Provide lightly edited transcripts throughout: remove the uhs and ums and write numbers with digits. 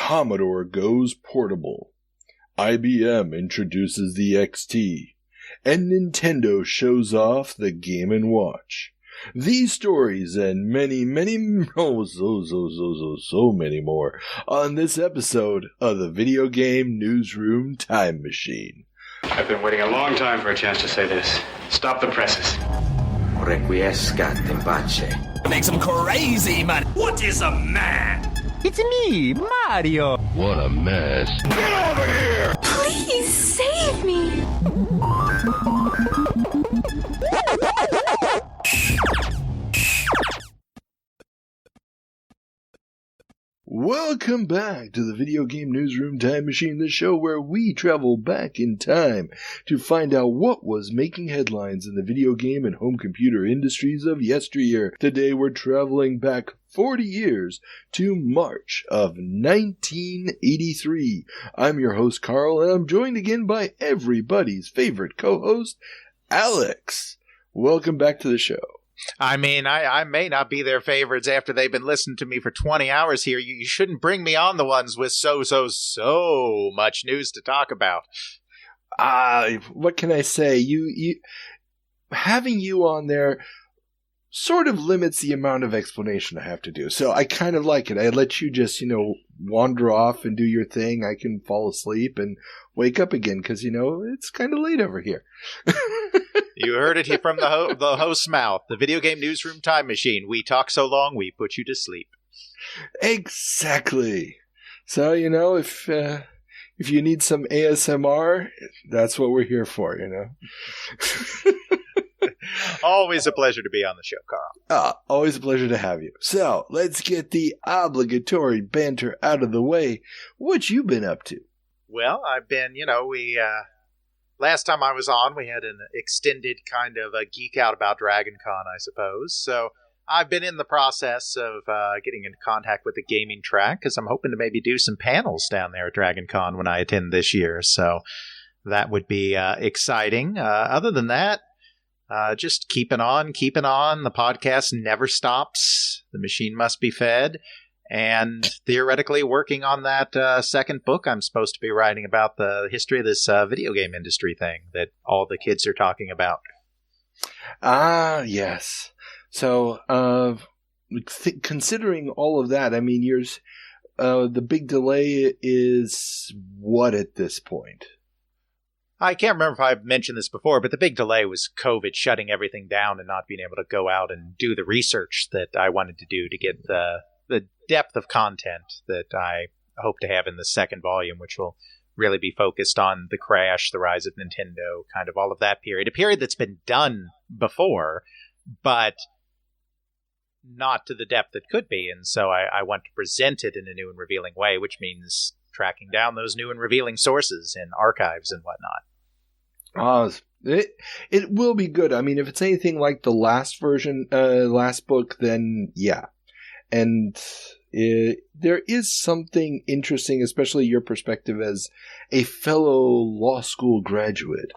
Commodore goes portable. IBM introduces the XT. And Nintendo shows off the Game & Watch. These stories and many, so many more on this episode of the Video Game Newsroom Time Machine. I've been waiting a long time for a chance to say this. Stop the presses. Requiescat in pace. Makes him crazy, man. What is a man? It's me, Mario. What a mess. Get over here! Please save me. Welcome back to the Video Game Newsroom Time Machine, the show where we travel back in time to find out what was making headlines in the video game and home computer industries of yesteryear. Today we're traveling back 40 years to March of 1983. I'm your host, Carl, and I'm joined again by everybody's favorite co-host, Alex. Welcome back to the show. I mean, I may not be their favorites after they've been listening to me for 20 hours here. You shouldn't bring me on the ones with so much news to talk about. What can I say? You having you on there sort of limits the amount of explanation I have to do. So I kind of like it. I let you just, wander off and do your thing. I can fall asleep and wake up again because, it's kind of late over here. You heard it here from the host's mouth. The Video Game Newsroom Time Machine. We talk so long, we put you to sleep. Exactly. So, if you need some ASMR, that's what we're here for, Always a pleasure to be on the show, Carl. Always a pleasure to have you. So, let's get the obligatory banter out of the way. What you been up to? Well, I've been, last time I was on, we had an extended kind of a geek out about Dragon Con, I suppose. So I've been in the process of getting into contact with the gaming track because I'm hoping to maybe do some panels down there at Dragon Con when I attend this year. So that would be exciting. Other than that, just keeping on. The podcast never stops. The machine must be fed. And theoretically working on that second book I'm supposed to be writing about the history of this video game industry thing that all the kids are talking about. Yes. So, considering all of that, I mean, the big delay is what at this point? I can't remember if I've mentioned this before, but the big delay was COVID shutting everything down and not being able to go out and do the research that I wanted to do to get the depth of content that I hope to have in the second volume, which will really be focused on the crash, the rise of Nintendo, kind of all of that period. A period that's been done before, but not to the depth it could be. And so I want to present it in a new and revealing way, which means tracking down those new and revealing sources in archives and whatnot. It will be good. I mean, if it's anything like the last version, last book, then yeah. And there is something interesting, especially your perspective as a fellow law school graduate,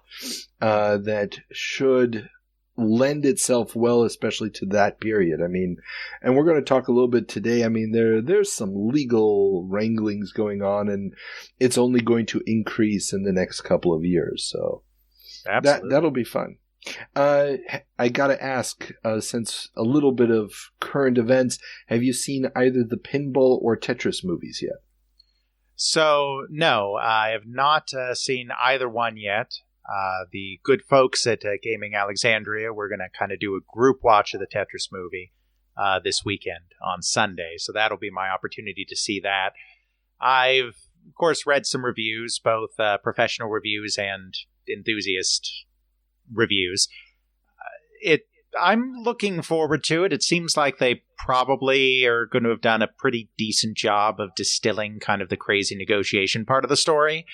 that should lend itself well, especially to that period. I mean, and we're going to talk a little bit today. I mean, there's some legal wranglings going on, and it's only going to increase in the next couple of years. So that'll be fun. I gotta ask, since a little bit of current events, have you seen either the Pinball or Tetris movies yet? So, no, I have not seen either one yet. The good folks at Gaming Alexandria, we're going to kind of do a group watch of the Tetris movie this weekend on Sunday, so that'll be my opportunity to see that. I've, of course, read some reviews, both professional reviews and enthusiast reviews. I'm looking forward to it. It seems like they probably are going to have done a pretty decent job of distilling kind of the crazy negotiation part of the story.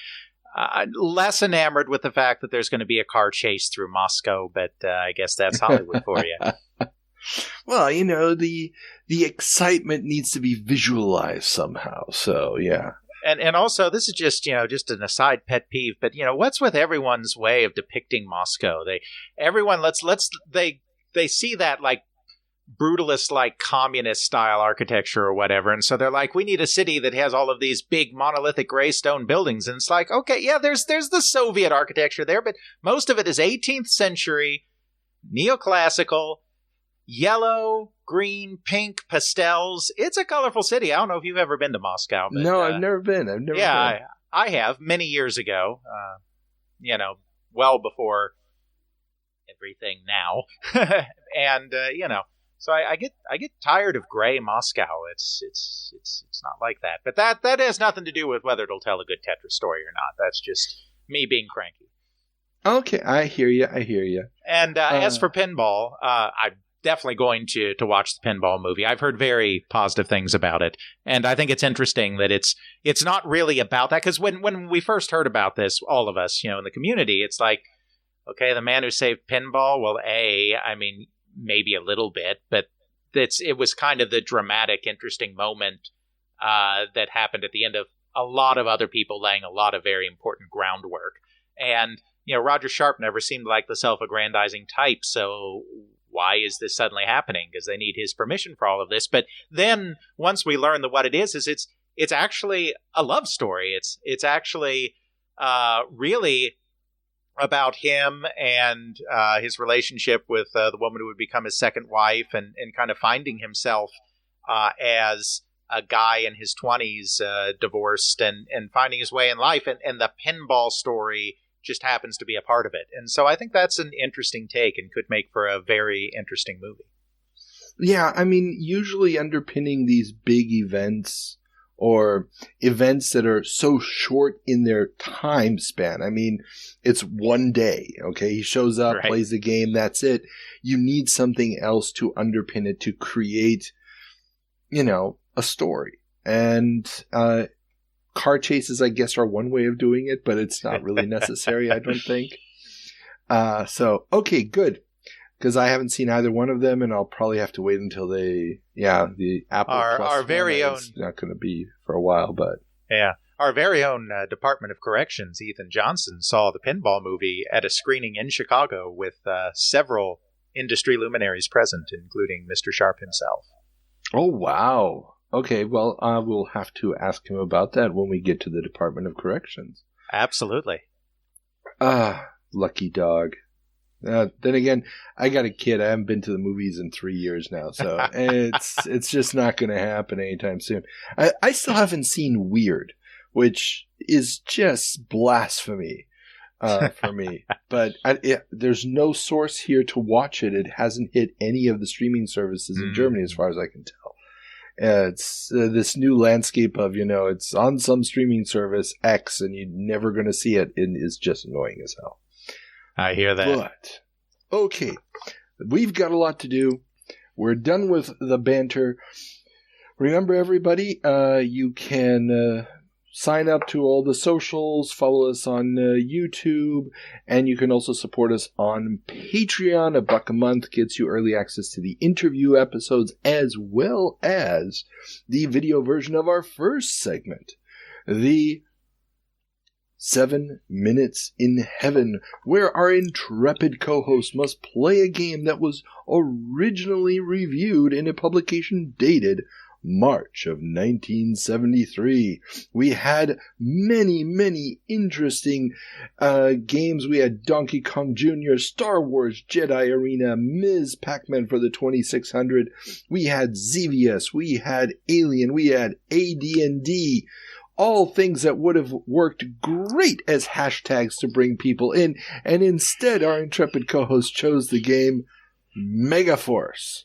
Less enamored with the fact that there's going to be a car chase through Moscow, but I guess that's Hollywood for you. Well, the excitement needs to be visualized somehow. So, yeah. And also, this is just an aside pet peeve, but what's with everyone's way of depicting Moscow? They see that like brutalist, like communist style architecture or whatever. And so they're like, we need a city that has all of these big monolithic gray stone buildings. And it's like, okay, yeah, there's the Soviet architecture there, but most of it is 18th century, neoclassical, yellow, green, pink, pastels. It's a colorful city. I don't know if you've ever been to Moscow. But, no, I've never been. Been. I have many years ago, well before everything now. And, so I get tired of gray Moscow. It's not like that. But that has nothing to do with whether it'll tell a good Tetris story or not. That's just me being cranky. Okay, I hear you. And as for pinball, I'm definitely going to watch the pinball movie. I've heard very positive things about it. And I think it's interesting that it's not really about that. Because when we first heard about this, all of us, in the community, it's like, okay, the man who saved pinball, well, maybe a little bit, but it was kind of the dramatic, interesting moment that happened at the end of a lot of other people laying a lot of very important groundwork. And, Roger Sharp never seemed like the self-aggrandizing type, so why is this suddenly happening? Because they need his permission for all of this. But then, once we learn that what it is it's actually a love story. It's actually really about him and his relationship with the woman who would become his second wife, and kind of finding himself as a guy in his 20s, divorced, and finding his way in life. And the pinball story just happens to be a part of it. And so I think that's an interesting take and could make for a very interesting movie. Yeah, usually underpinning these big events or events that are so short in their time span. It's one day, okay? He shows up, right, plays the game, that's it. You need something else to underpin it to create, a story. And car chases, I guess, are one way of doing it, but it's not really necessary, I don't think. Okay, good. Because I haven't seen either one of them, and I'll probably have to wait until the Apple Plus our very own. It's not going to be for a while, but our very own Department of Corrections, Ethan Johnson, saw the pinball movie at a screening in Chicago with several industry luminaries present, including Mr. Sharp himself. Oh wow! Okay, well, we'll have to ask him about that when we get to the Department of Corrections. Absolutely. Lucky dog. Then again, I got a kid. I haven't been to the movies in 3 years now, so it's just not going to happen anytime soon. I still haven't seen Weird, which is just blasphemy for me. But there's no source here to watch it. It hasn't hit any of the streaming services in Germany, as far as I can tell. It's this new landscape of, it's on some streaming service X, and you're never going to see it, and it's just annoying as hell. I hear that. But, okay, we've got a lot to do. We're done with the banter. Remember, everybody, you can sign up to all the socials, follow us on YouTube, and you can also support us on Patreon. $1 a month gets you early access to the interview episodes, as well as the video version of our first segment, the 7 Minutes in Heaven, where our intrepid co-host must play a game that was originally reviewed in a publication dated March of 1973. We had many interesting games. We had Donkey Kong Jr., Star Wars Jedi Arena, Ms. Pac-Man for the 2600. We had Xevious. We had Alien. We had AD&D. All things that would have worked great as hashtags to bring people in, and instead our intrepid co-host chose the game Megaforce.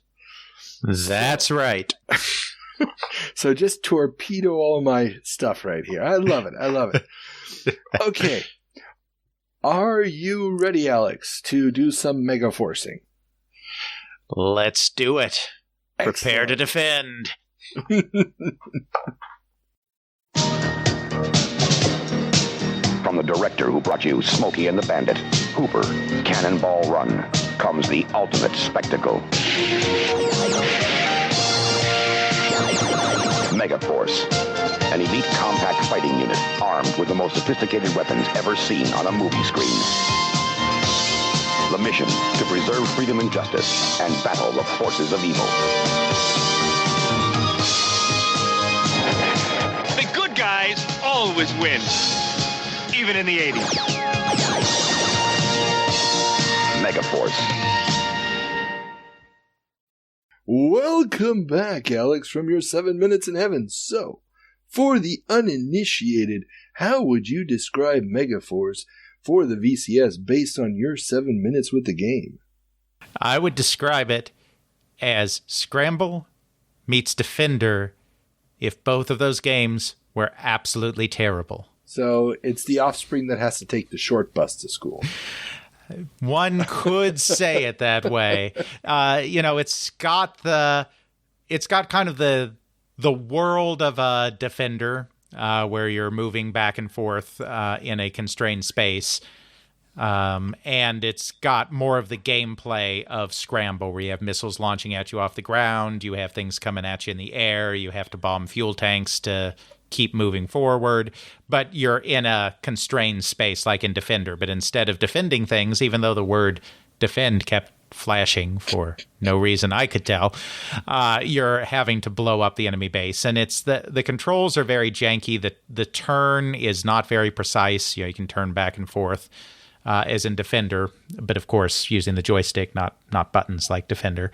That's right. So just torpedo all my stuff right here. I love it. Okay. Are you ready, Alex, to do some Megaforcing? Let's do it. Excellent. Prepare to defend. From the director who brought you Smokey and the Bandit, Hooper, Cannonball Run, comes the ultimate spectacle. Megaforce, an elite compact fighting unit armed with the most sophisticated weapons ever seen on a movie screen. The mission to preserve freedom and justice and battle the forces of evil. The good guys always win. Even in the 80s. Megaforce. Welcome back, Alex, from your 7 minutes in heaven. So, for the uninitiated, how would you describe Megaforce for the VCS based on your 7 minutes with the game? I would describe it as Scramble meets Defender if both of those games were absolutely terrible. So it's the offspring that has to take the short bus to school. One could say it that way. It's got kind of the world of a Defender, where you're moving back and forth in a constrained space. And it's got more of the gameplay of Scramble, where you have missiles launching at you off the ground, you have things coming at you in the air, you have to bomb fuel tanks to keep moving forward, but you're in a constrained space like in Defender. But instead of defending things, even though the word defend kept flashing for no reason I could tell, you're having to blow up the enemy base. And it's the controls are very janky. The turn is not very precise. You can turn back and forth as in Defender, but of course using the joystick, not buttons like Defender.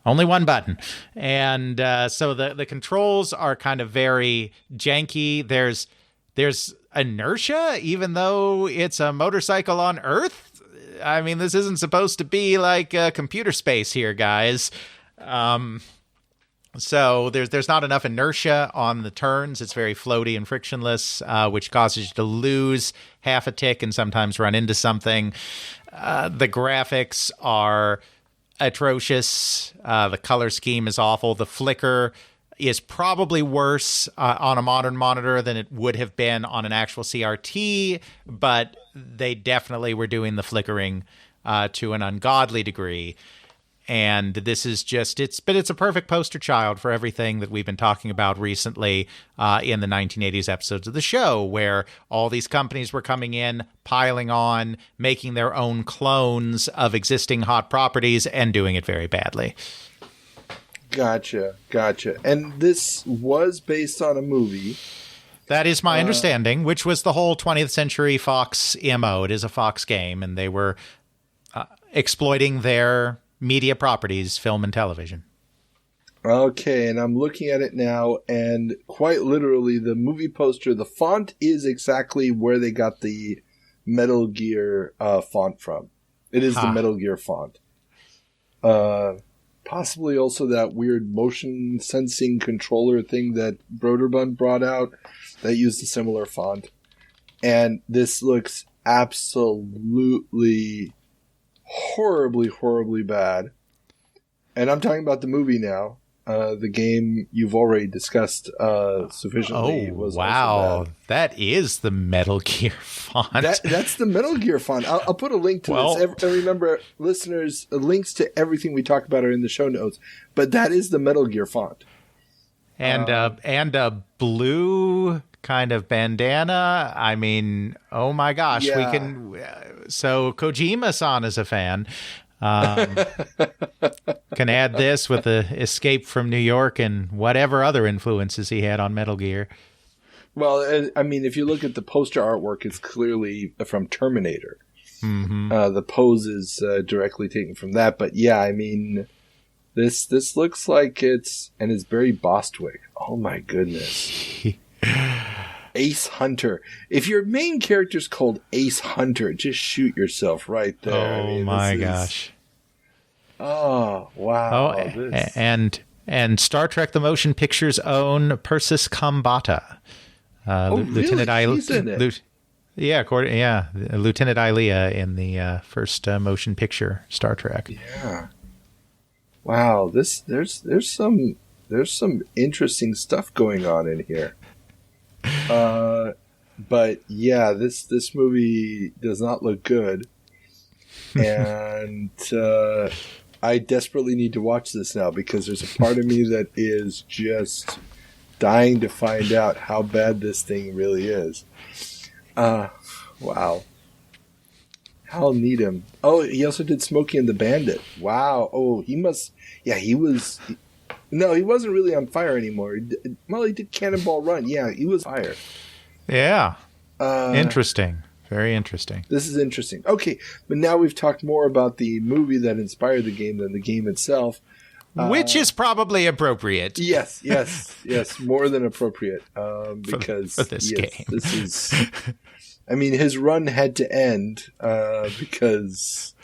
Only one button. And so the controls are kind of very janky. There's inertia, even though it's a motorcycle on Earth. I mean, this isn't supposed to be like computer space here, guys. So there's not enough inertia on the turns. It's very floaty and frictionless, which causes you to lose half a tick and sometimes run into something. The graphics are atrocious. The color scheme is awful. The flicker is probably worse on a modern monitor than it would have been on an actual CRT, but they definitely were doing the flickering to an ungodly degree. And this is just, it's a perfect poster child for everything that we've been talking about recently in the 1980s episodes of the show, where all these companies were coming in, piling on, making their own clones of existing hot properties and doing it very badly. Gotcha. And this was based on a movie. That is my understanding, which was the whole 20th Century Fox MO. It is a Fox game, and they were exploiting their media properties, film and television. Okay, and I'm looking at it now, and quite literally, the movie poster, the font is exactly where they got the Metal Gear font from. It is the Metal Gear font. Possibly also that weird motion sensing controller thing that Broderbund brought out that used a similar font. And this looks absolutely horribly, horribly bad. And I'm talking about the movie now. The game you've already discussed sufficiently was wow. also bad. That is the Metal Gear font. That's the Metal Gear font. I'll put a link to this. And remember, listeners, links to everything we talk about are in the show notes. But that is the Metal Gear font. And a blue kind of bandana. I mean, oh my gosh, yeah. We can. So Kojima-san is a fan. Can add this with the Escape from New York and whatever other influences he had on Metal Gear. Well, I mean, if you look at the poster artwork, it's clearly from Terminator. Mm-hmm. The pose is directly taken from that. But yeah, I mean, this looks like it's Barry Bostwick. Oh my goodness. Ace Hunter. If your main character's called Ace Hunter, just shoot yourself right there. Oh my gosh. Oh, wow. And Star Trek the Motion Picture's own Persis Kambata. Lieutenant He's in it. Lieutenant Ilea in the first motion picture Star Trek. Yeah. Wow, there's some interesting stuff going on in here. But yeah, this movie does not look good, and I desperately need to watch this now because there's a part of me that is just dying to find out how bad this thing really is. Wow. Hal Needham. Oh, he also did Smokey and the Bandit. Wow. Oh, he must. Yeah, he was. No, he wasn't really on fire anymore. He did Cannonball Run. Yeah, he was on fire. Yeah. Interesting. Very interesting. This is interesting. Okay, but now we've talked more about the movie that inspired the game than the game itself. Which is probably appropriate. Yes, more than appropriate. Because for this game. This is. I mean, his run had to end because.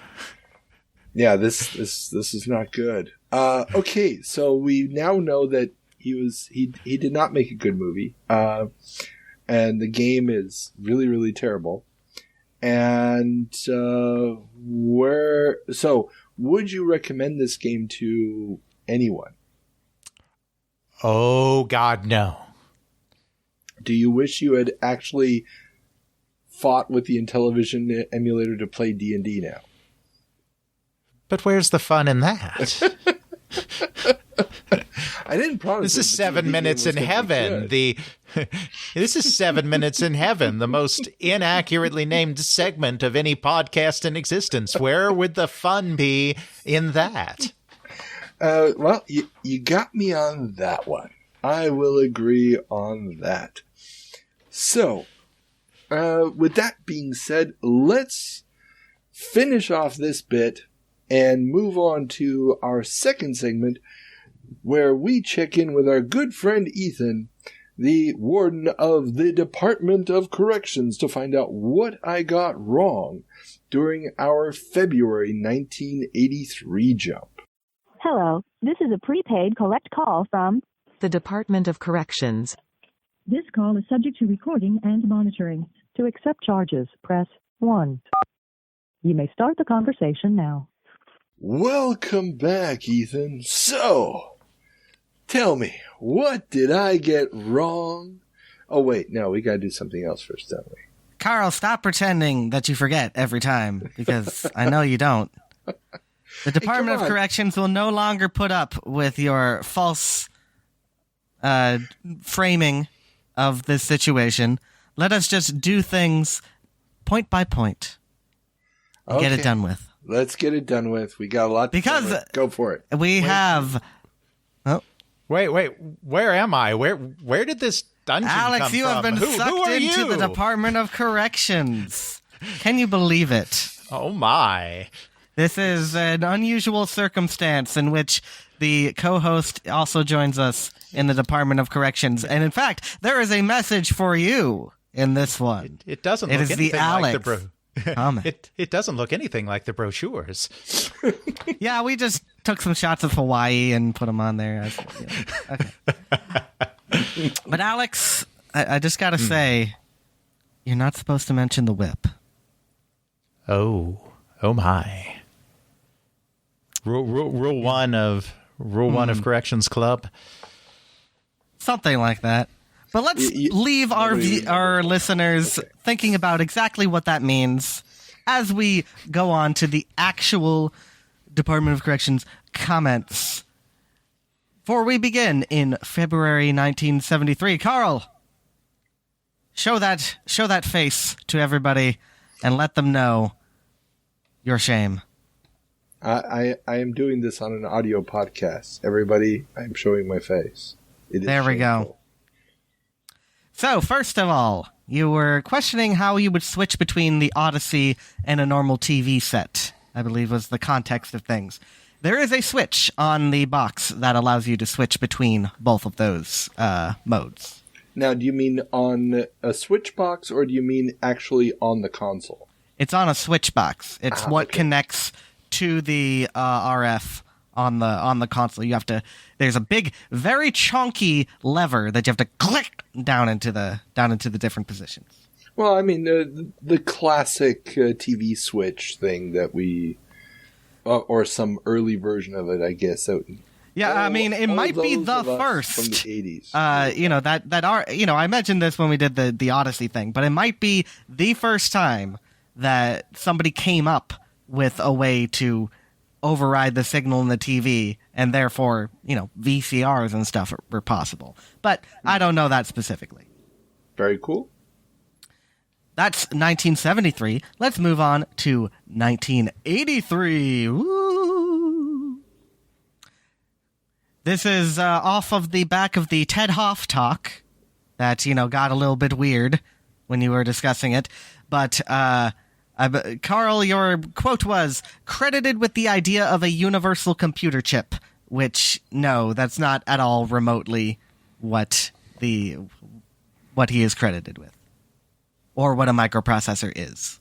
Yeah, this is not good. Okay, so we now know that he did not make a good movie, and the game is really, really terrible. And would you recommend this game to anyone? Oh God, no. Do you wish you had actually fought with the Intellivision emulator to play D&D now? But where's the fun in that? I didn't promise. This is 7 minutes in heaven. This is 7 minutes in heaven, the most inaccurately named segment of any podcast in existence. Where would the fun be in that? Well, you got me on that one. I will agree on that. So, with that being said, let's finish off this bit and move on to our second segment, where we check in with our good friend Ethan, the warden of the Department of Corrections, to find out what I got wrong during our February 1983 jump. Hello, this is a prepaid collect call from the Department of Corrections. This call is subject to recording and monitoring. To accept charges, press 1. You may start the conversation now. Welcome back, Ethan. So, tell me, what did I get wrong? Oh, wait, no, we gotta do something else first, don't we? Carl, stop pretending that you forget every time, because I know you don't. The Department of Corrections will no longer put up with your false framing of this situation. Let us just do things point by point and get it done with. Let's get it done with. We got a lot to cover. Go for it. We have... Oh. Wait. Where am I? Where did this dungeon come from? Alex, you have been sucked into the Department of Corrections. Can you believe it? Oh, my. This is an unusual circumstance in which the co-host also joins us in the Department of Corrections. And in fact, there is a message for you in this one. It doesn't look anything like the bro. It doesn't look anything like the brochures. Yeah, we just took some shots of Hawaii and put them on there. Okay. But Alex, I just got to say, you're not supposed to mention the whip. Oh my. Rule one of Corrections Club. Something like that. But let's leave our listeners thinking about exactly what that means as we go on to the actual Department of Corrections comments. Before we begin in February 1973, Carl, show that face to everybody and let them know your shame. I am doing this on an audio podcast. Everybody, I'm showing my face. There we go. So, first of all, you were questioning how you would switch between the Odyssey and a normal TV set, I believe was the context of things. There is a switch on the box that allows you to switch between both of those modes. Now, do you mean on a Switch box, or do you mean actually on the console? It's on a Switch box. It's connects to the RF on the console. You have to. There's a big, very chunky lever that you have to click down into the different positions. Well, I mean the classic TV Switch thing that we, or some early version of it, I guess. Yeah, I mean, it might be the first from the 80s. I mentioned this when we did the Odyssey thing, but it might be the first time that somebody came up with a way to override the signal in the TV, and therefore, VCRs and stuff were possible. But I don't know that specifically. Very cool. That's 1973. Let's move on to 1983. Woo! This is off of the back of the Ted Hoff talk that, got a little bit weird when you were discussing it. But, Carl, your quote was, credited with the idea of a universal computer chip, which, no, that's not at all remotely what he is credited with, or what a microprocessor is.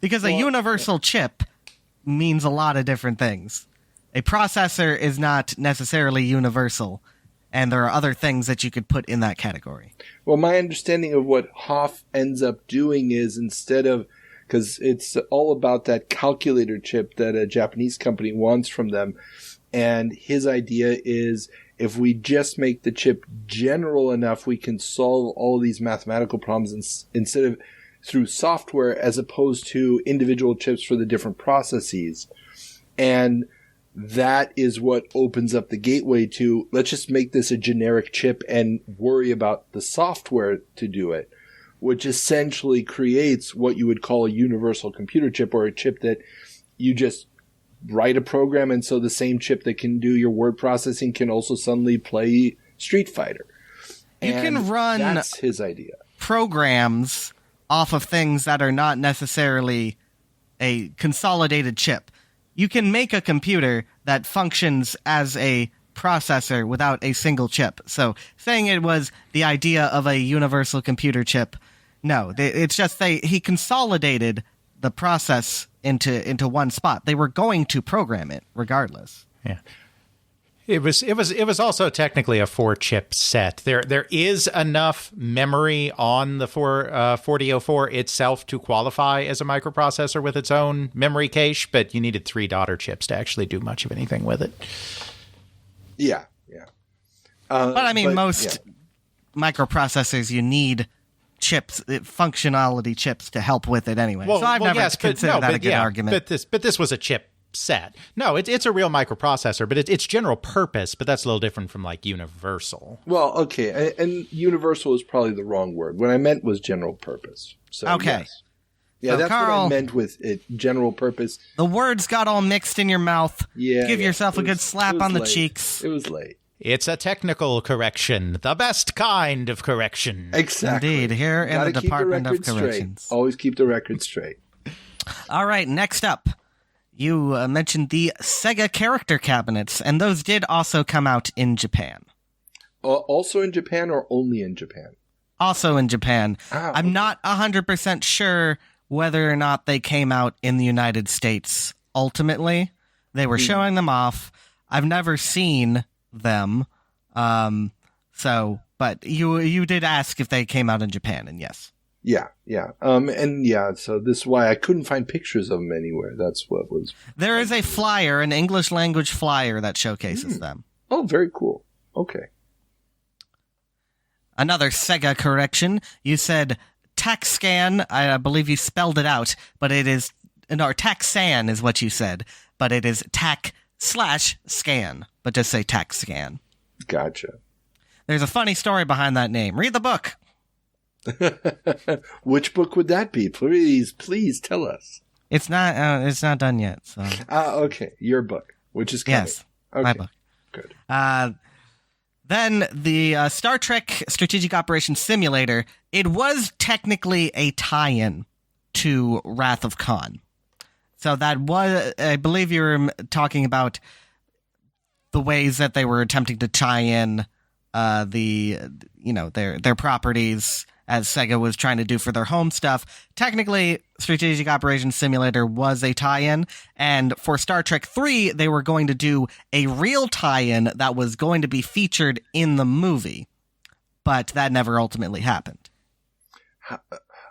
Because a universal chip means a lot of different things. A processor is not necessarily universal, and there are other things that you could put in that category. Well, my understanding of what Hoff ends up doing is, instead of, because it's all about that calculator chip that a Japanese company wants from them, and his idea is, if we just make the chip general enough, we can solve all these mathematical problems instead of through software, as opposed to individual chips for the different processes. And that is what opens up the gateway to, let's just make this a generic chip and worry about the software to do it, which essentially creates what you would call a universal computer chip, or a chip that you just write a program, and so the same chip that can do your word processing can also suddenly play Street Fighter. You can run that's his idea. Programs off of things that are not necessarily a consolidated chip. You can make a computer that functions as a processor without a single chip. So saying it was the idea of a universal computer chip, no, it's just he consolidated the process into one spot. They were going to program it regardless. Yeah. It was also technically a 4-chip set. There is enough memory on the 4004 itself to qualify as a microprocessor with its own memory cache, but you needed 3 daughter chips to actually do much of anything with it. Yeah. But I mean, most microprocessors, you need chips, functionality chips to help with it anyway. So I've never considered that a good argument. But this was a chip set. No, it's a real microprocessor, but it's general purpose, but that's a little different from like universal. Well, okay, and universal is probably the wrong word. What I meant was general purpose. So, okay. Yes. Yeah, so that's Carl, what I meant with it, general purpose. The words got all mixed in your mouth. Yeah. Give yourself a good slap on the cheeks. It was late. It's a technical correction, the best kind of correction. Exactly. Indeed, here in the Department of Corrections. Straight. Always keep the record straight. All right, next up, you mentioned the Sega character cabinets, and those did also come out in Japan. Also in Japan, or only in Japan? Also in Japan. Ah, I'm not 100% sure whether or not they came out in the United States ultimately. They were showing them off. I've never seen them. But you did ask if they came out in Japan, and yes. Yeah. So this is why I couldn't find pictures of them anywhere. That's what was. There is a flyer, an English language flyer that showcases them. Oh, very cool. Okay. Another Sega correction. You said TACScan. I believe you spelled it out, but it is TACScan is what you said, but it is TAC/scan. But just say TACScan. Gotcha. There's a funny story behind that name. Read the book. Which book would that be? Please tell us. It's not done yet. So. Okay, your book, which is coming. Yes, okay. my book. Good. Then the Star Trek Strategic Operations Simulator. It was technically a tie-in to Wrath of Khan. So that was, I believe, you were talking about the ways that they were attempting to tie in their properties, as Sega was trying to do for their home stuff. Technically, Strategic Operations Simulator was a tie-in, and for Star Trek 3, they were going to do a real tie-in that was going to be featured in the movie, but that never ultimately happened.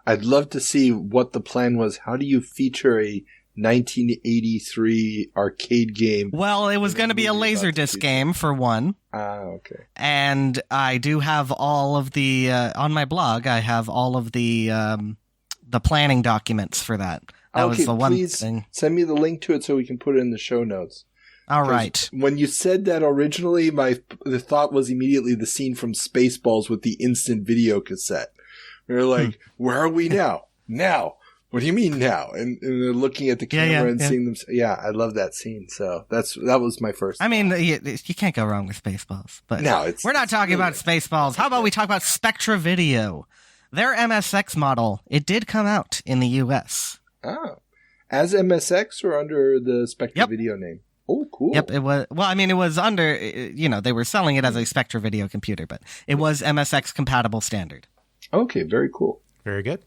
I'd love to see what the plan was. How do you feature a 1983 arcade game? Well, it was going to be a Laserdisc game, for one. Okay. And I do have all of the on my blog. I have all of the planning documents for that. That was the one thing. Send me the link to it so we can put it in the show notes. All right. When you said that originally, the thought was immediately the scene from Spaceballs with the instant video cassette, They're like, where are we now? Now. What do you mean now? And they're looking at the camera and seeing them. Yeah, I love that scene. So that was my first. I mean, you can't go wrong with Spaceballs. But no, we're not talking about Spaceballs. How about we talk about Spectra Video? Their MSX model, it did come out in the U.S. Oh. As MSX or under the Spectra Video name? Oh, cool. Yep, it was. Well, I mean, it was under, they were selling it as a Spectra Video computer, but it was MSX compatible standard. Okay, very cool. Very good.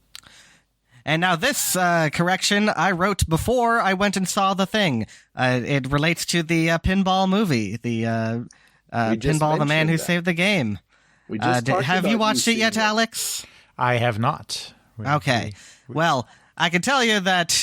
And now this correction I wrote before I went and saw The Thing. It relates to the pinball movie, the Pinball, the Man Who Saved the Game. We just have you watched it yet, Alex? I have not. Okay. Well, I can tell you that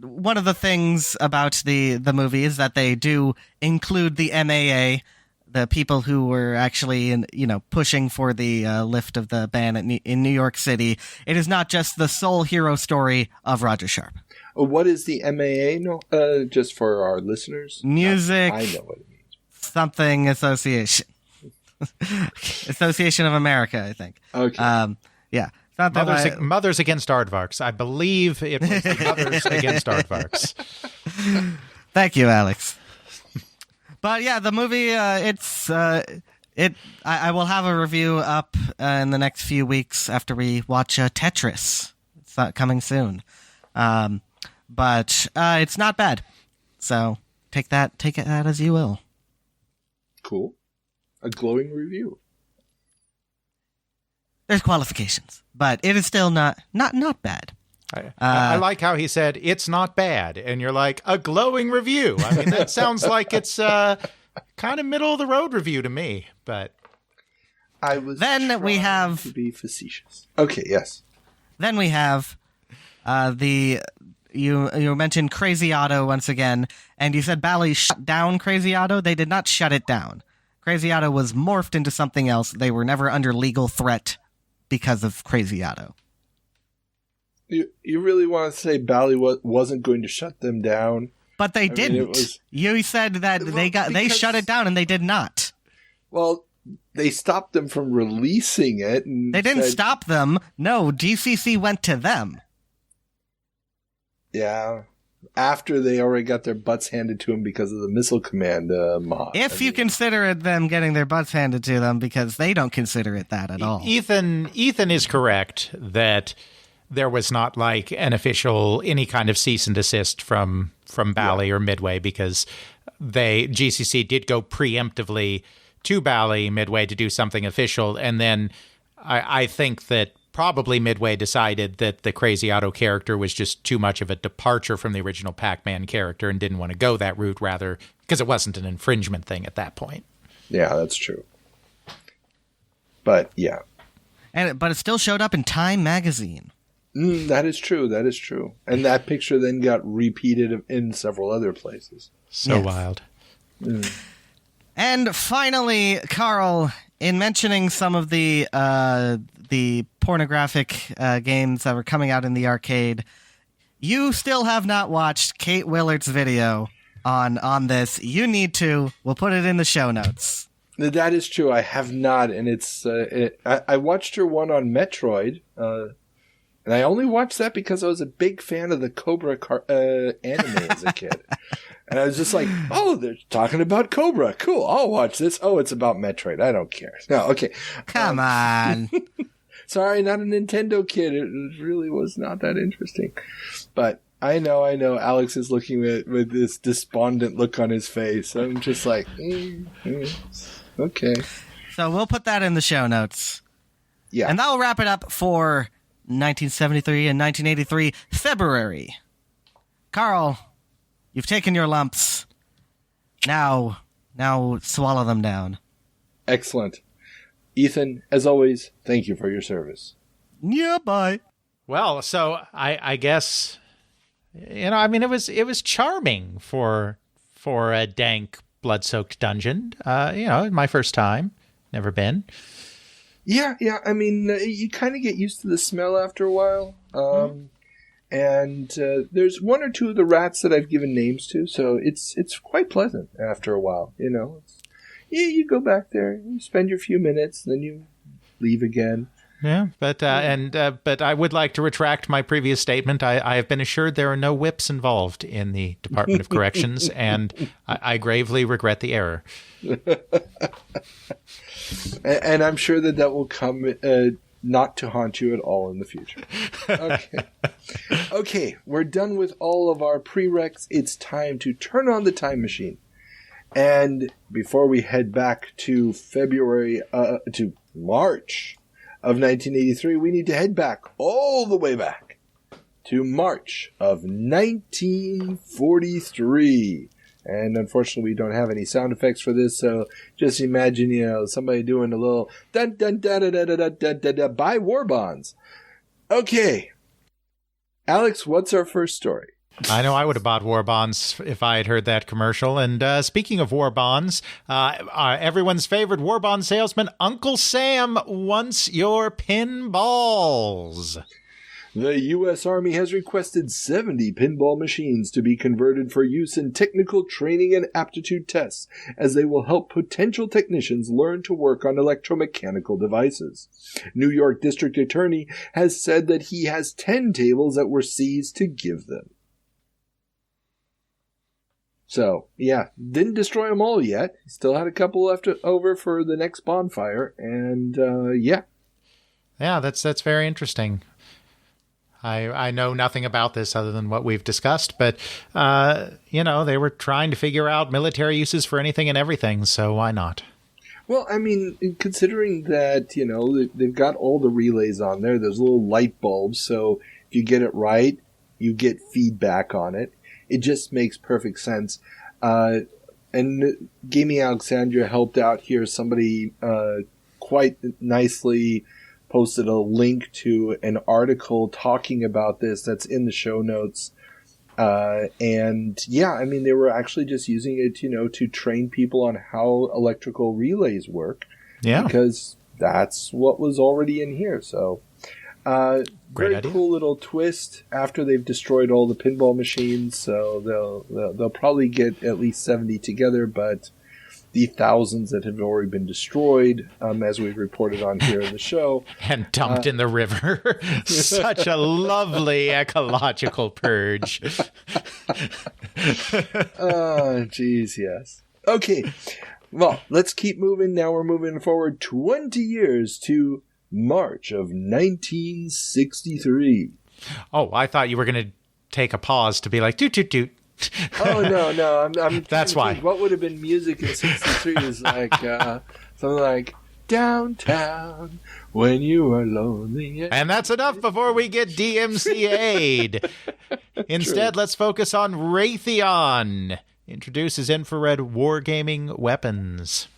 one of the things about the movie is that they do include the MAA, the people who were actually, pushing for the lift of the ban in New York City. It is not just the sole hero story of Roger Sharp. What is the MAA? No, just for our listeners. Music. I know what it means. Something Association. Association of America, I think. Okay. Yeah. Mothers Against Aardvarks. I believe it was the Mothers Against Aardvarks. Thank you, Alex. But yeah, the movie, I will have a review up in the next few weeks after we watch Tetris. It's not coming soon. But it's not bad. So take it as you will. Cool. A glowing review. There's qualifications, but it is still not bad. I like how he said, it's not bad. And you're like, a glowing review. I mean, that sounds like it's kind of middle of the road review to me, but. I was then we have to be facetious. Okay, yes. Then we have you mentioned Crazy Otto once again, and you said Bally shut down Crazy Otto. They did not shut it down. Crazy Otto was morphed into something else. They were never under legal threat because of Crazy Otto. You really want to say Bally wasn't going to shut them down? But they didn't. You said that they shut it down, and they did not. Well, they stopped them from releasing it. And they didn't stop them. No, GCC went to them. Yeah. After they already got their butts handed to them because of the Missile Command mod. If you consider it them getting their butts handed to them, because they don't consider it that at all. Ethan is correct that there was not like an official, any kind of cease and desist from Bally or Midway, because GCC did go preemptively to Bally Midway to do something official. And then I think that probably Midway decided that the Crazy Otto character was just too much of a departure from the original Pac-Man character and didn't want to go that route, rather, because it wasn't an infringement thing at that point. Yeah, that's true. But, yeah. But it still showed up in Time magazine. That is true. That is true. And that picture then got repeated in several other places. So wild. And finally, Carl, in mentioning some of the pornographic games that were coming out in the arcade, you still have not watched Kate Willard's video on this. You need to. We'll put it in the show notes. That is true. I have not, and it's. I watched her one on Metroid, and I only watched that because I was a big fan of the Cobra anime as a kid. And I was just like, oh, they're talking about Cobra. Cool, I'll watch this. Oh, it's about Metroid. I don't care. No, okay. Come on. Sorry, not a Nintendo kid. It really was not that interesting. But I know. Alex is looking with this despondent look on his face. I'm just like, okay. So we'll put that in the show notes. Yeah. And that'll wrap it up for 1973 and 1983 February. Carl, you've taken your lumps. Now swallow them down. Excellent. Ethan, as always, thank you for your service. Yeah, bye. Well, so I guess, I mean, it was charming for a dank, blood-soaked dungeon. My first time. Never been. Yeah. I mean, you kind of get used to the smell after a while. And there's one or two of the rats that I've given names to, so it's quite pleasant after a while. You go back there, you spend your few minutes, then you leave again. Yeah, but I would like to retract my previous statement. I have been assured there are no whips involved in the Department of Corrections, and I gravely regret the error. And I'm sure that will come not to haunt you at all in the future. Okay, we're done with all of our prereqs. It's time to turn on the time machine. And before we head back to March of 1983, we need to head back, all the way back, to March of 1943. And unfortunately, we don't have any sound effects for this, so just imagine, somebody doing a little dun dun dun dun dun dun dun dun dun buy war bonds. Okay, Alex, what's our first story? I know I would have bought war bonds if I had heard that commercial. And speaking of war bonds, everyone's favorite war bond salesman, Uncle Sam, wants your pinballs. The U.S. Army has requested 70 pinball machines to be converted for use in technical training and aptitude tests, as they will help potential technicians learn to work on electromechanical devices. New York District Attorney has said that he has 10 tables that were seized to give them. So, yeah, didn't destroy them all yet. Still had a couple left over for the next bonfire, and yeah. Yeah, that's very interesting. I know nothing about this other than what we've discussed, but, they were trying to figure out military uses for anything and everything, so why not? Well, I mean, considering that, they've got all the relays on there, there's little light bulbs, so if you get it right, you get feedback on it. It just makes perfect sense. And Gaming Alexandria helped out here. Somebody quite nicely posted a link to an article talking about this that's in the show notes. And yeah, I mean, they were actually just using it, to train people on how electrical relays work. Yeah. Because that's what was already in here. So, very cool little twist after they've destroyed all the pinball machines. So they'll probably get at least 70 together, but the thousands that have already been destroyed, as we've reported on here in the show. And dumped in the river. Such a lovely ecological purge. Oh, geez, yes. Okay, well, let's keep moving. Now we're moving forward 20 years to March of 1963. Oh, I thought you were going to take a pause to be like, toot, toot, toot. Oh, no. I'm That's why. What would have been music in 63 is like something like downtown when you are lonely. And that's enough before we get DMCA'd. Instead, let's focus on Raytheon. Introduces infrared wargaming weapons.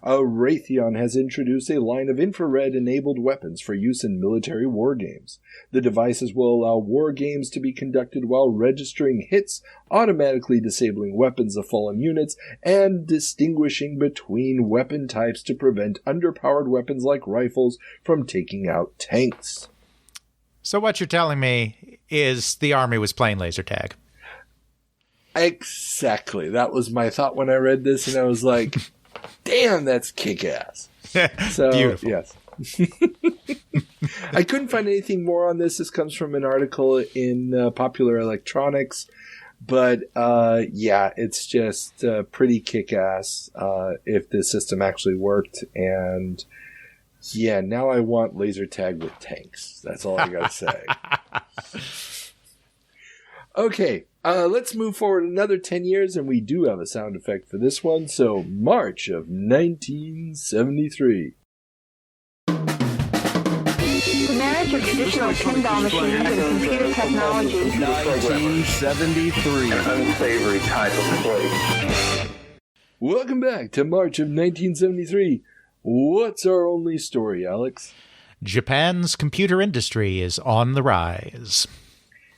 Raytheon has introduced a line of infrared-enabled weapons for use in military wargames. The devices will allow wargames to be conducted while registering hits, automatically disabling weapons of fallen units, and distinguishing between weapon types to prevent underpowered weapons like rifles from taking out tanks. So what you're telling me is the Army was playing laser tag. Exactly. That was my thought when I read this, and I was like, damn, that's kick-ass. So, beautiful. Yes. I couldn't find anything more on this. This comes from an article in Popular Electronics. But, yeah, it's just pretty kick-ass if the system actually worked. And, yeah, now I want laser tag with tanks. That's all I got to say. Okay, let's move forward another 10 years, and we do have a sound effect for this one. So, March of 1973. The marriage of traditional pinball machines and computer technology. 1973. Unsavory type of play. Welcome back to March of 1973. What's our only story, Alex? Japan's computer industry is on the rise.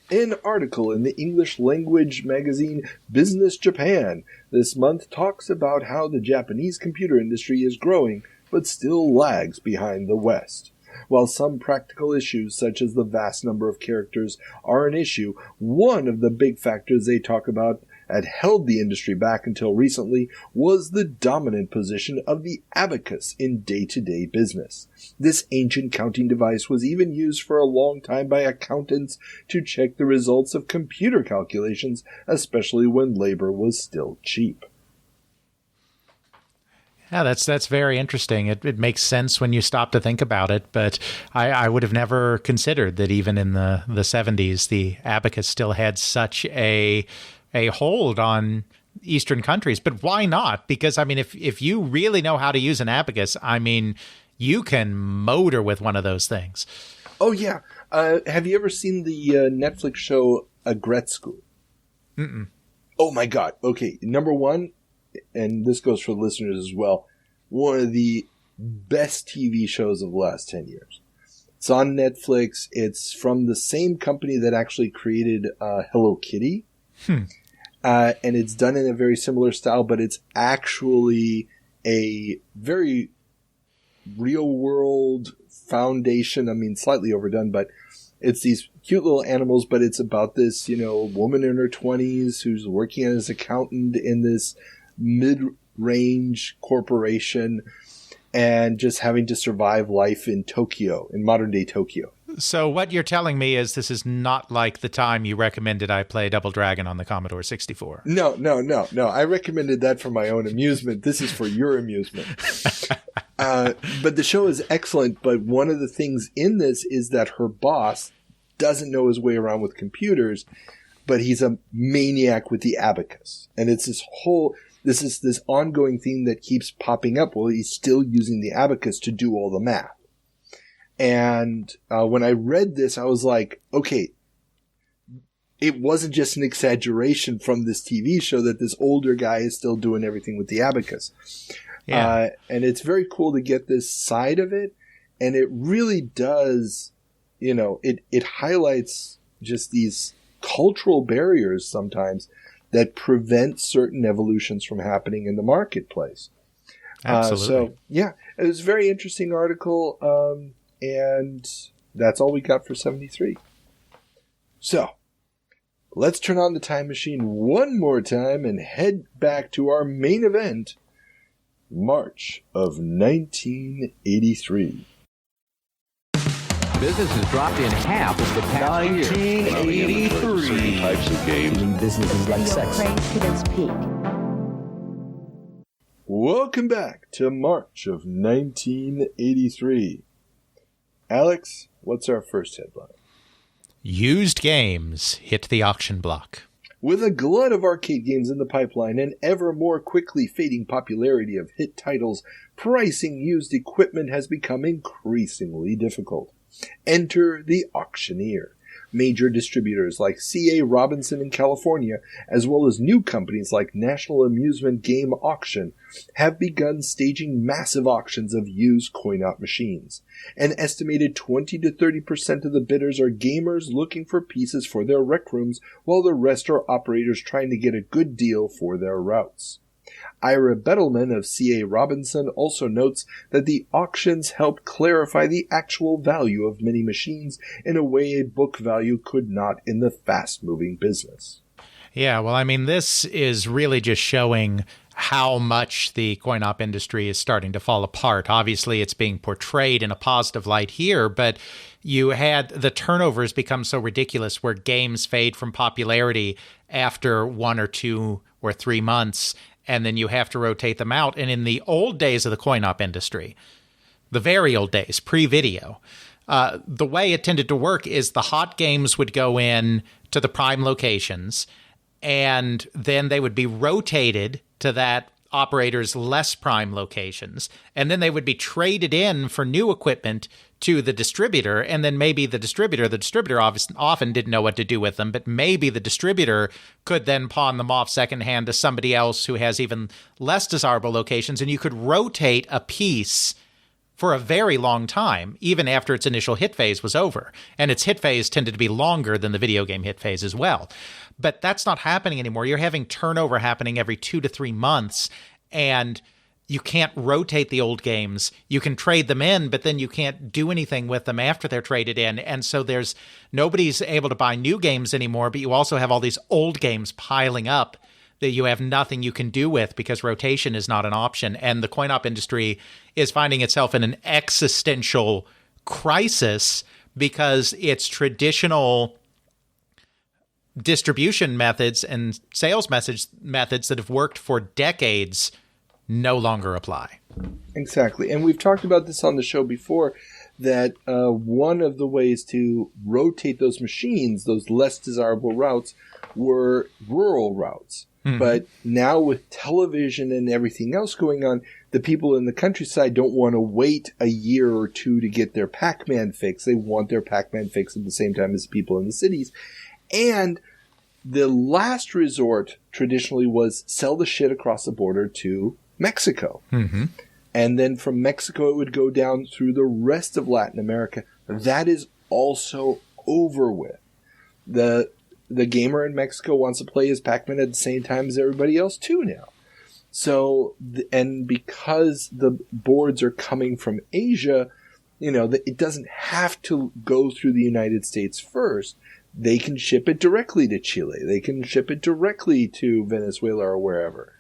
An article in the English language magazine Business Japan this month talks about how the Japanese computer industry is growing but still lags behind the West. While some practical issues such as the vast number of characters are an issue, one of the big factors they talk about had held the industry back until recently was the dominant position of the abacus in day-to-day business. This ancient counting device was even used for a long time by accountants to check the results of computer calculations, especially when labor was still cheap. Yeah, that's very interesting. It makes sense when you stop to think about it, but I would have never considered that even in the 70s, the abacus still had such a hold on Eastern countries. But why not? Because, I mean, if you really know how to use an abacus, I mean, you can motor with one of those things. Oh, yeah. Have you ever seen the Netflix show Agretzku? Mm-mm. Oh, my God. Okay, number one, and this goes for the listeners as well, one of the best TV shows of the last 10 years. It's on Netflix. It's from the same company that actually created Hello Kitty. And it's done in a very similar style, but it's actually a very real-world foundation. I mean, slightly overdone, but it's these cute little animals, but it's about this, woman in her 20s who's working as an accountant in this mid-range corporation and just having to survive life in Tokyo, in modern-day Tokyo. So what you're telling me is this is not like the time you recommended I play Double Dragon on the Commodore 64. No. I recommended that for my own amusement. This is for your amusement. But the show is excellent, but one of the things in this is that her boss doesn't know his way around with computers, but he's a maniac with the abacus. And it's this ongoing theme that keeps popping up. Well, he's still using the abacus to do all the math. And when I read this, I was like, okay, it wasn't just an exaggeration from this TV show that this older guy is still doing everything with the abacus. Yeah. And it's very cool to get this side of it. And it really does, it highlights just these cultural barriers sometimes that prevent certain evolutions from happening in the marketplace. Absolutely. So, yeah, it was a very interesting article, and that's all we got for 73. So, let's turn on the time machine one more time and head back to our main event, March of 1983. Business has dropped in half of the past 1983. types of games. Business is like sex. To this peak. Welcome back to March of 1983. Alex, what's our first headline? Used games hit the auction block. With a glut of arcade games in the pipeline and ever more quickly fading popularity of hit titles, pricing used equipment has become increasingly difficult. Enter the auctioneer. Major distributors like C.A. Robinson in California, as well as new companies like National Amusement Game Auction, have begun staging massive auctions of used coin-op machines. An estimated 20 to 30% of the bidders are gamers looking for pieces for their rec rooms, while the rest are operators trying to get a good deal for their routes. Ira Bettelman of C.A. Robinson also notes that the auctions help clarify the actual value of many machines in a way a book value could not in the fast-moving business. Yeah, well, I mean, this is really just showing how much the coin-op industry is starting to fall apart. Obviously, it's being portrayed in a positive light here, but you had the turnovers become so ridiculous where games fade from popularity after 1 or 2 or 3 months, and then you have to rotate them out. And in the old days of the coin-op industry, the very old days, pre-video, the way it tended to work is the hot games would go in to the prime locations, and then they would be rotated to that operator's less prime locations, and then they would be traded in for new equipment to the distributor, and then maybe the distributor often didn't know what to do with them, but maybe the distributor could then pawn them off secondhand to somebody else who has even less desirable locations, and you could rotate a piece for a very long time, even after its initial hit phase was over. And its hit phase tended to be longer than the video game hit phase as well. But that's not happening anymore. You're having turnover happening every 2 to 3 months, and you can't rotate the old games. You can trade them in, but then you can't do anything with them after they're traded in. And so nobody's able to buy new games anymore, but you also have all these old games piling up that you have nothing you can do with because rotation is not an option. And the coin-op industry is finding itself in an existential crisis because its traditional distribution methods and sales methods that have worked for decades no longer apply. Exactly. And we've talked about this on the show before, that one of the ways to rotate those machines, those less desirable routes, were rural routes. Mm-hmm. But now with television and everything else going on, the people in the countryside don't want to wait a year or two to get their Pac-Man fix. They want their Pac-Man fix at the same time as people in the cities. And the last resort traditionally was sell the shit across the border to Mexico. Mm-hmm. And then from Mexico, it would go down through the rest of Latin America. That is also over with. The gamer in Mexico wants to play his Pac-Man at the same time as everybody else too now. So, and because the boards are coming from Asia, it doesn't have to go through the United States first. They can ship it directly to Chile. They can ship it directly to Venezuela or wherever.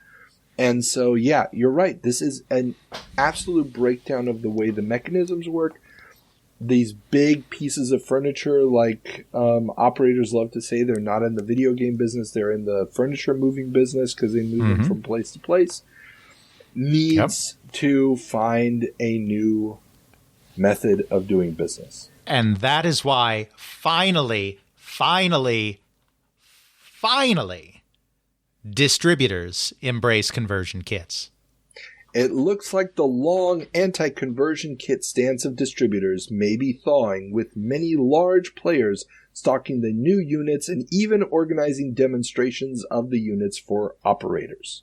And so, yeah, you're right. This is an absolute breakdown of the way the mechanisms work. These big pieces of furniture, like operators love to say, they're not in the video game business. They're in the furniture moving business because they move them from place to place. Needs to find a new method of doing business. And that is why finally, distributors embrace conversion kits. It looks like the long anti-conversion kit stance of distributors may be thawing, with many large players stocking the new units and even organizing demonstrations of the units for operators.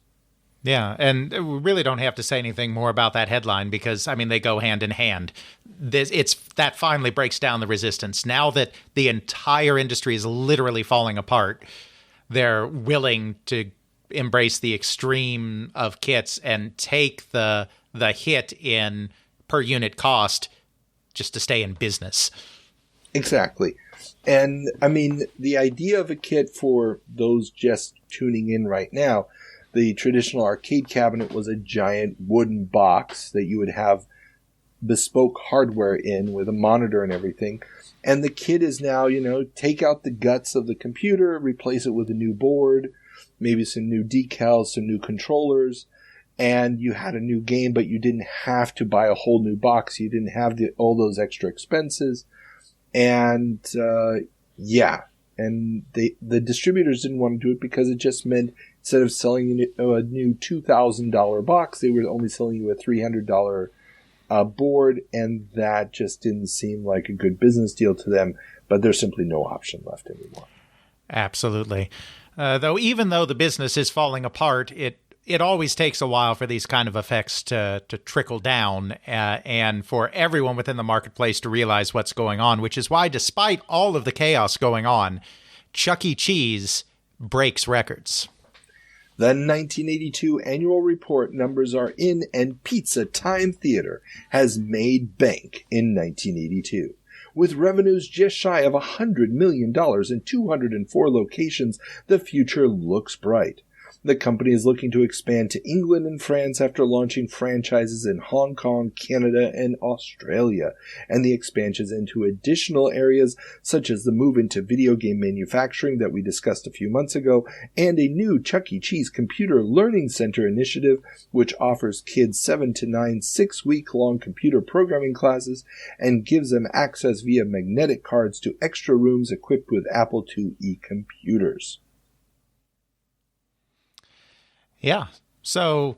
Yeah, and we really don't have to say anything more about that headline because, they go hand in hand. That finally breaks down the resistance. Now that the entire industry is literally falling apart, they're willing to embrace the extreme of kits and take the hit in per unit cost just to stay in business. Exactly. And, the idea of a kit for those just tuning in right now, the traditional arcade cabinet was a giant wooden box that you would have bespoke hardware in with a monitor and everything. And the kit is now, take out the guts of the computer, replace it with a new board, maybe some new decals, some new controllers, and you had a new game, but you didn't have to buy a whole new box. You didn't have all those extra expenses. And, and the distributors didn't want to do it because it just meant instead of selling a new $2,000 box, they were only selling you a $300 board, and that just didn't seem like a good business deal to them, but there's simply no option left anymore. Absolutely. Even though the business is falling apart, it always takes a while for these kind of effects to trickle down and for everyone within the marketplace to realize what's going on, which is why, despite all of the chaos going on, Chuck E. Cheese breaks records. The 1982 annual report numbers are in, and Pizza Time Theater has made bank in 1982. With revenues just shy of $100 million in 204 locations, the future looks bright. The company is looking to expand to England and France after launching franchises in Hong Kong, Canada, and Australia, and the expansions into additional areas such as the move into video game manufacturing that we discussed a few months ago, and a new Chuck E. Cheese Computer Learning Center initiative, which offers kids 7 to 9 6-week-long computer programming classes and gives them access via magnetic cards to extra rooms equipped with Apple IIe computers. Yeah. So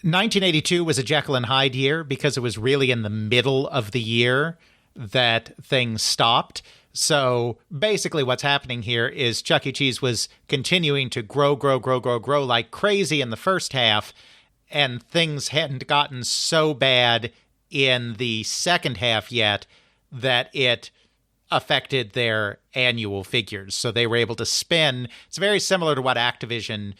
1982 was a Jekyll and Hyde year because it was really in the middle of the year that things stopped. So basically what's happening here is Chuck E. Cheese was continuing to grow like crazy in the first half, and things hadn't gotten so bad in the second half yet that it affected their annual figures. So they were able to spin. It's very similar to what Activision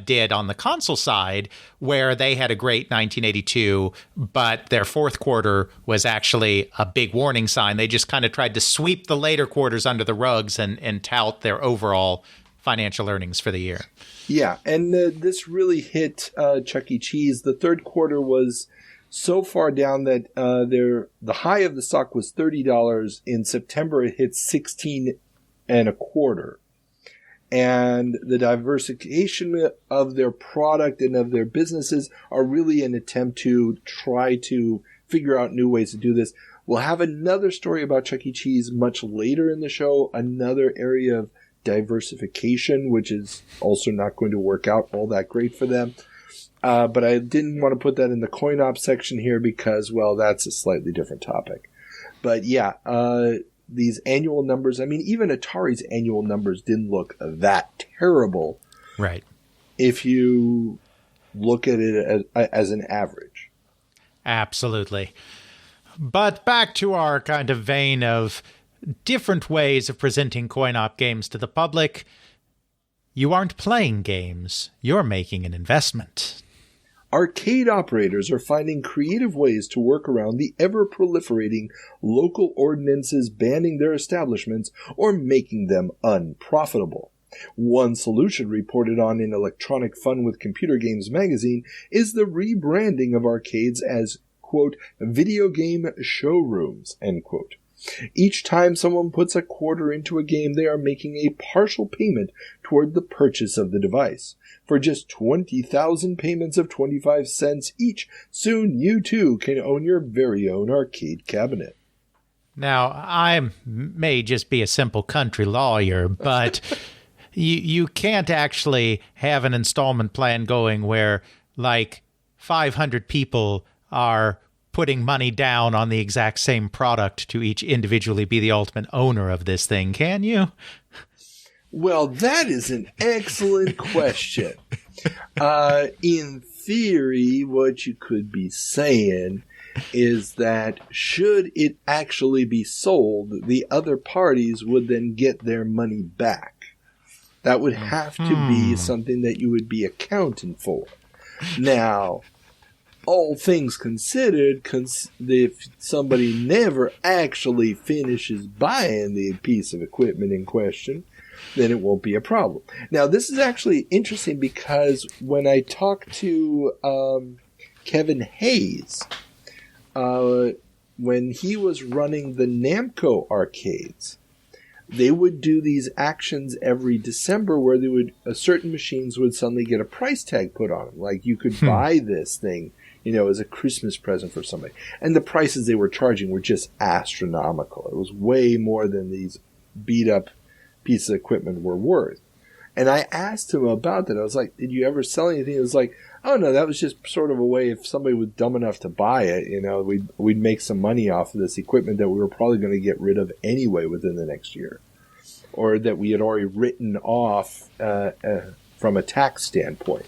did on the console side, where they had a great 1982, but their fourth quarter was actually a big warning sign. They just kind of tried to sweep the later quarters under the rugs and tout their overall financial earnings for the year. Yeah, and this really hit Chuck E. Cheese. The third quarter was so far down that the high of the stock was $30. In September, it hit $16.25. And the diversification of their product and of their businesses are really an attempt to try to figure out new ways to do this. We'll have another story about Chuck E. Cheese much later in the show, another area of diversification, which is also not going to work out all that great for them. But I didn't want to put that in the coin op section here because, well, that's a slightly different topic. But yeah, these annual numbers, I mean, even Atari's annual numbers didn't look that terrible. Right. If you look at it as an average. Absolutely. But back to our kind of vein of different ways of presenting coin-op games to the public. You aren't playing games. You're making an investment. Arcade operators are finding creative ways to work around the ever-proliferating local ordinances banning their establishments or making them unprofitable. One solution reported on in Electronic Fun with Computer Games magazine is the rebranding of arcades as, quote, video game showrooms, end quote. Each time someone puts a quarter into a game, they are making a partial payment toward the purchase of the device. For just 20,000 payments of 25 cents each, soon you too can own your very own arcade cabinet. Now, I may just be a simple country lawyer, but you can't actually have an installment plan going where, like, 500 people are putting money down on the exact same product to each individually be the ultimate owner of this thing, can you? Well, that is an excellent question. In theory, what you could be saying is that should it actually be sold, the other parties would then get their money back. That would have to be something that you would be accounting for. Now, all things considered, if somebody never actually finishes buying the piece of equipment in question, then it won't be a problem. Now, this is actually interesting because when I talked to Kevin Hayes, when he was running the Namco arcades, they would do these actions every December where they would certain machines would suddenly get a price tag put on them. Like you could buy this thing, as a Christmas present for somebody. And the prices they were charging were just astronomical. It was way more than these beat up pieces of equipment were worth. And I asked him about that. I was like, did you ever sell anything? It was like, oh no, that was just sort of a way if somebody was dumb enough to buy it, we'd make some money off of this equipment that we were probably going to get rid of anyway within the next year. Or that we had already written off from a tax standpoint.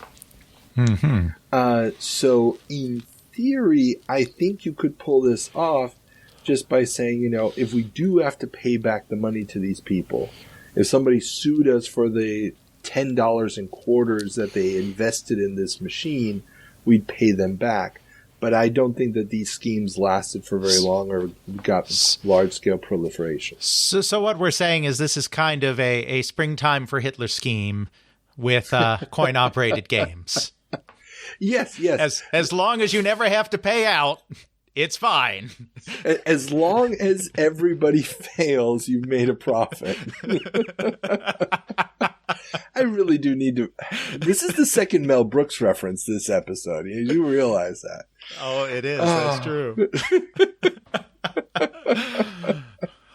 Mm-hmm. So in theory, I think you could pull this off just by saying, if we do have to pay back the money to these people, if somebody sued us for the $10 in quarters that they invested in this machine, we'd pay them back. But I don't think that these schemes lasted for very long or got large-scale proliferation. So what we're saying is this is kind of a springtime for Hitler scheme with coin-operated games. Yes. As long as you never have to pay out, it's fine. As long as everybody fails, you've made a profit. I really do need to... This is the second Mel Brooks reference this episode. You realize that. Oh, it is. That's true.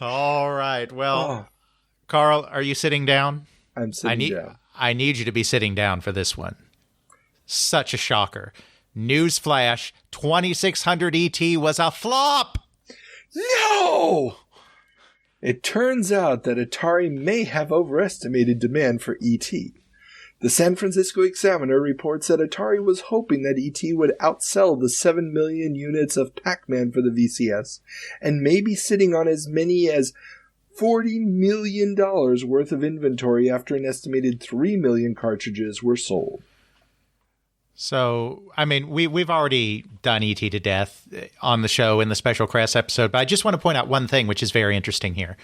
All right. Well, Carl, are you sitting down? I'm sitting down. I need you to be sitting down for this one. Such a shocker. Newsflash, 2600 ET was a flop! No! It turns out that Atari may have overestimated demand for ET. The San Francisco Examiner reports that Atari was hoping that ET would outsell the 7 million units of Pac-Man for the VCS, and may be sitting on as many as $40 million worth of inventory after an estimated 3 million cartridges were sold. So, I mean, we've already done ET to death on the show in the Special Crass episode, but I just want to point out one thing which is very interesting here.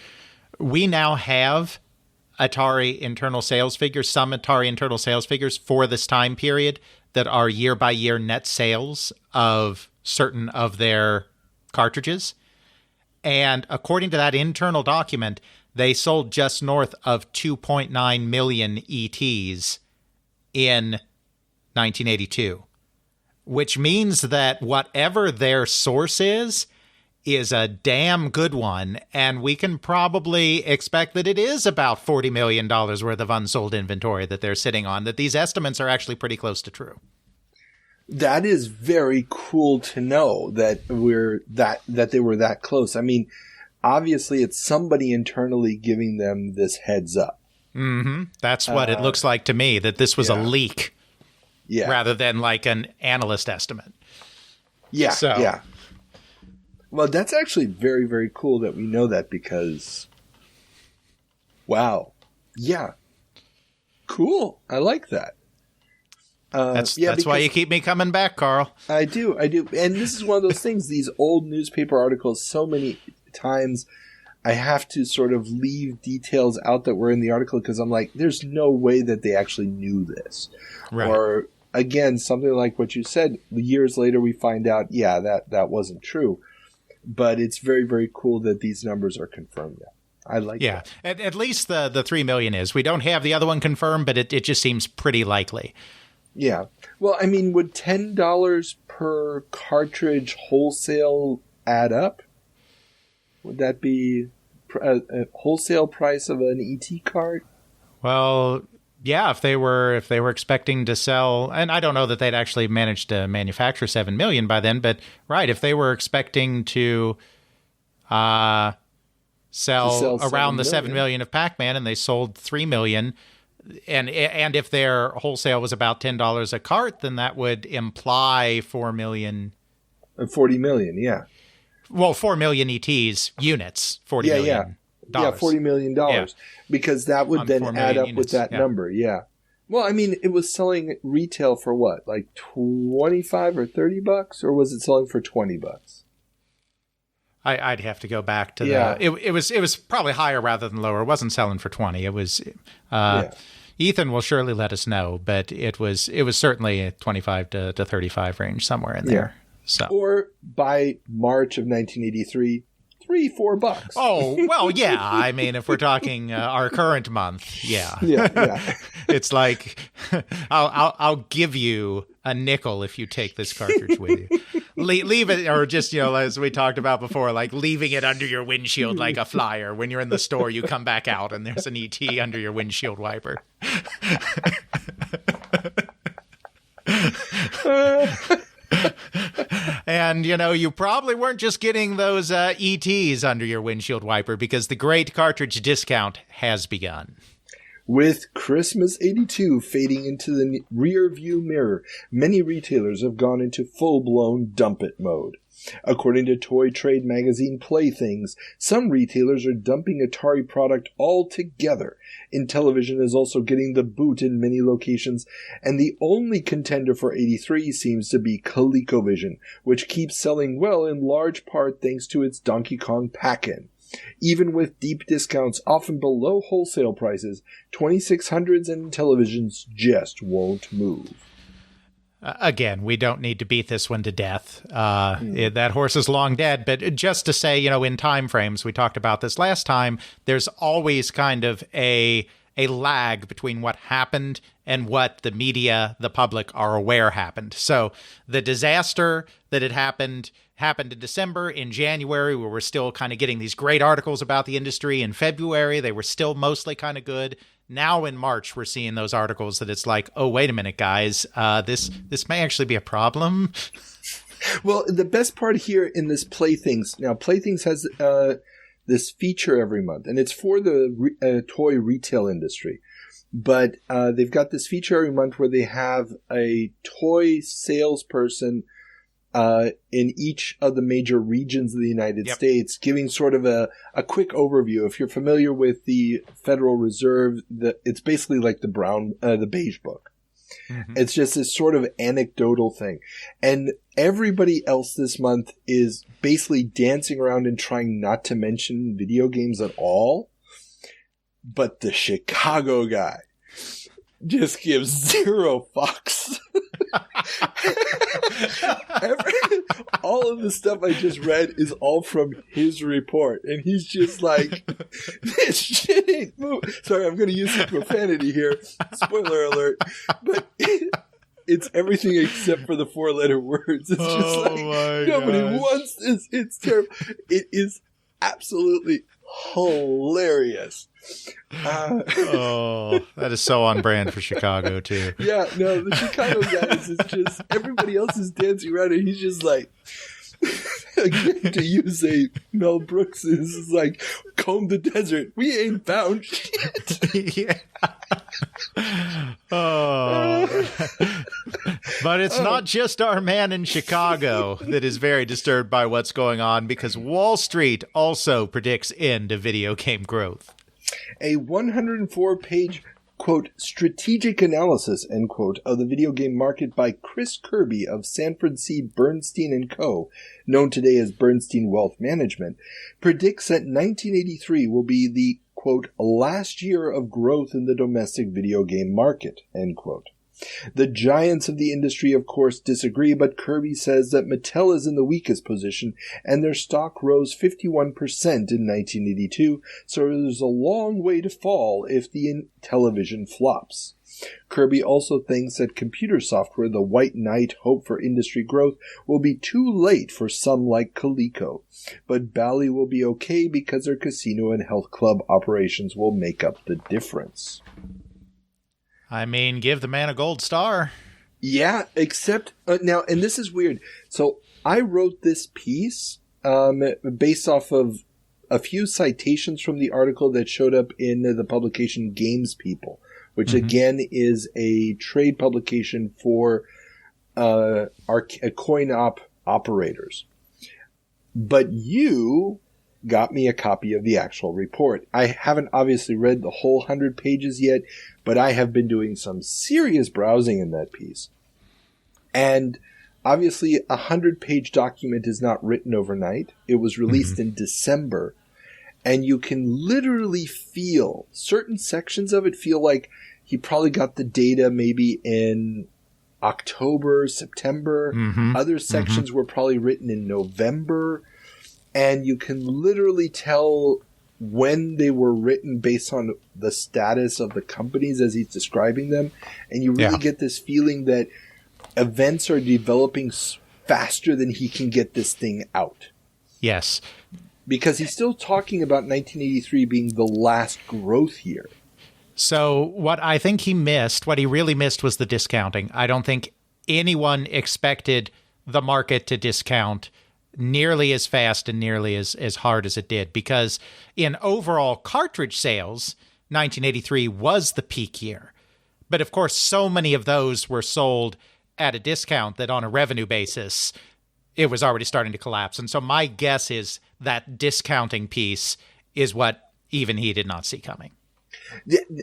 We now have Atari internal sales figures, some Atari internal sales figures for this time period that are year-by-year net sales of certain of their cartridges. And according to that internal document, they sold just north of 2.9 million ETs in 1982, which means that whatever their source is a damn good one, and we can probably expect that it is about $40 million worth of unsold inventory that they're sitting on, that these estimates are actually pretty close to true. That is very cool to know that that they were that close. I mean, obviously it's somebody internally giving them this heads up. Mm-hmm. That's what it looks like to me, that this was a leak rather than like an analyst estimate. Yeah, yeah. Well, that's actually very, very cool that we know that because, wow. Yeah. Cool. I like that. That's why you keep me coming back, Carl. I do. And this is one of those things, these old newspaper articles, so many times I have to sort of leave details out that were in the article because I'm like, there's no way that they actually knew this. Right. Or, again, something like what you said, years later we find out, that wasn't true. But it's very, very cool that these numbers are confirmed now. I like that. At least the 3 million is. We don't have the other one confirmed, but it just seems pretty likely. Yeah. Well, I mean, would $10 per cartridge wholesale add up? Would that be a wholesale price of an ET card? Well, yeah, if they were expecting to sell, and I don't know that they'd actually managed to manufacture 7 million by then, but right, if they were expecting to sell around the 7 million of Pac-Man and they sold 3 million, and if their wholesale was about $10 a cart, then that would imply 4 million. 40 million, yeah. Well, 4 million ETs units, $40 million. Yeah. Yeah, $40 million. Yeah. Because that would then add up units, with that number, yeah. Well, I mean, it was selling retail for what? Like $25 or $30? Or was it selling for $20? I'd have to go back to the... It was probably higher rather than lower. It wasn't selling for 20. It was... Ethan will surely let us know, but it was certainly a 25 to 35 range, somewhere in there. So. Or by March of 1983... $3-4. Oh, well, yeah. I mean, if we're talking our current month, yeah. It's like, I'll give you a nickel if you take this cartridge with you. Leave it, or just, as we talked about before, like leaving it under your windshield like a flyer. When you're in the store, you come back out and there's an ET under your windshield wiper. And, you probably weren't just getting those ETs under your windshield wiper because the great cartridge discount has begun. With Christmas 82 fading into the rear view mirror, many retailers have gone into full-blown dump-it mode. According to toy trade magazine Playthings, some retailers are dumping Atari product altogether. Intellivision is also getting the boot in many locations, and the only contender for 83 seems to be ColecoVision, which keeps selling well in large part thanks to its Donkey Kong pack-in. Even with deep discounts often below wholesale prices, 2600s and Intellivisions just won't move. Again, we don't need to beat this one to death. That horse is long dead. But just to say, in time frames, we talked about this last time, there's always kind of a lag between what happened and what the media, the public, are aware happened. So the disaster that had happened in December. In January, we were still kind of getting these great articles about the industry. In February, they were still mostly kind of good. Now in March, we're seeing those articles that it's like, oh, wait a minute, guys, this may actually be a problem. Well, the best part here in this Playthings, now Playthings has this feature every month, and it's for the toy retail industry. But they've got this feature every month where they have a toy salesperson in each of the major regions of the United States, giving sort of a quick overview. If you're familiar with the Federal Reserve, it's basically like the beige book. Mm-hmm. It's just this sort of anecdotal thing. And everybody else this month is basically dancing around and trying not to mention video games at all. But the Chicago guy just gives zero fucks. All of the stuff I just read is all from his report, and he's just like, this shit ain't moving. Sorry, I'm going to use some profanity here. Spoiler alert. But it's everything except for the 4-letter words. It's just like, nobody wants this. It's terrible. It is absolutely hilarious. That is so on brand for Chicago too. Yeah, no, the Chicago guys is just, everybody else is dancing around and he's just like, again, to use a Mel Brooks, is like, comb the desert. We ain't found shit. Yeah. But it's not just our man in Chicago that is very disturbed by what's going on, because Wall Street also predicts end of video game growth. A 104-page, quote, strategic analysis, end quote, of the video game market by Chris Kirby of Sanford C. Bernstein & Co., known today as Bernstein Wealth Management, predicts that 1983 will be the, quote, last year of growth in the domestic video game market, end quote. The giants of the industry, of course, disagree, but Kirby says that Mattel is in the weakest position, and their stock rose 51% in 1982, so there's a long way to fall if the television flops. Kirby also thinks that computer software, the white knight hope for industry growth, will be too late for some like Coleco, but Bally will be okay because their casino and health club operations will make up the difference. I mean, give the man a gold star. Yeah, except now, and this is weird. So I wrote this piece based off of a few citations from the article that showed up in the publication Games People, which again is a trade publication for coin-op operators. But you got me a copy of the actual report. I haven't obviously read the whole 100 pages yet, but I have been doing some serious browsing in that piece. And obviously a 100-page document is not written overnight. It was released in December. And you can literally feel, certain sections of it feel like he probably got the data maybe in October, September. Other sections were probably written in November. And you can literally tell when they were written based on the status of the companies as he's describing them. And you really get this feeling that events are developing faster than he can get this thing out. Yes. Because he's still talking about 1983 being the last growth year. So what I think he missed, what he really missed, was the discounting. I don't think anyone expected the market to discount nearly as fast and nearly as hard as it did, because in overall cartridge sales, 1983 was the peak year. But of course, so many of those were sold at a discount that on a revenue basis, it was already starting to collapse. And so my guess is that discounting piece is what even he did not see coming.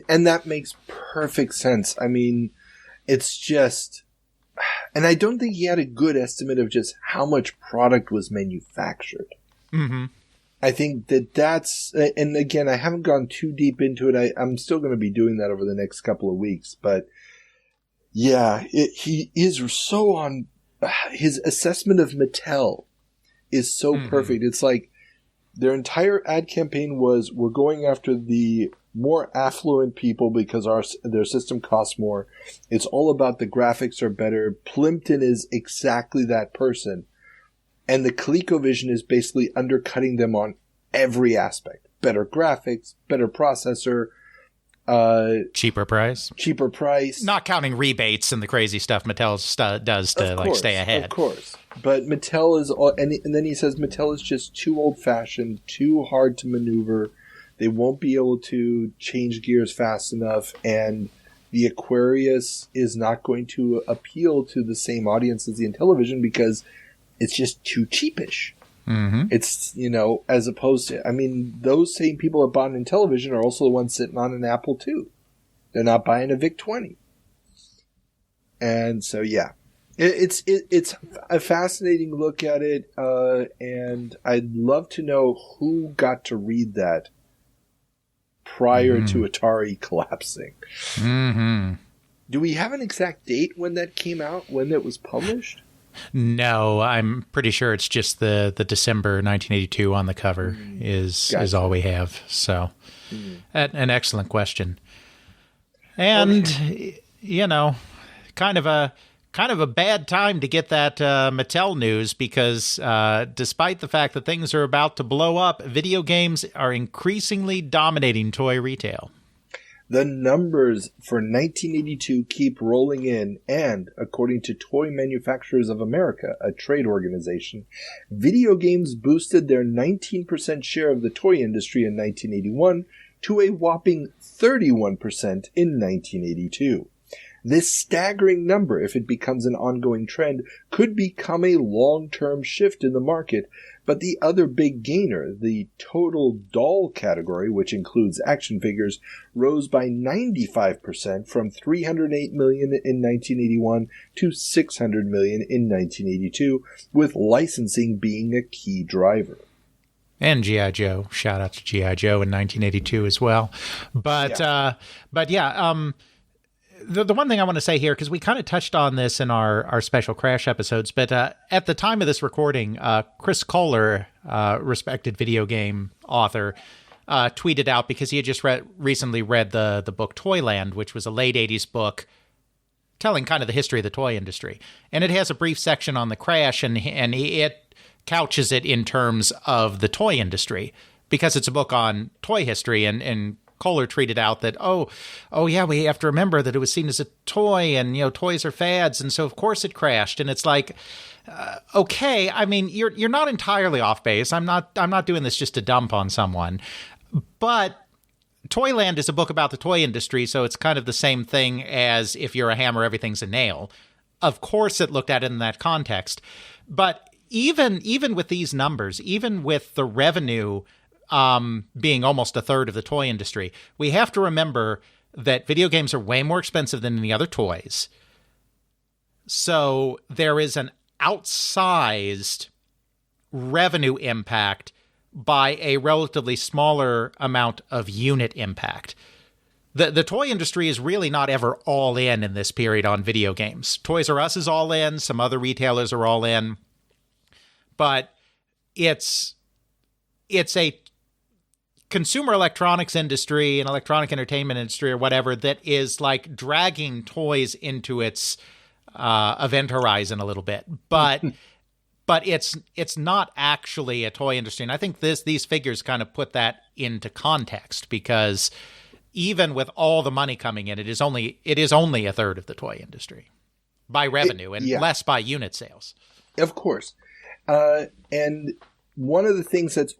And that makes perfect sense. I mean, it's just... And I don't think he had a good estimate of just how much product was manufactured. I think that's... And again, I haven't gone too deep into it. I'm still going to be doing that over the next couple of weeks. But yeah, he is so on... His assessment of Mattel is so perfect. It's like their entire ad campaign was, we're going after the more affluent people because their system costs more. It's all about the graphics are better. Plimpton is exactly that person. And the ColecoVision is basically undercutting them on every aspect. Better graphics, better processor, cheaper price. Not counting rebates and the crazy stuff Mattel does to stay ahead. Of course. But Mattel is, and then he says Mattel is just too old-fashioned, too hard to maneuver. They won't be able to change gears fast enough, and the Aquarius is not going to appeal to the same audience as the Intellivision because it's just too cheapish. It's, as opposed to, I mean, those same people that bought an Intellivision are also the ones sitting on an Apple II. They're not buying a VIC-20. And so, yeah. It's a fascinating look at it, and I'd love to know who got to read that prior to Atari collapsing. Mm-hmm. Do we have an exact date when that came out, when it was published? No, I'm pretty sure it's just the December 1982 on the cover is all we have. So, an excellent question. And, kind of a bad time to get that Mattel news because despite the fact that things are about to blow up, video games are increasingly dominating toy retail. The numbers for 1982 keep rolling in, and according to Toy Manufacturers of America, a trade organization, video games boosted their 19% share of the toy industry in 1981 to a whopping 31% in 1982. This staggering number, if it becomes an ongoing trend, could become a long-term shift in the market, but the other big gainer, the total doll category, which includes action figures, rose by 95% from $308 million in 1981 to $600 million in 1982, with licensing being a key driver. And G.I. Joe. Shout out to G.I. Joe in 1982 as well. The one thing I want to say here, because we kind of touched on this in our special Crash episodes, but at the time of this recording, Chris Kohler, respected video game author, tweeted out, because he had just recently read the book Toyland, which was a late 80s book telling kind of the history of the toy industry. And it has a brief section on the crash, and it couches it in terms of the toy industry, because it's a book on toy history, and Kohler tweeted out that, oh yeah, we have to remember that it was seen as a toy, and toys are fads, and so of course it crashed. And it's like, okay, I mean, you're not entirely off base. I'm not doing this just to dump on someone, but Toyland is a book about the toy industry, so it's kind of the same thing as if you're a hammer, everything's a nail. Of course, it looked at it in that context, but even with these numbers, even with the revenue being almost a third of the toy industry, we have to remember that video games are way more expensive than any other toys. So there is an outsized revenue impact by a relatively smaller amount of unit impact. The toy industry is really not ever all in this period on video games. Toys R Us is all in, some other retailers are all in, but it's a consumer electronics industry and electronic entertainment industry or whatever that is like dragging toys into its event horizon a little bit, but it's not actually a toy industry. And I think these figures kind of put that into context, because even with all the money coming in, it is only a third of the toy industry by revenue and less by unit sales. Of course. And one of the things that's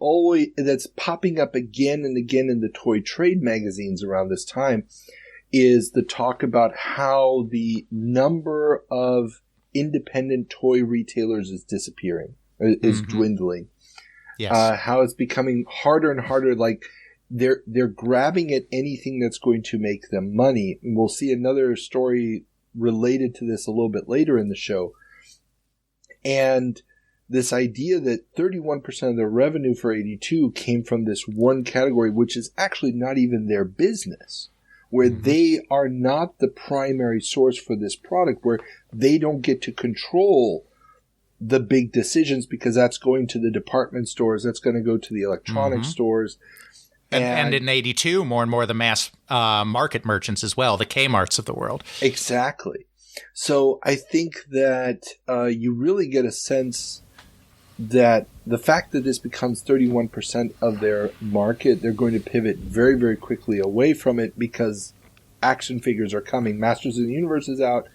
popping up again and again in the toy trade magazines around this time is the talk about how the number of independent toy retailers is disappearing, is dwindling. Yes. How it's becoming harder and harder. Like they're grabbing at anything that's going to make them money. And we'll see another story related to this a little bit later in the show. And this idea that 31% of the revenue for 82 came from this one category, which is actually not even their business, where they are not the primary source for this product, where they don't get to control the big decisions, because that's going to the department stores, that's going to go to the electronic stores. And in 82, more and more the mass market merchants as well, the Kmarts of the world. Exactly. So I think that you really get a sense that the fact that this becomes 31% of their market, they're going to pivot very, very quickly away from it, because action figures are coming. Masters of the Universe is out.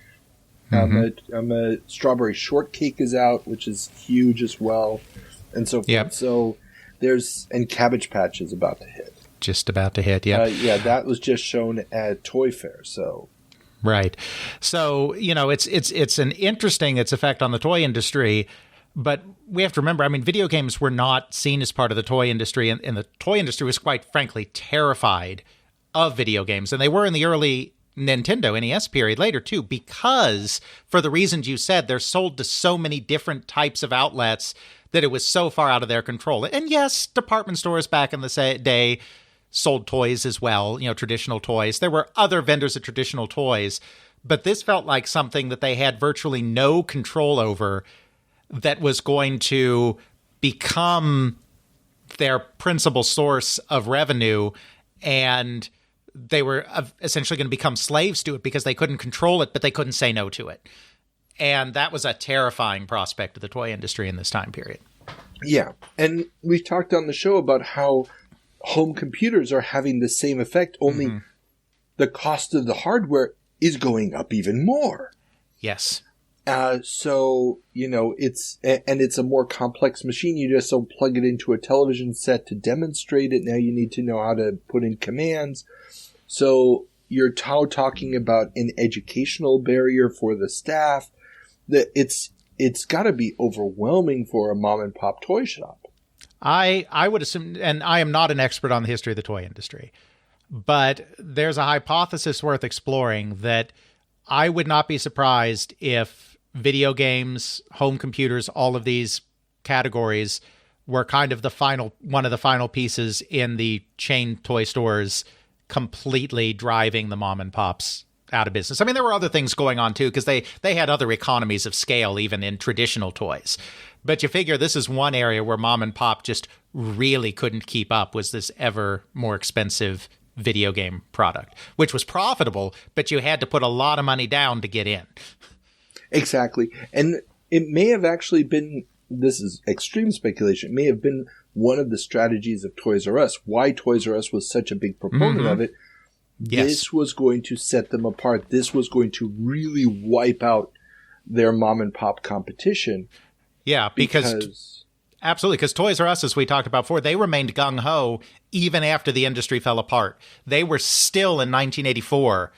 Strawberry Shortcake is out, which is huge as well, and so forth. Yep. So and Cabbage Patch is about to hit. Just about to hit, yeah. That was just shown at Toy Fair, so... Right. So, it's an interesting effect on the toy industry. But we have to remember, I mean, video games were not seen as part of the toy industry, and the toy industry was quite frankly terrified of video games. And they were in the early Nintendo NES period later, too, because for the reasons you said, they're sold to so many different types of outlets that it was so far out of their control. And yes, department stores back in the day sold toys as well, traditional toys. There were other vendors of traditional toys, but this felt like something that they had virtually no control over that was going to become their principal source of revenue, and they were essentially going to become slaves to it because they couldn't control it, but they couldn't say no to it. And that was a terrifying prospect of the toy industry in this time period. Yeah, and we've talked on the show about how home computers are having the same effect, only the cost of the hardware is going up even more. Yes. So, it's a more complex machine. You just don't plug it into a television set to demonstrate it. Now you need to know how to put in commands. So you're talking about an educational barrier for the staff. That it's got to be overwhelming for a mom and pop toy shop. I would assume, and I am not an expert on the history of the toy industry, but there's a hypothesis worth exploring that I would not be surprised if video games, home computers, all of these categories were kind of one of the final pieces in the chain toy stores completely driving the mom and pops out of business. I mean, there were other things going on too, because they had other economies of scale even in traditional toys. But you figure this is one area where mom and pop just really couldn't keep up, was this ever more expensive video game product, which was profitable, but you had to put a lot of money down to get in. Exactly. And it may have actually been, this is extreme speculation, it may have been one of the strategies of Toys R Us, why Toys R Us was such a big proponent of it. Yes. This was going to set them apart. This was going to really wipe out their mom and pop competition. Yeah, because absolutely, because Toys R Us, as we talked about before, they remained gung-ho even after the industry fell apart. They were still in 1984,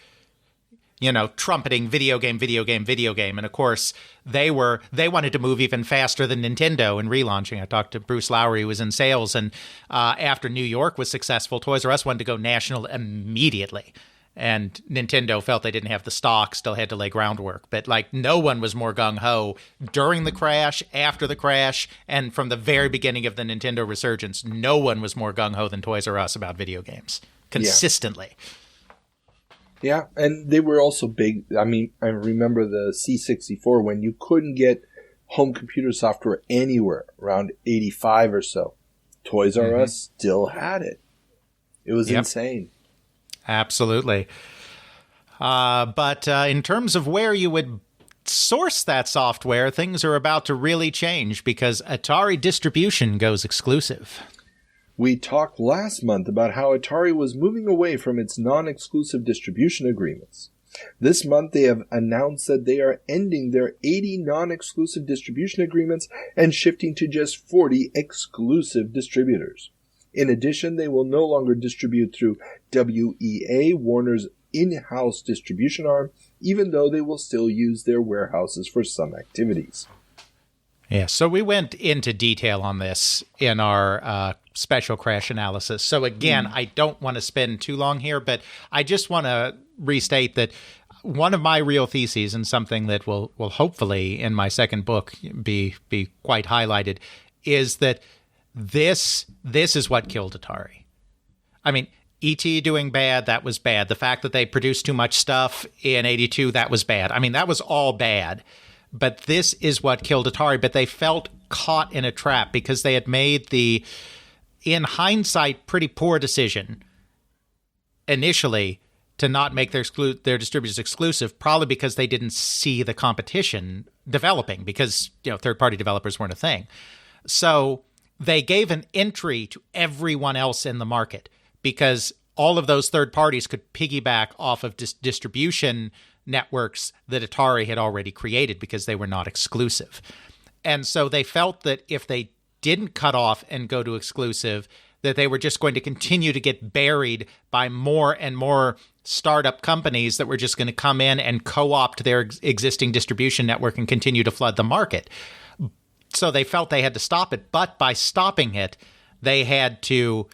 trumpeting video game. And of course, they wanted to move even faster than Nintendo in relaunching. I talked to Bruce Lowry, who was in sales, and after New York was successful, Toys R Us wanted to go national immediately. And Nintendo felt they didn't have the stock, still had to lay groundwork. But no one was more gung-ho during the crash, after the crash, and from the very beginning of the Nintendo resurgence. No one was more gung-ho than Toys R Us about video games, consistently. Yeah, and they were also big. I mean, I remember the C64 when you couldn't get home computer software anywhere around 85 or so. Toys R Us still had it. It was insane. Absolutely. But in terms of where you would source that software, things are about to really change because Atari distribution goes exclusive. We talked last month about how Atari was moving away from its non-exclusive distribution agreements. This month they have announced that they are ending their 80 non-exclusive distribution agreements and shifting to just 40 exclusive distributors. In addition, they will no longer distribute through WEA, Warner's in-house distribution arm, even though they will still use their warehouses for some activities. Yeah, so we went into detail on this in our special crash analysis. So again, I don't want to spend too long here, but I just want to restate that one of my real theses, and something that will hopefully in my second book be quite highlighted, is that this is what killed Atari. I mean, E.T. doing bad, that was bad. The fact that they produced too much stuff in 82, that was bad. I mean, that was all bad. But this is what killed Atari. But they felt caught in a trap because they had made the, in hindsight, pretty poor decision initially to not make their distributors exclusive, probably because they didn't see the competition developing, because third-party developers weren't a thing. So they gave an entry to everyone else in the market because all of those third parties could piggyback off of distribution networks that Atari had already created because they were not exclusive. And so they felt that if they didn't cut off and go to exclusive, that they were just going to continue to get buried by more and more startup companies that were just going to come in and co-opt their existing distribution network and continue to flood the market. So they felt they had to stop it. But by stopping it, they had to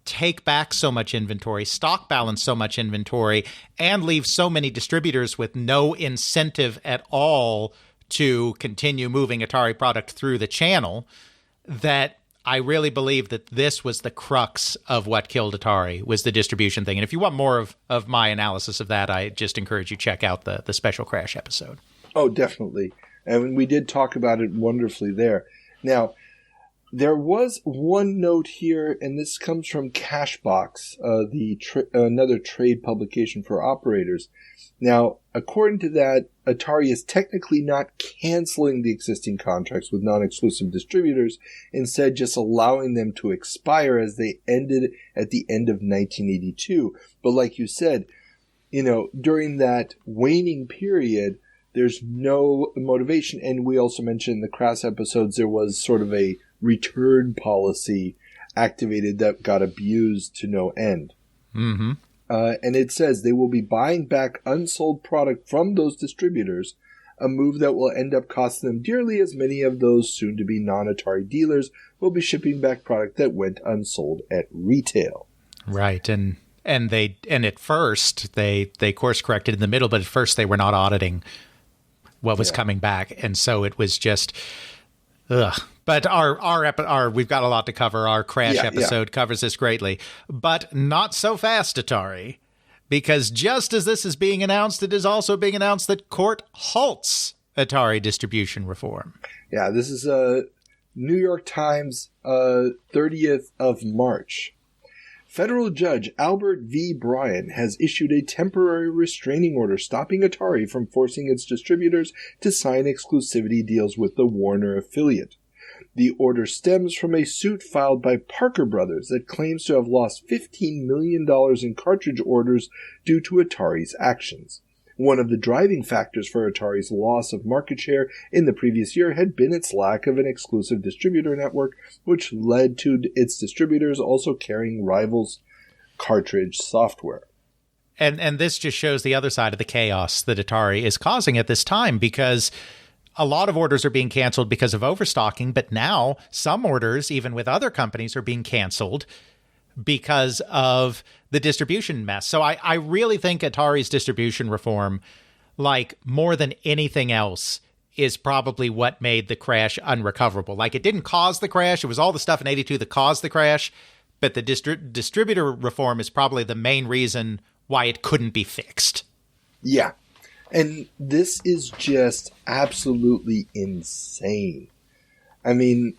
take back so much inventory, stock balance so much inventory, and leave so many distributors with no incentive at all to continue moving Atari product through the channel, that I really believe that this was the crux of what killed Atari, was the distribution thing. And if you want more of my analysis of that, I just encourage you check out the Special Crash episode. Oh, definitely. And we did talk about it wonderfully there. Now, there was one note here, and this comes from Cashbox, another trade publication for operators. Now, according to that, Atari is technically not canceling the existing contracts with non-exclusive distributors, instead just allowing them to expire as they ended at the end of 1982. But like you said, during that waning period, there's no motivation. And we also mentioned in the Crass episodes, there was sort of a return policy activated that got abused to no end. Mm-hmm. And it says they will be buying back unsold product from those distributors, a move that will end up costing them dearly, as many of those soon-to-be non-Atari dealers will be shipping back product that went unsold at retail. Right, and at first they course corrected in the middle, but at first they were not auditing what was coming back, and so it was just ugh. But our we've got a lot to cover. Our Crash episode covers this greatly. But not so fast, Atari, because just as this is being announced, it is also being announced that court halts Atari distribution reform. Yeah, this is New York Times, 30th of March. Federal Judge Albert V. Bryan has issued a temporary restraining order stopping Atari from forcing its distributors to sign exclusivity deals with the Warner affiliate. The order stems from a suit filed by Parker Brothers that claims to have lost $15 million in cartridge orders due to Atari's actions. One of the driving factors for Atari's loss of market share in the previous year had been its lack of an exclusive distributor network, which led to its distributors also carrying rivals' cartridge software. And this just shows the other side of the chaos that Atari is causing at this time, because a lot of orders are being canceled because of overstocking, but now some orders, even with other companies, are being canceled because of the distribution mess. So I really think Atari's distribution reform, like more than anything else, is probably what made the crash unrecoverable. Like, it didn't cause the crash. It was all the stuff in 82 that caused the crash, but the distributor reform is probably the main reason why it couldn't be fixed. Yeah. And this is just absolutely insane. I mean,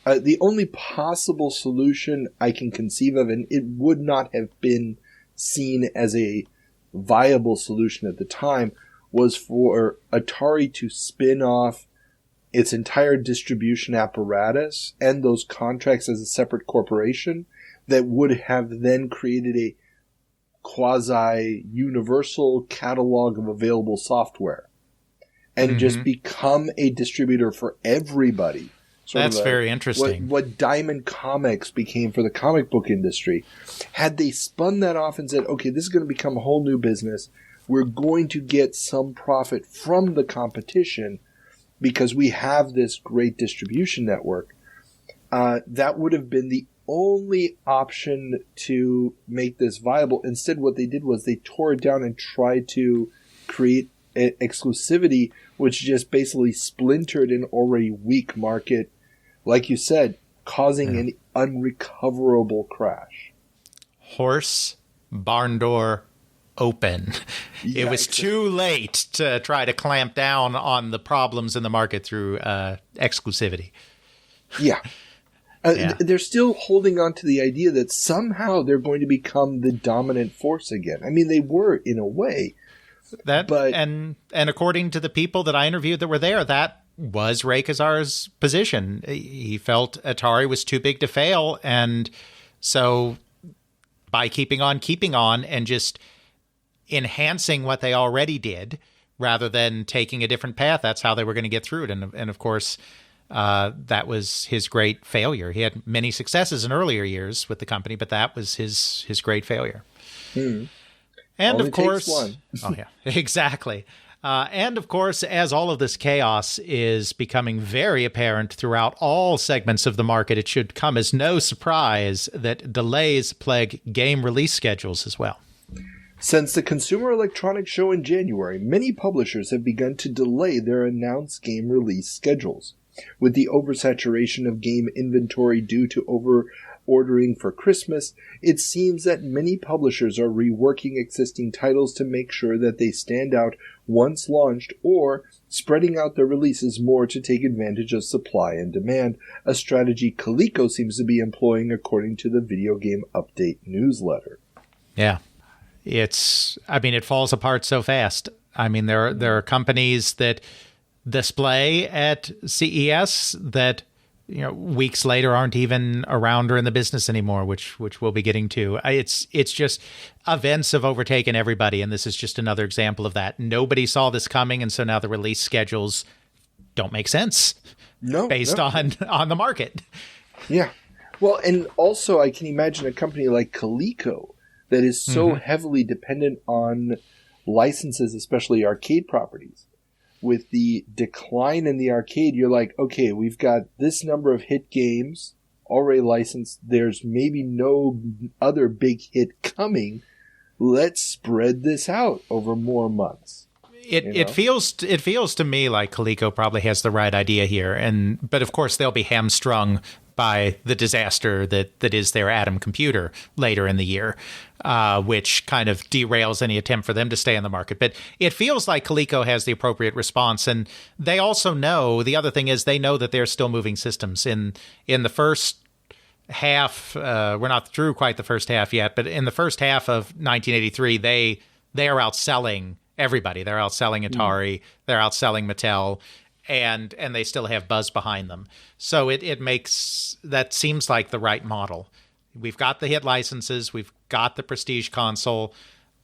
the only possible solution I can conceive of, and it would not have been seen as a viable solution at the time, was for Atari to spin off its entire distribution apparatus and those contracts as a separate corporation that would have then created a quasi-universal catalog of available software and just become a distributor for everybody. That's very interesting. What Diamond Comics became for the comic book industry. Had they spun that off and said, okay, this is going to become a whole new business, we're going to get some profit from the competition because we have this great distribution network, that would have been the only option to make this viable. Instead, what they did was they tore it down and tried to create exclusivity, which just basically splintered an already weak market, like you said, causing an unrecoverable crash. Horse, barn door, open. It was too late to try to clamp down on the problems in the market through exclusivity. Yeah. They're still holding on to the idea that somehow they're going to become the dominant force again. I mean, they were in a way. And according to the people that I interviewed that were there, that was Ray Kazar's position. He felt Atari was too big to fail, and so by keeping on and just enhancing what they already did rather than taking a different path, that's how they were going to get through it. And of course, that was his great failure. He had many successes in earlier years with the company, but that was his great failure. And of course, one. Oh yeah, exactly. And of course, as all of this chaos is becoming very apparent throughout all segments of the market, it should come as no surprise that delays plague game release schedules as well. Since the Consumer Electronics Show in January, many publishers have begun to delay their announced game release schedules. With the oversaturation of game inventory due to over-ordering for Christmas, it seems that many publishers are reworking existing titles to make sure that they stand out once launched, or spreading out their releases more to take advantage of supply and demand, a strategy Coleco seems to be employing according to the Video Game Update newsletter. Yeah. It falls apart so fast. I mean, there are companies that display at CES that, weeks later aren't even around or in the business anymore, which we'll be getting to. It's just events have overtaken everybody, and this is just another example of that. Nobody saw this coming, and so now the release schedules don't make sense based on the market. Yeah. Well, and also I can imagine a company like Coleco that is so heavily dependent on licenses, especially arcade properties. With the decline in the arcade, you're like, okay, we've got this number of hit games already licensed. There's maybe no other big hit coming. Let's spread this out over more months. It feels to me like Coleco probably has the right idea here, but of course they'll be hamstrung by the disaster that is their Atom computer later in the year, which kind of derails any attempt for them to stay in the market. But it feels like Coleco has the appropriate response, and they also know, the other thing is they know that they're still moving systems. In the first half, we're not through quite the first half yet, but in the first half of 1983, they are outselling everybody. They're outselling Atari, they're outselling Mattel, and they still have buzz behind them. So that seems like the right model. We've got the hit licenses, we've got the prestige console.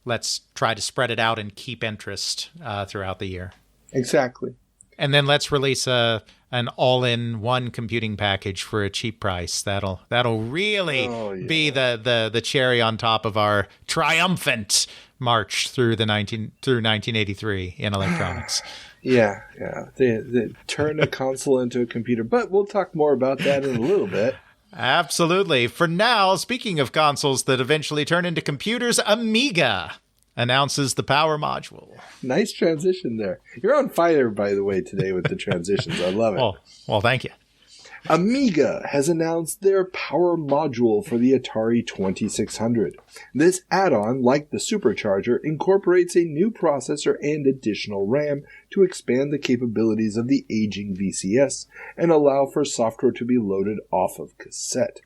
Let's try to spread it out and keep interest throughout the year. Exactly. And then let's release an all-in-one computing package for a cheap price. That'll really be the cherry on top of our triumphant march through 1983 in electronics. Yeah. They turn a console into a computer, but we'll talk more about that in a little bit. Absolutely. For now, speaking of consoles that eventually turn into computers, Amiga announces the power module. Nice transition there. You're on fire, by the way, today with the transitions. I love it. Well, thank you. Amiga has announced their power module for the Atari 2600. This add-on, like the supercharger, incorporates a new processor and additional RAM to expand the capabilities of the aging VCS and allow for software to be loaded off of cassette.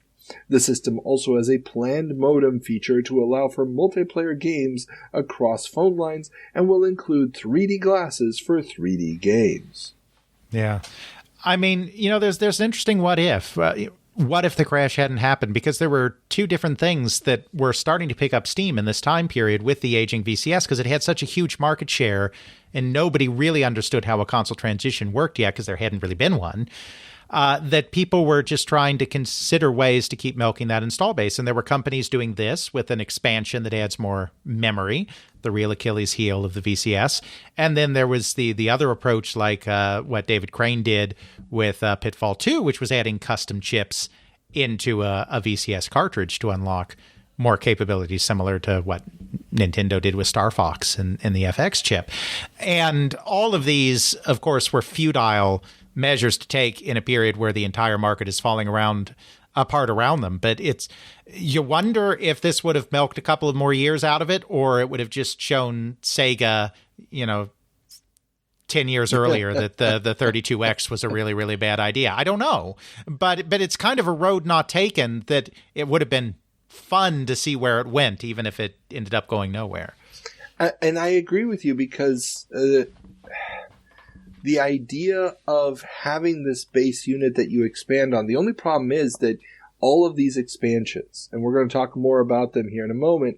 The system also has a planned modem feature to allow for multiplayer games across phone lines and will include 3D glasses for 3D games. Yeah. I mean, there's an interesting what if. What if the crash hadn't happened? Because there were two different things that were starting to pick up steam in this time period with the aging VCS, because it had such a huge market share and nobody really understood how a console transition worked yet, because there hadn't really been one. That people were just trying to consider ways to keep milking that install base. And there were companies doing this with an expansion that adds more memory, the real Achilles heel of the VCS. And then there was the other approach, like what David Crane did with Pitfall 2, which was adding custom chips into a VCS cartridge to unlock more capabilities, similar to what Nintendo did with Star Fox and the FX chip. And all of these, of course, were futile measures to take in a period where the entire market is falling apart around them. But you wonder if this would have milked a couple of more years out of it, or it would have just shown Sega, 10 years earlier that the 32X was a really, really bad idea. I don't know. But it's kind of a road not taken that it would have been fun to see where it went, even if it ended up going nowhere. And I agree with you, because the idea of having this base unit that you expand on, the only problem is that all of these expansions, and we're going to talk more about them here in a moment,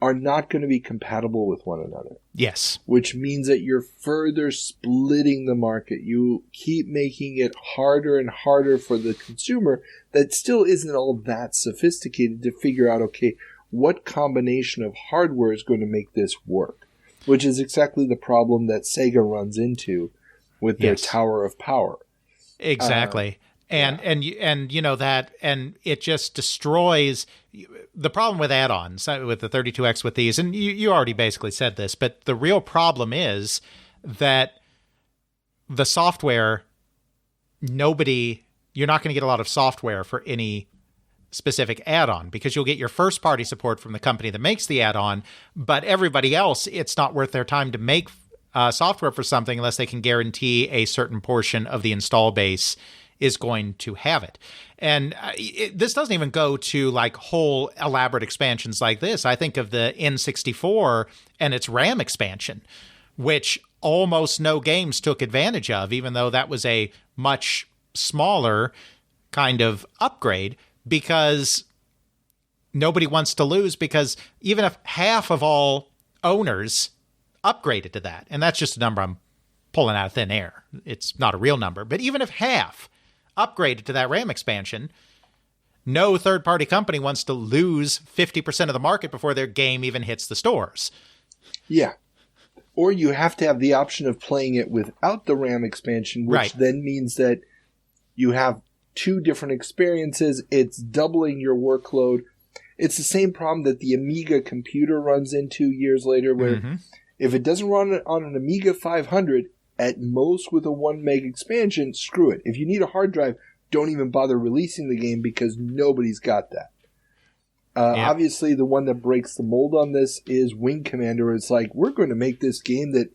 are not going to be compatible with one another. Yes. Which means that you're further splitting the market. You keep making it harder and harder for the consumer that still isn't all that sophisticated to figure out, okay, what combination of hardware is going to make this work? Which is exactly the problem that Sega runs into with their Tower of Power. Exactly. And it just destroys the problem with add-ons, with the 32X with these. And you already basically said this, but the real problem is that the software you're not going to get a lot of software for any specific add-on, because you'll get your first-party support from the company that makes the add-on, but everybody else, it's not worth their time to make software for something unless they can guarantee a certain portion of the install base is going to have it. And this doesn't even go to like whole elaborate expansions like this. I think of the N64 and its RAM expansion, which almost no games took advantage of, even though that was a much smaller kind of upgrade, because nobody wants to lose, because even if half of all owners upgraded to that, and that's just a number I'm pulling out of thin air, it's not a real number, but even if half upgraded to that RAM expansion, no third-party company wants to lose 50% of the market before their game even hits the stores. Yeah. Or you have to have the option of playing it without the RAM expansion, which then means that you have two different experiences. It's doubling your workload. It's the same problem that the Amiga computer runs into years later, where if it doesn't run on an Amiga 500, at most with a 1 meg expansion, screw it. If you need a hard drive, don't even bother releasing the game, because nobody's got that. Obviously, the one that breaks the mold on this is Wing Commander. It's like, we're going to make this game that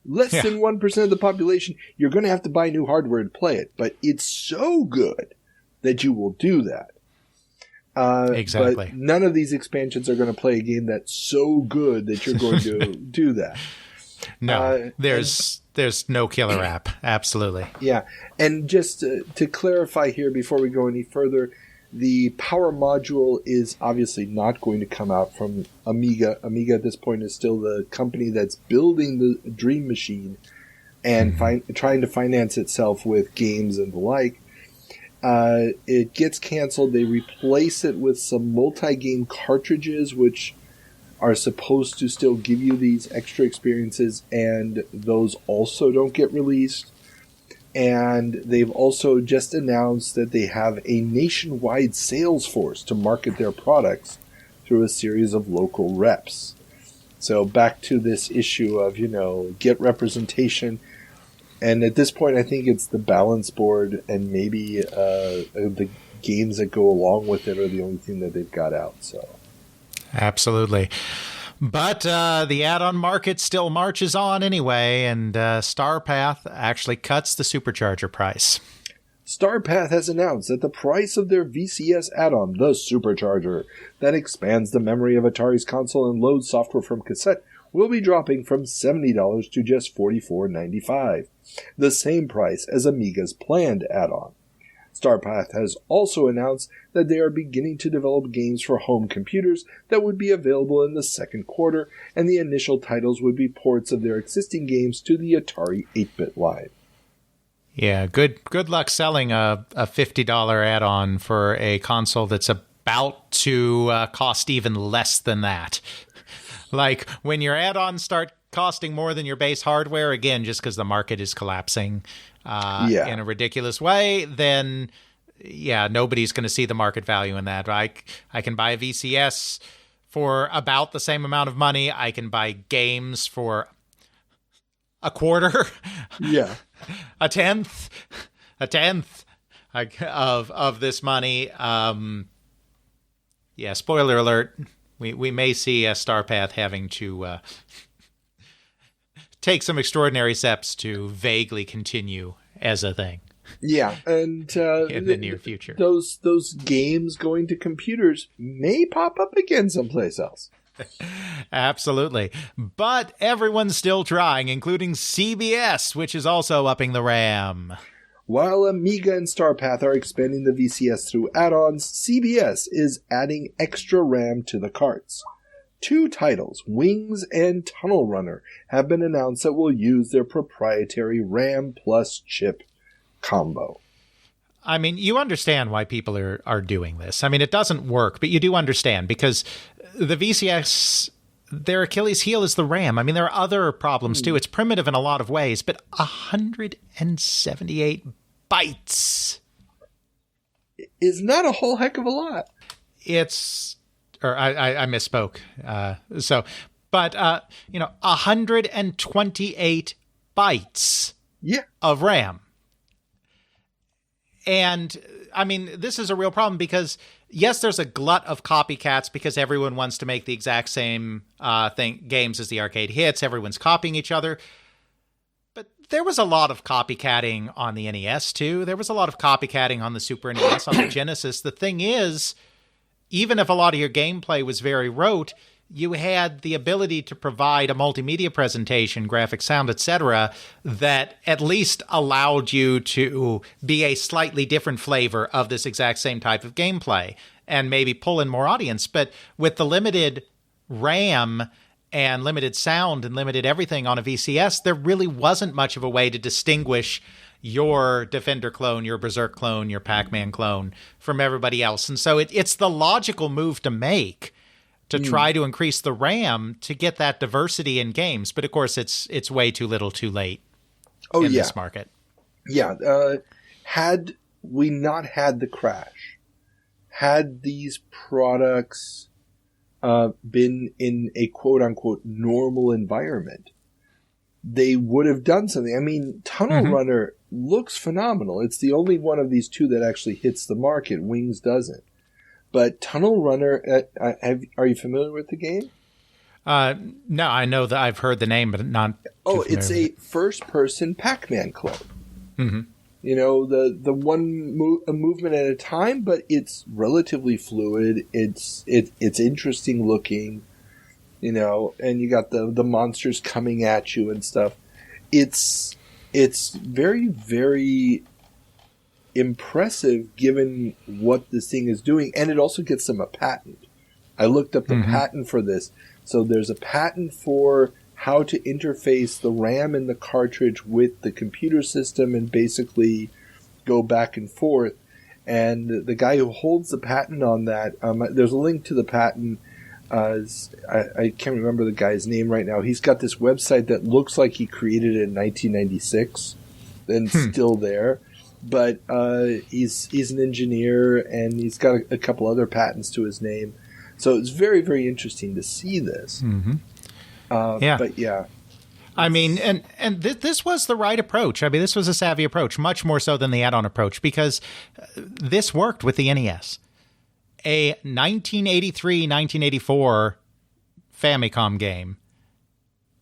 less than 1% of the population, you're going to have to buy new hardware to play it. But it's so good that you will do that. Exactly. But none of these expansions are going to play a game that's so good that you're going to do that. No, there's no killer app. Absolutely. Yeah. And just to clarify here before we go any further, the power module is obviously not going to come out from Amiga. Amiga at this point is still the company that's building the Dream Machine and trying to finance itself with games and the like. It gets canceled. They replace it with some multi-game cartridges, which are supposed to still give you these extra experiences, and those also don't get released. And they've also just announced that they have a nationwide sales force to market their products through a series of local reps. So back to this issue of, get representation. And at this point, I think it's the balance board and maybe the games that go along with it are the only thing that they've got out. So, absolutely. But the add-on market still marches on anyway, and Starpath actually cuts the supercharger price. Starpath has announced that the price of their VCS add-on, the Supercharger, that expands the memory of Atari's console and loads software from cassette, will be dropping from $70 to just $44.95, the same price as Amiga's planned add-on. Starpath has also announced that they are beginning to develop games for home computers that would be available in the second quarter, and the initial titles would be ports of their existing games to the Atari 8-bit line. Yeah, good luck selling a $50 add-on for a console that's about to cost even less than that. Like, when your add-ons start costing more than your base hardware, again, just because the market is collapsing in a ridiculous way, then, nobody's going to see the market value in that. I can buy a VCS for about the same amount of money. I can buy games for a quarter. Yeah. a tenth of this money. Spoiler alert. We may see Starpath having to take some extraordinary steps to vaguely continue as a thing. Yeah, and in the near future, those games going to computers may pop up again someplace else. Absolutely. But everyone's still trying, including CBS, which is also upping the RAM. While Amiga and Starpath are expanding the VCS through add-ons, CBS is adding extra RAM to the carts. 2 titles, Wings and Tunnel Runner, have been announced that will use their proprietary RAM plus chip combo. I mean, you understand why people are doing this. I mean, it doesn't work, but you do understand, because the VCS, their Achilles heel is the RAM. I mean, there are other problems too. It's primitive in a lot of ways, but 178 bytes is not a whole heck of a lot. I misspoke. 128 bytes of RAM. And I mean, this is a real problem because, yes, there's a glut of copycats because everyone wants to make the exact same games as the arcade hits. Everyone's copying each other. But there was a lot of copycatting on the NES, too. There was a lot of copycatting on the Super NES, on the Genesis. The thing is, even if a lot of your gameplay was very rote, you had the ability to provide a multimedia presentation, graphics, sound, etc., that at least allowed you to be a slightly different flavor of this exact same type of gameplay and maybe pull in more audience. But with the limited RAM and limited sound and limited everything on a VCS, there really wasn't much of a way to distinguish your Defender clone, your Berserk clone, your Pac-Man clone from everybody else. And so it's the logical move to make, to try to increase the RAM to get that diversity in games. But of course, it's way too little too late in this market. Yeah. Had we not had the crash, had these products been in a quote-unquote normal environment, they would have done something. I mean, Tunnel Runner looks phenomenal. It's the only one of these two that actually hits the market. Wings doesn't. But Tunnel Runner, are you familiar with the game? No, I know that I've heard the name, but not. It's a first-person Pac-Man clone. Mm-hmm. You know, the one movement at a time, but it's relatively fluid. It's interesting looking, you know, and you got the monsters coming at you and stuff. It's very, very impressive given what this thing is doing, and it also gets them a patent. I looked up the patent for this. So there's a patent for how to interface the RAM in the cartridge with the computer system and basically go back and forth. And the guy who holds the patent on that, there's a link to the patent. I can't remember the guy's name right now. He's got this website that looks like he created it in 1996 and still there. But he's an engineer, and he's got a couple other patents to his name. So it's very, very interesting to see this. But yeah. I mean, and this was the right approach. I mean, this was a savvy approach, much more so than the add-on approach, because this worked with the NES. A 1983-1984 Famicom game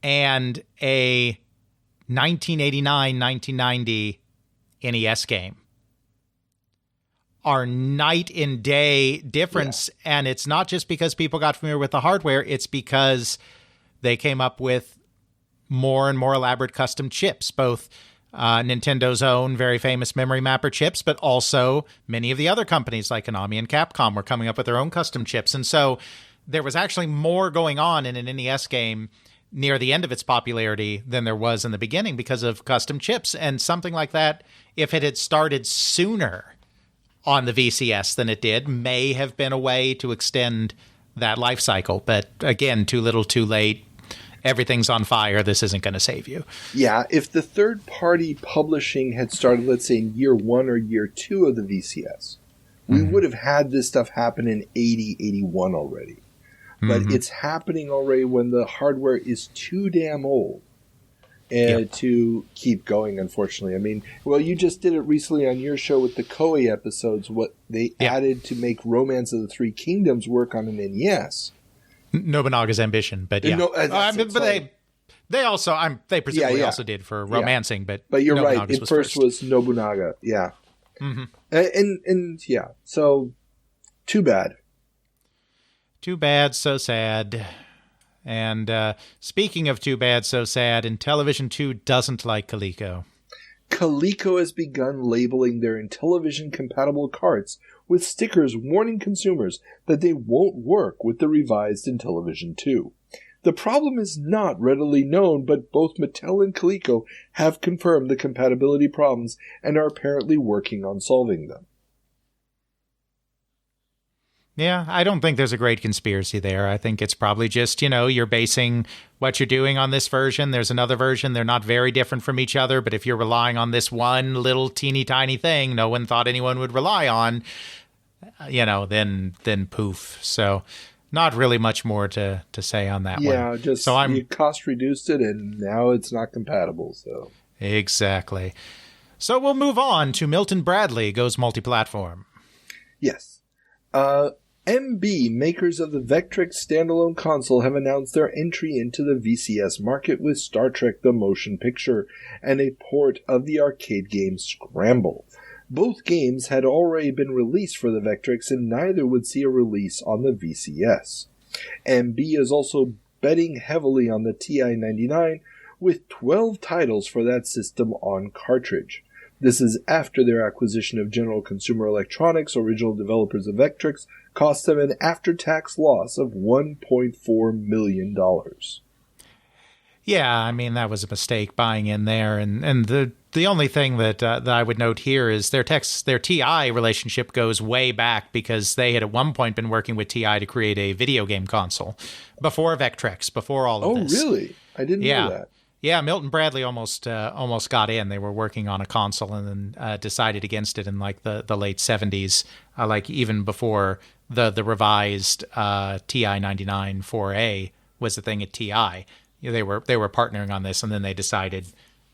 and a 1989-1990 NES game are night and day difference. Yeah. And it's not just because people got familiar with the hardware, it's because they came up with more and more elaborate custom chips, both Nintendo's own very famous memory mapper chips, but also many of the other companies like Konami and Capcom were coming up with their own custom chips. And so there was actually more going on in an NES game near the end of its popularity than there was in the beginning because of custom chips. And something like that, if it had started sooner on the VCS than it did, may have been a way to extend that life cycle. But again, too little, too late. Everything's on fire. This isn't going to save you. Yeah, if the third-party publishing had started, let's say, in year 1 or year 2 of the VCS, we would have had this stuff happen in 80, 81 already. But it's happening already when the hardware is too damn old to keep going, unfortunately. I mean, well, you just did it recently on your show with the Koei episodes, what they added to make Romance of the Three Kingdoms work on an NES. Nobunaga's Ambition, but yeah. But they also, they presumably also did for romancing, but you're Nobunaga's right. It first was Nobunaga, and yeah, so too bad. Too bad, so sad. And speaking of too bad, so sad, Intellivision 2 doesn't like Coleco. Coleco has begun labeling their Intellivision-compatible carts with stickers warning consumers that they won't work with the revised Intellivision 2. The problem is not readily known, but both Mattel and Coleco have confirmed the compatibility problems and are apparently working on solving them. Yeah, I don't think there's a great conspiracy there. I think it's probably just, you're basing what you're doing on this version. There's another version. They're not very different from each other, but if you're relying on this one little teeny tiny thing no one thought anyone would rely on, then poof. So not really much more to say on that one. Yeah, just you cost reduced it and now it's not compatible. So exactly. So we'll move on to Milton Bradley Goes Multi-Platform. Yes. MB, makers of the Vectrex standalone console, have announced their entry into the VCS market with Star Trek The Motion Picture and a port of the arcade game Scramble. Both games had already been released for the Vectrex, and neither would see a release on the VCS. MB is also betting heavily on the TI-99, with 12 titles for that system on cartridge. This is after their acquisition of General Consumer Electronics, original developers of Vectrex, cost them an after-tax loss of $1.4 million. Yeah, I mean, that was a mistake buying in there. And the only thing that I would note here is their TI relationship goes way back, because they had at one point been working with TI to create a video game console before Vectrex, before all of this. Oh, really? I didn't know that. Yeah, Milton Bradley almost got in. They were working on a console and then decided against it in like the late 70s, like even before the revised TI-99 4A was the thing at TI. They were partnering on this, and then they decided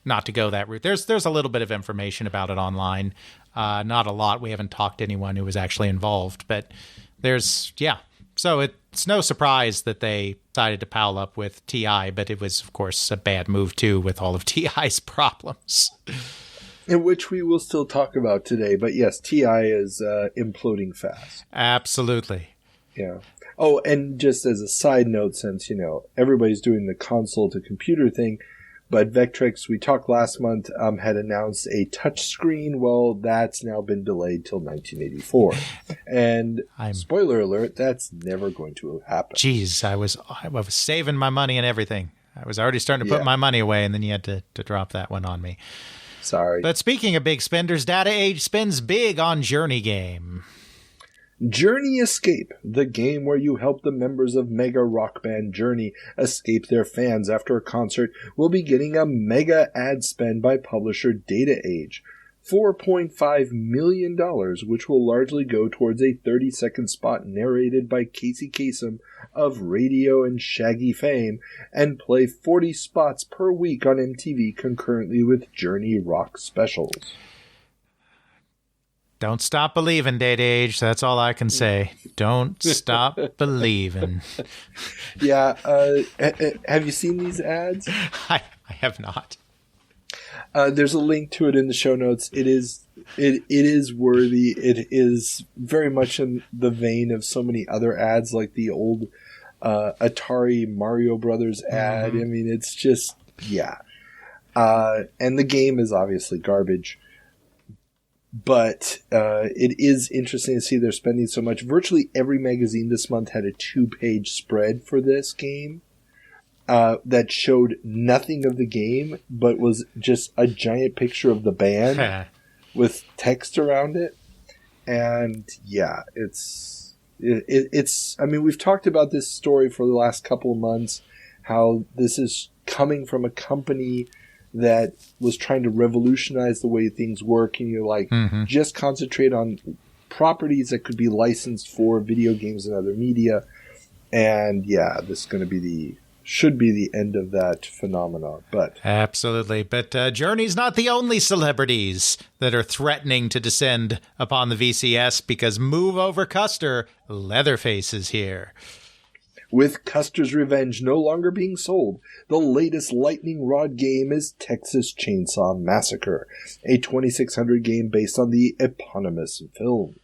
not to go that route. There's a little bit of information about it online, not a lot. We haven't talked to anyone who was actually involved, but so it's no surprise that they decided to pal up with TI, but it was, of course, a bad move, too, with all of TI's problems. In which we will still talk about today. But yes, TI is imploding fast. Absolutely. Yeah. Oh, and just as a side note, since, everybody's doing the console-to-computer thing, but Vectrex, we talked last month, had announced a touchscreen. Well, that's now been delayed till 1984. And spoiler alert, that's never going to happen. Jeez, I was saving my money and everything. I was already starting to put my money away, and then you had to drop that one on me. Sorry. But speaking of big spenders, Data Age spends big on Journey Game. Journey Escape, the game where you help the members of mega rock band Journey escape their fans after a concert, will be getting a mega ad spend by publisher Data Age. $4.5 million, which will largely go towards a 30-second spot narrated by Casey Kasem of Radio and Shaggy fame, and play 40 spots per week on MTV concurrently with Journey Rock specials. Don't stop believing, Data Age. That's all I can say. Don't stop believing. Yeah. Have you seen these ads? I have not. There's a link to it in the show notes. It is worthy. It is very much in the vein of so many other ads, like the old Atari Mario Brothers ad. I mean, it's just, yeah. And the game is obviously garbage. But it is interesting to see they're spending so much. Virtually every magazine this month had a 2-page spread for this game that showed nothing of the game, but was just a giant picture of the band with text around it. And yeah, it's. I mean, we've talked about this story for the last couple of months, how this is coming from a company that was trying to revolutionize the way things work, and you're like, just concentrate on properties that could be licensed for video games and other media. And yeah, this is going to should be the end of that phenomenon. But absolutely. But Journey's not the only celebrities that are threatening to descend upon the VCS, because move over Custer, Leatherface is here. With Custer's Revenge no longer being sold, the latest lightning rod game is Texas Chainsaw Massacre, a 2600 game based on the eponymous film.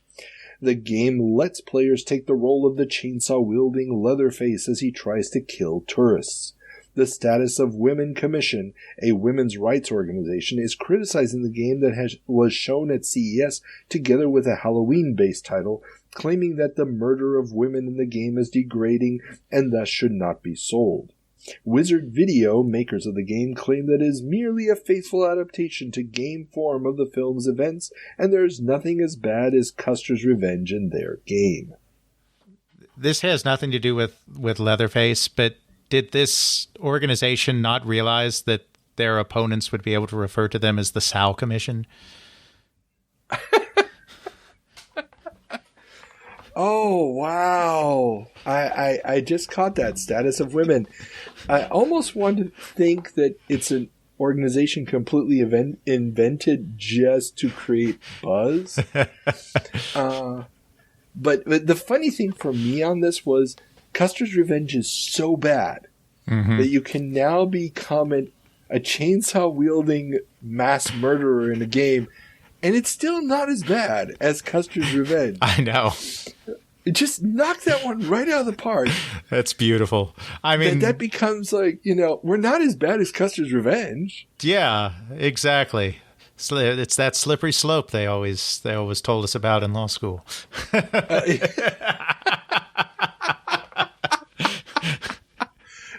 The game lets players take the role of the chainsaw-wielding Leatherface as he tries to kill tourists. The Status of Women Commission, a women's rights organization, is criticizing the game that was shown at CES together with a Halloween-based title, claiming that the murder of women in the game is degrading and thus should not be sold. Wizard Video, makers of the game, claim that it is merely a faithful adaptation to game form of the film's events, and there is nothing as bad as Custer's Revenge in their game. This has nothing to do with Leatherface, but did this organization not realize that their opponents would be able to refer to them as the Sow Commission? Oh, wow. I just caught that. Status of Women. I almost want to think that it's an organization completely invented just to create buzz. But the funny thing for me on this was Custer's Revenge is so bad that you can now become a chainsaw-wielding mass murderer in a game, and it's still not as bad as Custer's Revenge. I know. It just knocked that one right out of the park. That's beautiful. I mean, that becomes like, we're not as bad as Custer's Revenge. Yeah, exactly. It's that slippery slope they always told us about in law school.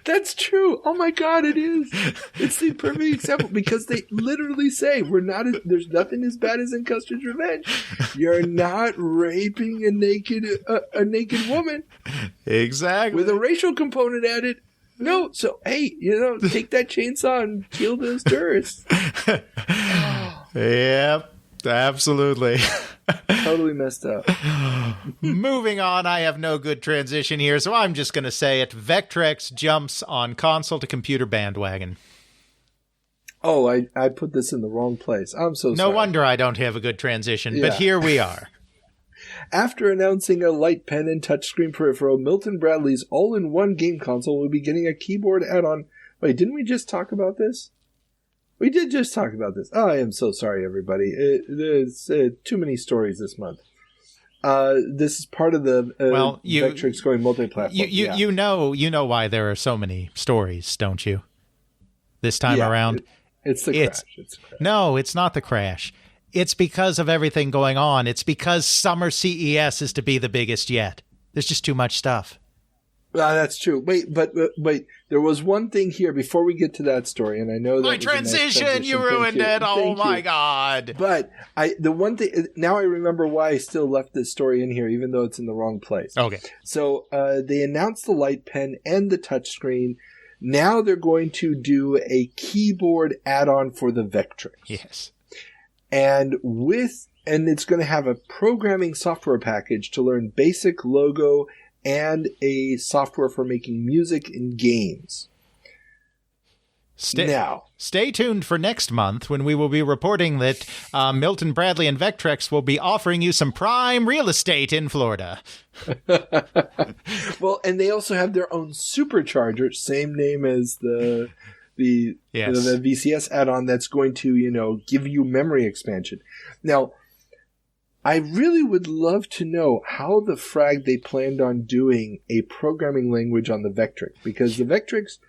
That's true. Oh my God, it is. It's the perfect example because they literally say there's nothing as bad as in Custer's Revenge. You're not raping a naked woman. Exactly. With a racial component added. No, so hey, take that chainsaw and kill those tourists. Yep. Absolutely. Totally messed up. Moving on, I have no good transition here, so I'm just going to say it. Vectrex jumps on console to computer bandwagon. Oh, I put this in the wrong place. I'm so sorry. No wonder I don't have a good transition, but here we are. After announcing a light pen and touchscreen peripheral, Milton Bradley's all-in-one game console will be getting a keyboard add-on. Wait, didn't we just talk about this? We did just talk about this. Oh, I am so sorry, everybody. There's too many stories this month. This is part of the Vectrex going multi-platform. You know why there are so many stories, don't you? This time around, it's the crash. It's the crash. No, it's not the crash. It's because of everything going on. It's because summer CES is to be the biggest yet. There's just too much stuff. That's true. Wait, there was one thing here before we get to that story, and I know that my transition, you ruined it. Oh my God! But the one thing now I remember why I still left this story in here, even though it's in the wrong place. Okay. So they announced the light pen and the touchscreen. Now they're going to do a keyboard add-on for the Vectrex. Yes. And it's going to have a programming software package to learn basic logo and a software for making music in games. Stay tuned for next month when we will be reporting that Milton Bradley and Vectrex will be offering you some prime real estate in Florida. Well, and they also have their own supercharger, same name as the VCS add-on that's going to, give you memory expansion. Now, I really would love to know how the frag they planned on doing a programming language on the Vectrex, because the Vectrex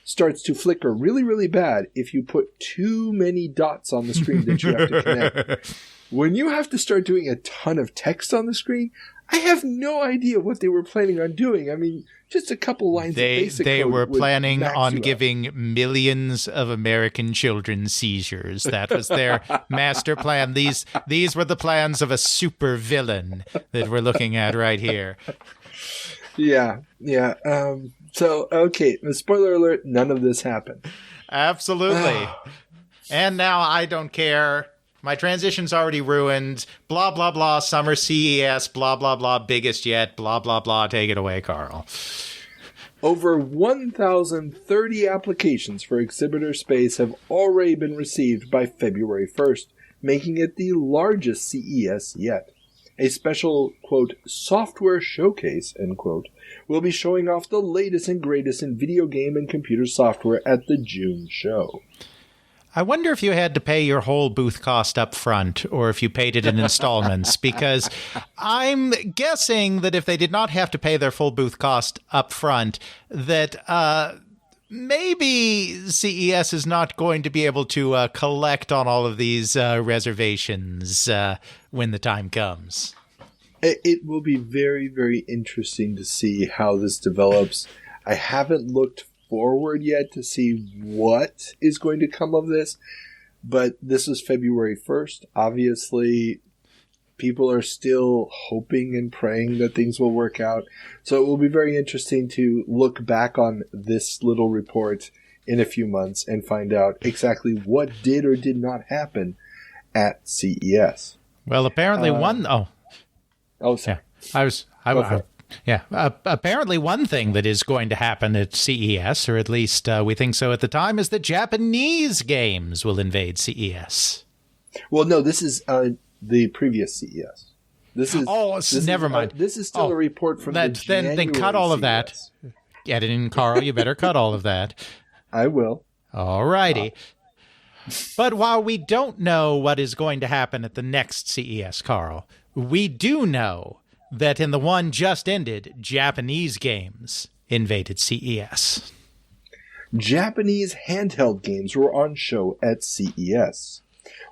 starts to flicker really, really bad if you put too many dots on the screen that you have to connect. When you have to start doing a ton of text on the screen, I have no idea what they were planning on doing. I mean, just a couple lines of basic They code were would planning max on you out. giving millions of American children seizures. That was their master plan. These were the plans of a super villain that we're looking at right here. Yeah. So, okay, spoiler alert, none of this happened. Absolutely. And now I don't care. My transition's already ruined. Blah, blah, blah, summer CES, blah, blah, blah, biggest yet, blah, blah, blah. Take it away, Carl. Over 1,030 applications for exhibitor space have already been received by February 1st, making it the largest CES yet. A special, quote, software showcase, end quote, will be showing off the latest and greatest in video game and computer software at the June show. I wonder if you had to pay your whole booth cost up front or if you paid it in installments, because I'm guessing that if they did not have to pay their full booth cost up front, that maybe CES is not going to be able to collect on all of these reservations when the time comes. It will be very, very interesting to see how this develops. I haven't looked forward yet to see what is going to come of this, but this is February 1st. Obviously, people are still hoping and praying that things will work out. So it will be very interesting to look back on this little report in a few months and find out exactly what did or did not happen at CES. Well, apparently Oh, sorry. Yeah. Apparently one thing that is going to happen at CES, or at least we think so at the time, is that Japanese games will invade CES. Well, no, this is the previous CES. Never mind. This is still a report from the January Then cut all of CES. that. Editing, Carl, you better cut all of that. I will. All righty. But while we don't know what is going to happen at the next CES, Carl, we do know that in the one just ended, Japanese games invaded CES. Japanese handheld games were on show at CES.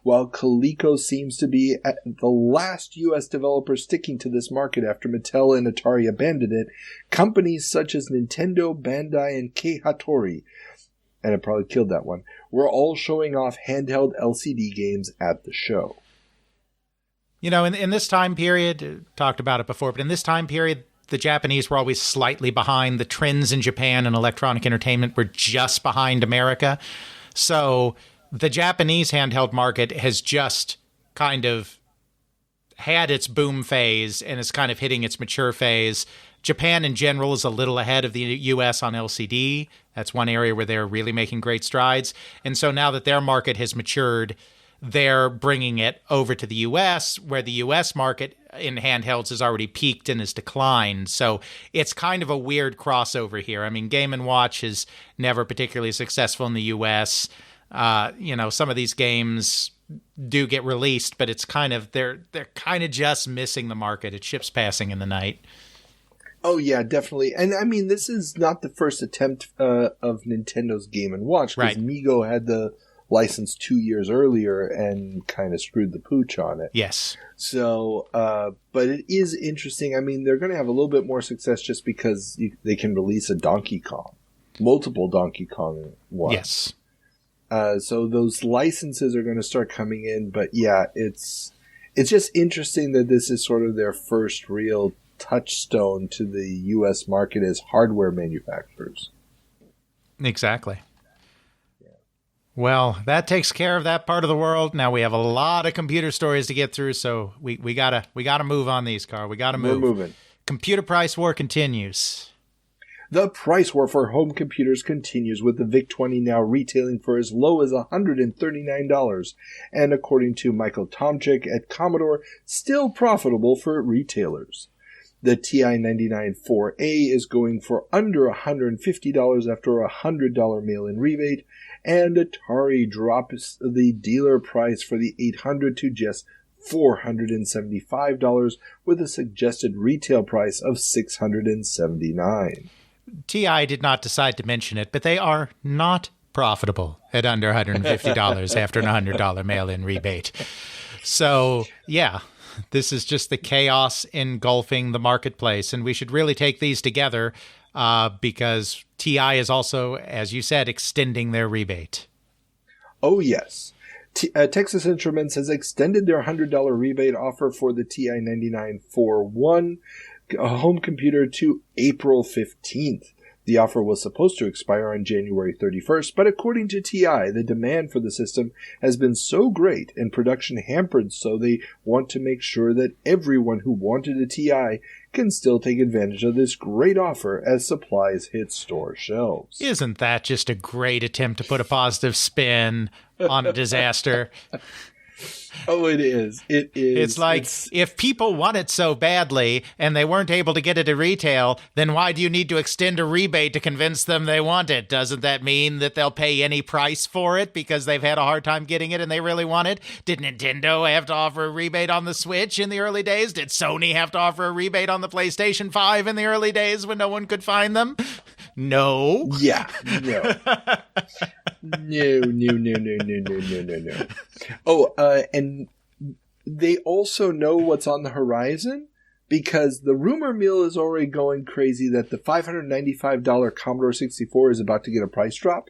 While Coleco seems to be the last U.S. developer sticking to this market after Mattel and Atari abandoned it, companies such as Nintendo, Bandai, and Kei Hattori, and it probably killed that one, were all showing off handheld LCD games at the show. You know, in this time period, talked about it before, but in this time period, the Japanese were always slightly behind. The trends in Japan and electronic entertainment were just behind America. So the Japanese handheld market has just kind of had its boom phase and is kind of hitting its mature phase. Japan in general is a little ahead of the U.S. on LCD. That's one area where they're really making great strides. And so now that their market has matured, they're bringing it over to the U.S., where the U.S. market in handhelds has already peaked and has declined. So it's kind of a weird crossover here. I mean, Game & Watch is never particularly successful in the U.S. Some of these games do get released, but it's kind of they're kind of just missing the market. It's ships passing in the night. Oh, yeah, definitely. And, I mean, this is not the first attempt of Nintendo's Game & Watch, because Right. Migo had the license 2 years earlier and kind of screwed the pooch on it. Yes. So, but it is interesting. I mean, they're going to have a little bit more success just because they can release a Donkey Kong, multiple Donkey Kong ones. Yes. So those licenses are going to start coming in. But yeah, it's just interesting that this is sort of their first real touchstone to the U.S. market as hardware manufacturers. Exactly. Well, that takes care of that part of the world. Now we have a lot of computer stories to get through, so we gotta move on these, Carl. We gotta move. We're moving. Computer price war continues. The price war for home computers continues, with the VIC-20 now retailing for as low as $139, and according to Michael Tomczyk at Commodore, still profitable for retailers. The TI-99 4A is going for under $150 after a $100 mail-in rebate, and Atari drops the dealer price for the 800 to just $475, with a suggested retail price of $679. TI did not decide to mention it, but they are not profitable at under $150 after an $100 mail-in rebate. So, yeah, this is just the chaos engulfing the marketplace, and we should really take these together because TI is also, as you said, extending their rebate. Oh, yes. Texas Instruments has extended their $100 rebate offer for the TI-99 4.1 home computer to April 15th. The offer was supposed to expire on January 31st, but according to TI, the demand for the system has been so great and production hampered, so they want to make sure that everyone who wanted a TI can still take advantage of this great offer as supplies hit store shelves. Isn't that just a great attempt to put a positive spin on a disaster? Oh, it is. It is. It's like, if people want it so badly and they weren't able to get it at retail, then why do you need to extend a rebate to convince them they want it? Doesn't that mean that they'll pay any price for it because they've had a hard time getting it and they really want it? Did Nintendo have to offer a rebate on the Switch in the early days? Did Sony have to offer a rebate on the PlayStation 5 in the early days when no one could find them? No. Yeah. No. No. Oh, and they also know what's on the horizon, because the rumor mill is already going crazy that the $595 Commodore 64 is about to get a price drop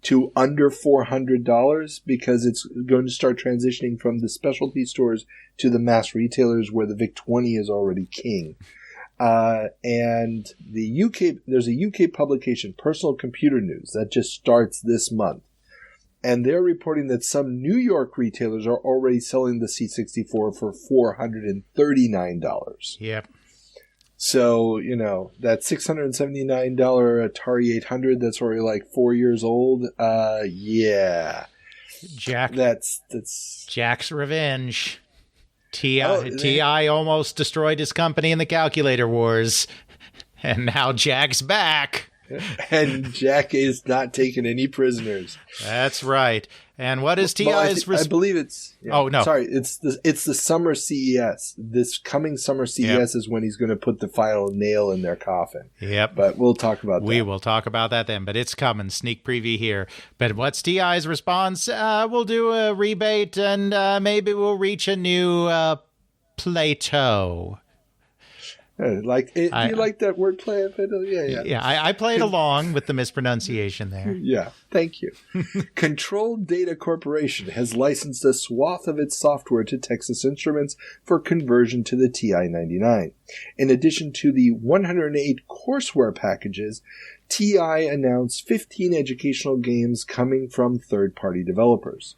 to under $400, because it's going to start transitioning from the specialty stores to the mass retailers where the VIC-20 is already king. And the UK, there's a UK publication, Personal Computer News, that just starts this month. And they're reporting that some New York retailers are already selling the C64 for $439. Yep. So, that $679 Atari 800 that's already like 4 years old, yeah. That's Jack's revenge. TI almost destroyed his company in the calculator wars, and now Jack's back. And Jack is not taking any prisoners. That's right. And what is TI's I believe it's... Yeah. Oh, no. Sorry, it's the summer CES. This coming summer CES is when he's going to put the final nail in their coffin. Yep. But we'll talk about that. We will talk about that then, but it's coming. Sneak preview here. But what's TI's response? We'll do a rebate, and maybe we'll reach a new plateau. Do you like that wordplay? Yeah. I played along with the mispronunciation there. Yeah, thank you. Control Data Corporation has licensed a swath of its software to Texas Instruments for conversion to the TI-99. In addition to the 108 courseware packages, TI announced 15 educational games coming from third-party developers.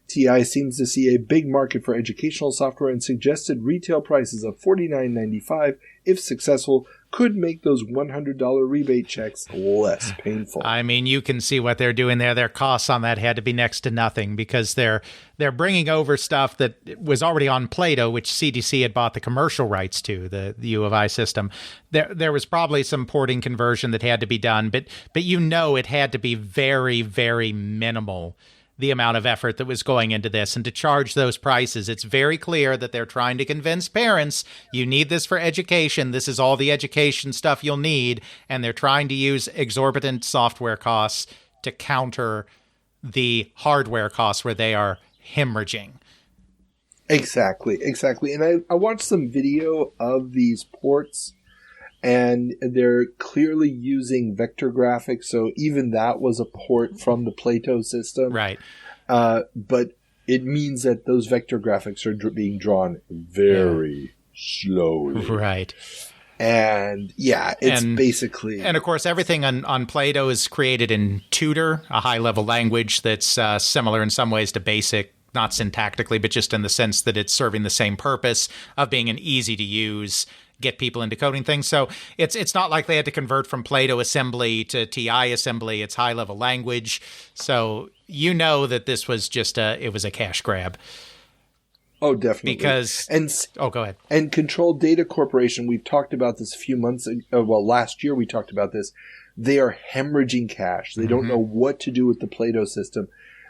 TI seems to see a big market for educational software and suggested retail prices of $49.95, if successful, could make those $100 rebate checks less painful. I mean, you can see what they're doing there. Their costs on that had to be next to nothing because they're bringing over stuff that was already on Play-Doh, which CDC had bought the commercial rights to, the U of I system. There was probably some porting conversion that had to be done, but it had to be very, very minimal, the amount of effort that was going into this, and to charge those prices. It's very clear that they're trying to convince parents, you need this for education. This is all the education stuff you'll need. And they're trying to use exorbitant software costs to counter the hardware costs where they are hemorrhaging. Exactly. And I watched some video of these ports, and they're clearly using vector graphics, so even that was a port from the Plato system. Right. But it means that those vector graphics are being drawn very slowly. Right. And it's basically... And of course, everything on Plato is created in Tutor, a high-level language that's similar in some ways to BASIC, not syntactically, but just in the sense that it's serving the same purpose of being an easy-to-use, get people into coding things. So it's not like they had to convert from Plato assembly to TI assembly. It's high-level language. So that this was just it was a cash grab. Oh, definitely. Go ahead. And Control Data Corporation, we've talked about this a few months ago. Well, last year we talked about this. They are hemorrhaging cash. They don't know what to do with the Plato system.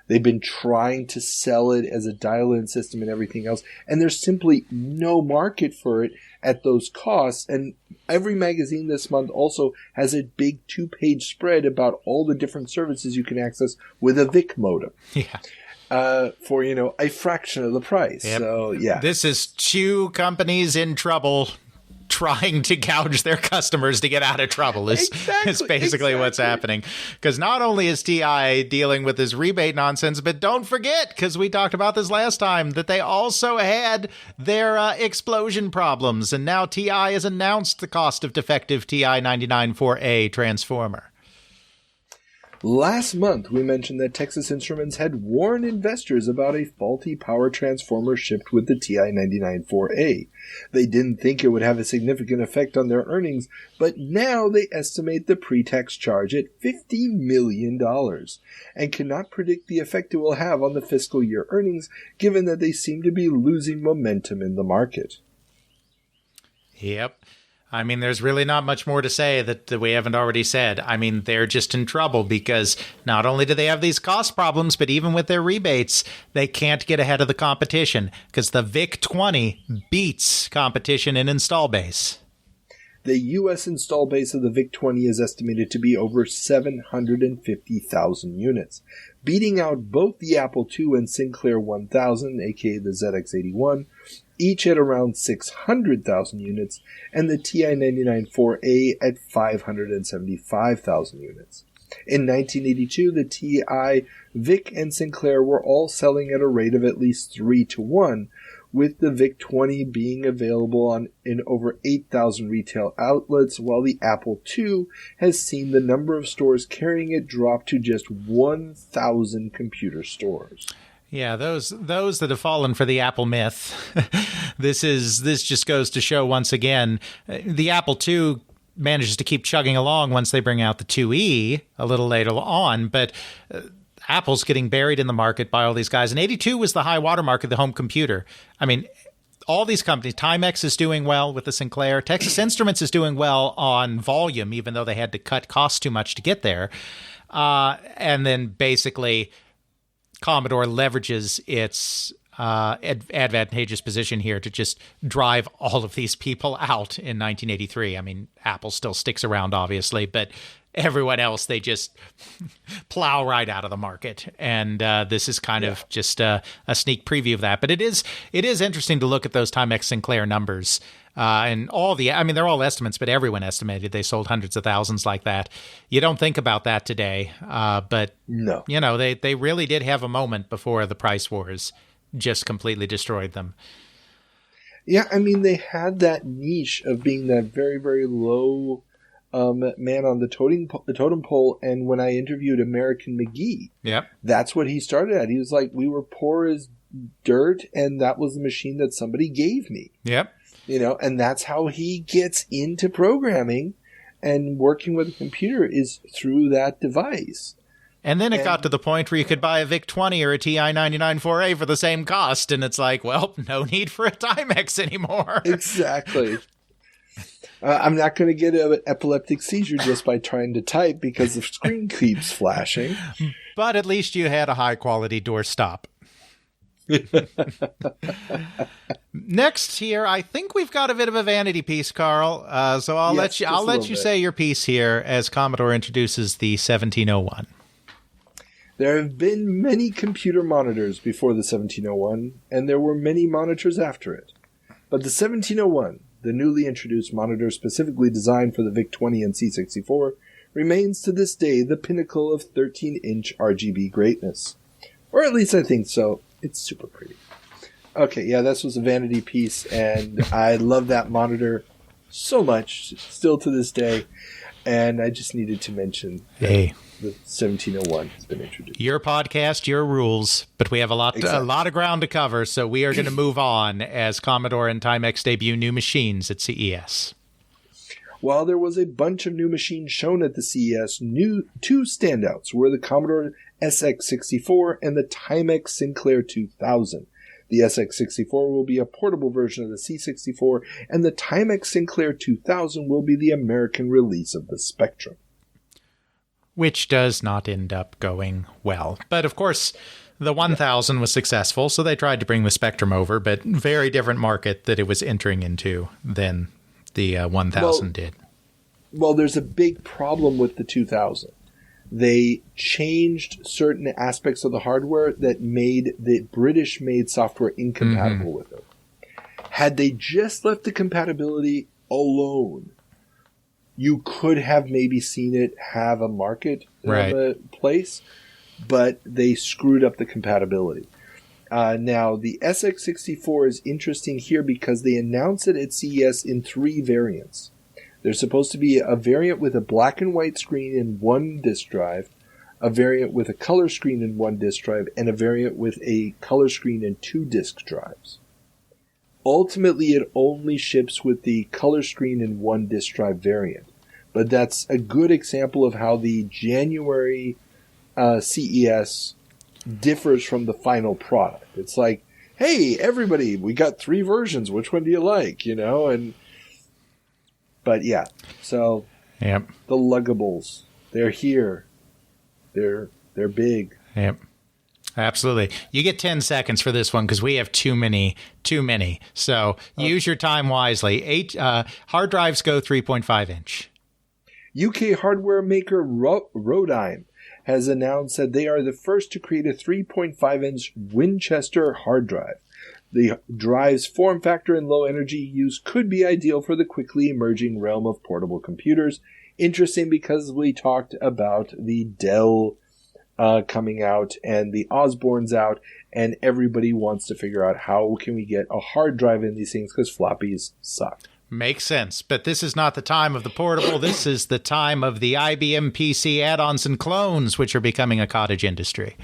They've been trying to sell it as a dial-in system and everything else, and there's simply no market for it at those costs. And every magazine this month also has a big 2-page spread about all the different services you can access with a VIC modem. Yeah. For, a fraction of the price. Yep. So, yeah. This is two companies in trouble trying to gouge their customers to get out of trouble is basically what's happening. Because not only is TI dealing with this rebate nonsense, but don't forget, because we talked about this last time, that they also had their explosion problems. And now TI has announced the cost of defective TI-99/4A transformer. Last month, we mentioned that Texas Instruments had warned investors about a faulty power transformer shipped with the TI-99/4A. They didn't think it would have a significant effect on their earnings, but now they estimate the pre-tax charge at $50 million and cannot predict the effect it will have on the fiscal year earnings, given that they seem to be losing momentum in the market. Yep. I mean, there's really not much more to say that we haven't already said. I mean, they're just in trouble because not only do they have these cost problems, but even with their rebates, they can't get ahead of the competition because the VIC-20 beats competition in install base. The U.S. install base of the VIC-20 is estimated to be over 750,000 units, beating out both the Apple II and Sinclair 1000, aka the ZX81, each at around 600,000 units, and the TI-99/4A at 575,000 units. In 1982, the TI, VIC, and Sinclair were all selling at a rate of at least 3-to-1, with the VIC-20 being available in over 8,000 retail outlets, while the Apple II has seen the number of stores carrying it drop to just 1,000 computer stores. Yeah, those that have fallen for the Apple myth. This just goes to show once again the Apple II manages to keep chugging along once they bring out the 2E a little later on, but Apple's getting buried in the market by all these guys. And 82 was the high watermark of the home computer. I mean, all these companies, Timex is doing well with the Sinclair. Texas Instruments is doing well on volume, even though they had to cut costs too much to get there. And then basically Commodore leverages its advantageous position here to just drive all of these people out in 1983. I mean, Apple still sticks around, obviously, but everyone else, they just plow right out of the market. And this is kind of just a sneak preview of that. But it is interesting to look at those Timex Sinclair numbers. And they're all estimates, but everyone estimated they sold hundreds of thousands like that. You don't think about that today. But, no. They really did have a moment before the price wars just completely destroyed them. Yeah, I mean, they had that niche of being that very, very low man on the totem pole. And when I interviewed American McGee, that's what he started at. He was like, we were poor as dirt, and that was the machine that somebody gave me. Yep. And that's how he gets into programming and working with a computer is through that device. And then it got to the point where you could buy a VIC-20 or a TI-99 4A for the same cost, and it's like, well, no need for a Timex anymore. Exactly. I'm not going to get an epileptic seizure just by trying to type because the screen keeps flashing. But at least you had a high-quality doorstop. Next here, I think we've got a bit of a vanity piece, Carl. So I'll let you say your piece here as Commodore introduces the 1701. There have been many computer monitors before the 1701, and there were many monitors after it. But the 1701, the newly introduced monitor specifically designed for the VIC-20 and C64, remains to this day the pinnacle of 13-inch RGB greatness. Or at least I think so. It's super pretty. Okay, yeah, this was a vanity piece, and I love that monitor so much, still to this day. And I just needed to mention the 1701 has been introduced. Your podcast, your rules, but we have a lot of ground to cover, so we are going to move on as Commodore and Timex debut new machines at CES. While there was a bunch of new machines shown at the CES, two standouts were the Commodore SX64 and the Timex Sinclair 2000. The SX64 will be a portable version of the C64, and the Timex Sinclair 2000 will be the American release of the Spectrum. Which does not end up going well. But of course, the 1000 was successful, so they tried to bring the Spectrum over, but very different market that it was entering into than the 1000 did. Well, there's a big problem with the 2000. They changed certain aspects of the hardware that made the British-made software incompatible with it. Had they just left the compatibility alone, you could have maybe seen it have a market place, but they screwed up the compatibility. Now, the SX64 is interesting here because they announced it at CES in 3 variants. There's supposed to be a variant with a black and white screen in one disk drive, a variant with a color screen in one disk drive, and a variant with a color screen in 2 disk drives. Ultimately, it only ships with the color screen in one disk drive variant. But that's a good example of how the January CES differs from the final product. It's like, hey, everybody, we got 3 versions. Which one do you like? But yeah, so the luggables, they're here. They're big. Yep. Absolutely. You get 10 seconds for this one because we have too many. So use your time wisely. Hard drives go 3.5 inch. UK hardware maker Rodine has announced that they are the first to create a 3.5 inch Winchester hard drive. The drive's form factor and low energy use could be ideal for the quickly emerging realm of portable computers. Interesting because we talked about the Dell coming out and the Osborne's out, and everybody wants to figure out how can we get a hard drive in these things because floppies suck. Makes sense, but this is not the time of the portable. This is the time of the IBM PC add-ons and clones, which are becoming a cottage industry.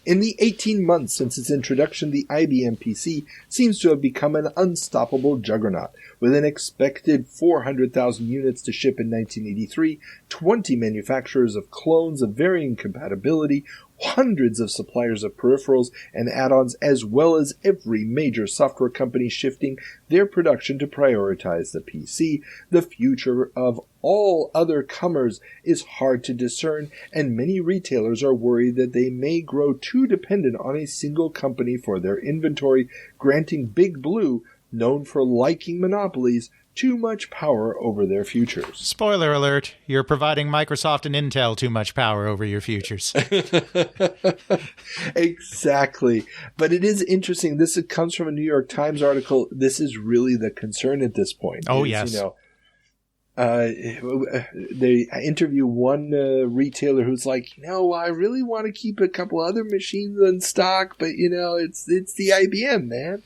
In the 18 months since its introduction, the IBM PC seems to have become an unstoppable juggernaut, with an expected 400,000 units to ship in 1983, 20 manufacturers of clones of varying compatibility, hundreds of suppliers of peripherals and add-ons, as well as every major software company shifting their production to prioritize the PC. The future of all other comers is hard to discern, and many retailers are worried that they may grow too dependent on a single company for their inventory, granting Big Blue, known for liking monopolies, too much power over their futures. Spoiler alert, you're providing Microsoft and Intel too much power over your futures. Exactly. But it is interesting. This comes from a New York Times article. This is really the concern at this point. Oh, yes. They interview one retailer who's like, I really want to keep a couple other machines in stock, but, it's the IBM, man.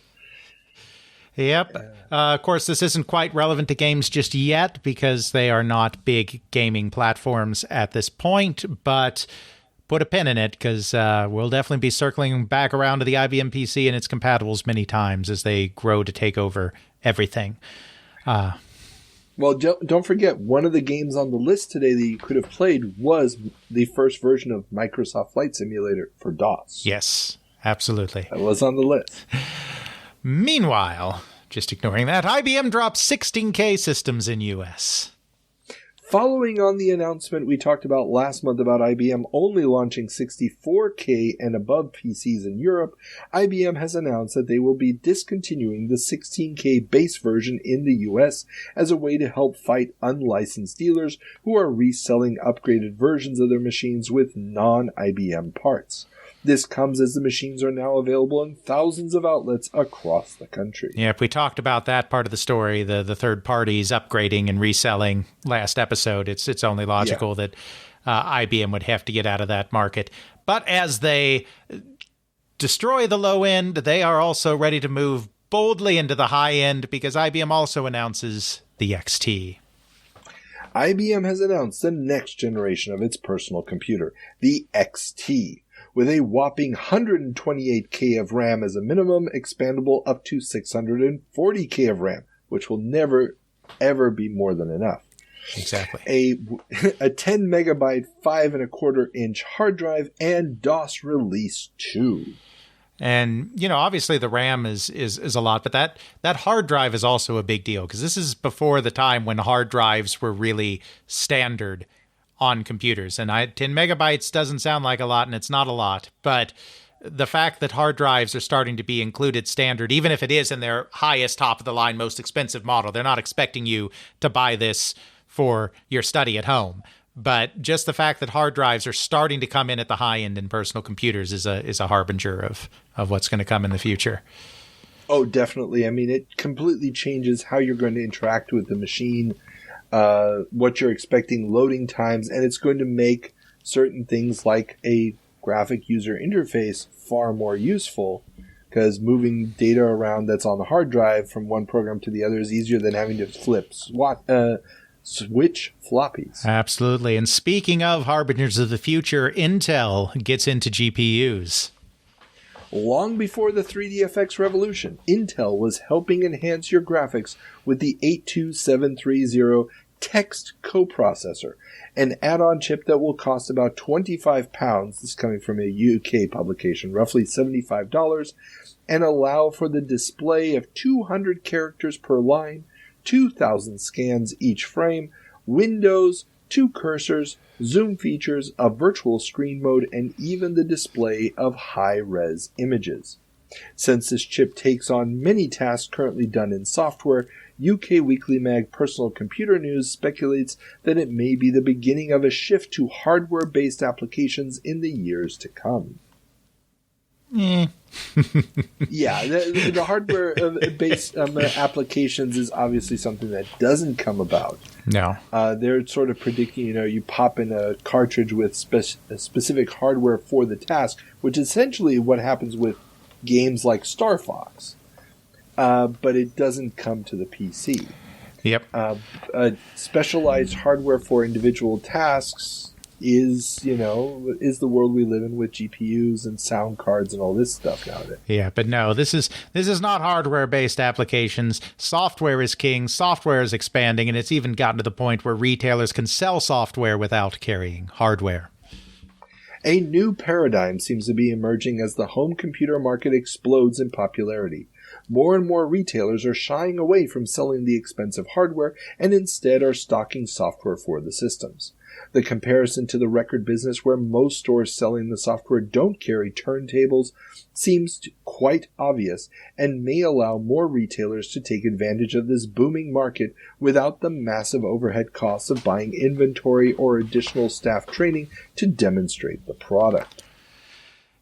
Yep. Of course, this isn't quite relevant to games just yet because they are not big gaming platforms at this point, but put a pin in it because we'll definitely be circling back around to the IBM PC and its compatibles many times as they grow to take over everything. Well, don't forget, one of the games on the list today that you could have played was the first version of Microsoft Flight Simulator for DOS. Yes, absolutely. That was on the list. Meanwhile, just ignoring that, IBM dropped 16K systems in US. Following on the announcement we talked about last month about IBM only launching 64K and above PCs in Europe, IBM has announced that they will be discontinuing the 16K base version in the US as a way to help fight unlicensed dealers who are reselling upgraded versions of their machines with non-IBM parts. This comes as the machines are now available in thousands of outlets across the country. Yep, we talked about that part of the story, the third parties upgrading and reselling last episode. It's only logical that IBM would have to get out of that market. But as they destroy the low end, they are also ready to move boldly into the high end because IBM also announces the XT. IBM has announced the next generation of its personal computer, the XT. With a whopping 128K of RAM as a minimum, expandable up to 640K of RAM, which will never, ever be more than enough. Exactly. A 10 megabyte, 5.25 inch hard drive, and DOS Release 2. And, obviously the RAM is a lot, but that hard drive is also a big deal because this is before the time when hard drives were really standard on computers. And 10 megabytes doesn't sound like a lot, and it's not a lot. But the fact that hard drives are starting to be included standard, even if it is in their highest, top-of-the-line, most expensive model, they're not expecting you to buy this for your study at home. But just the fact that hard drives are starting to come in at the high end in personal computers is a harbinger of what's going to come in the future. Oh, definitely. I mean, it completely changes how you're going to interact with the machine, what you're expecting loading times, and it's going to make certain things like a graphic user interface far more useful because moving data around that's on the hard drive from one program to the other is easier than having to switch floppies. Absolutely. And speaking of harbingers of the future, Intel gets into GPUs. Long before the 3DFX revolution, Intel was helping enhance your graphics with the 82730 text coprocessor, an add-on chip that will cost about £25, this is coming from a UK publication, roughly $75, and allow for the display of 200 characters per line, 2,000 scans each frame, windows, 2 cursors, zoom features, a virtual screen mode, and even the display of high-res images. Since this chip takes on many tasks currently done in software, UK weekly mag Personal Computer News speculates that it may be the beginning of a shift to hardware-based applications in the years to come. Yeah, the hardware-based applications is obviously something that doesn't come about. No. They're sort of predicting, you pop in a cartridge with specific hardware for the task, which is essentially what happens with games like Star Fox. But it doesn't come to the PC. Yep. Specialized hardware for individual tasks, is the world we live in with GPUs and sound cards and all this stuff nowadays. Yeah, but no, this is not hardware-based applications. Software is king. Software is expanding, and it's even gotten to the point where retailers can sell software without carrying hardware. A new paradigm seems to be emerging as the home computer market explodes in popularity. More and more retailers are shying away from selling the expensive hardware and instead are stocking software for the systems. The comparison to the record business, where most stores selling the software don't carry turntables, seems quite obvious and may allow more retailers to take advantage of this booming market without the massive overhead costs of buying inventory or additional staff training to demonstrate the product.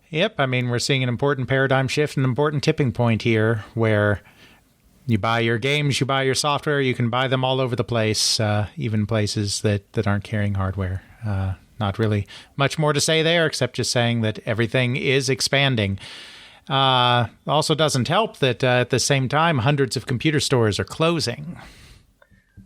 Yep, I mean, we're seeing an important paradigm shift, an important tipping point here where you buy your games, you buy your software, you can buy them all over the place, even places that aren't carrying hardware. Not really much more to say there, except just saying that everything is expanding. Also doesn't help that at the same time, hundreds of computer stores are closing.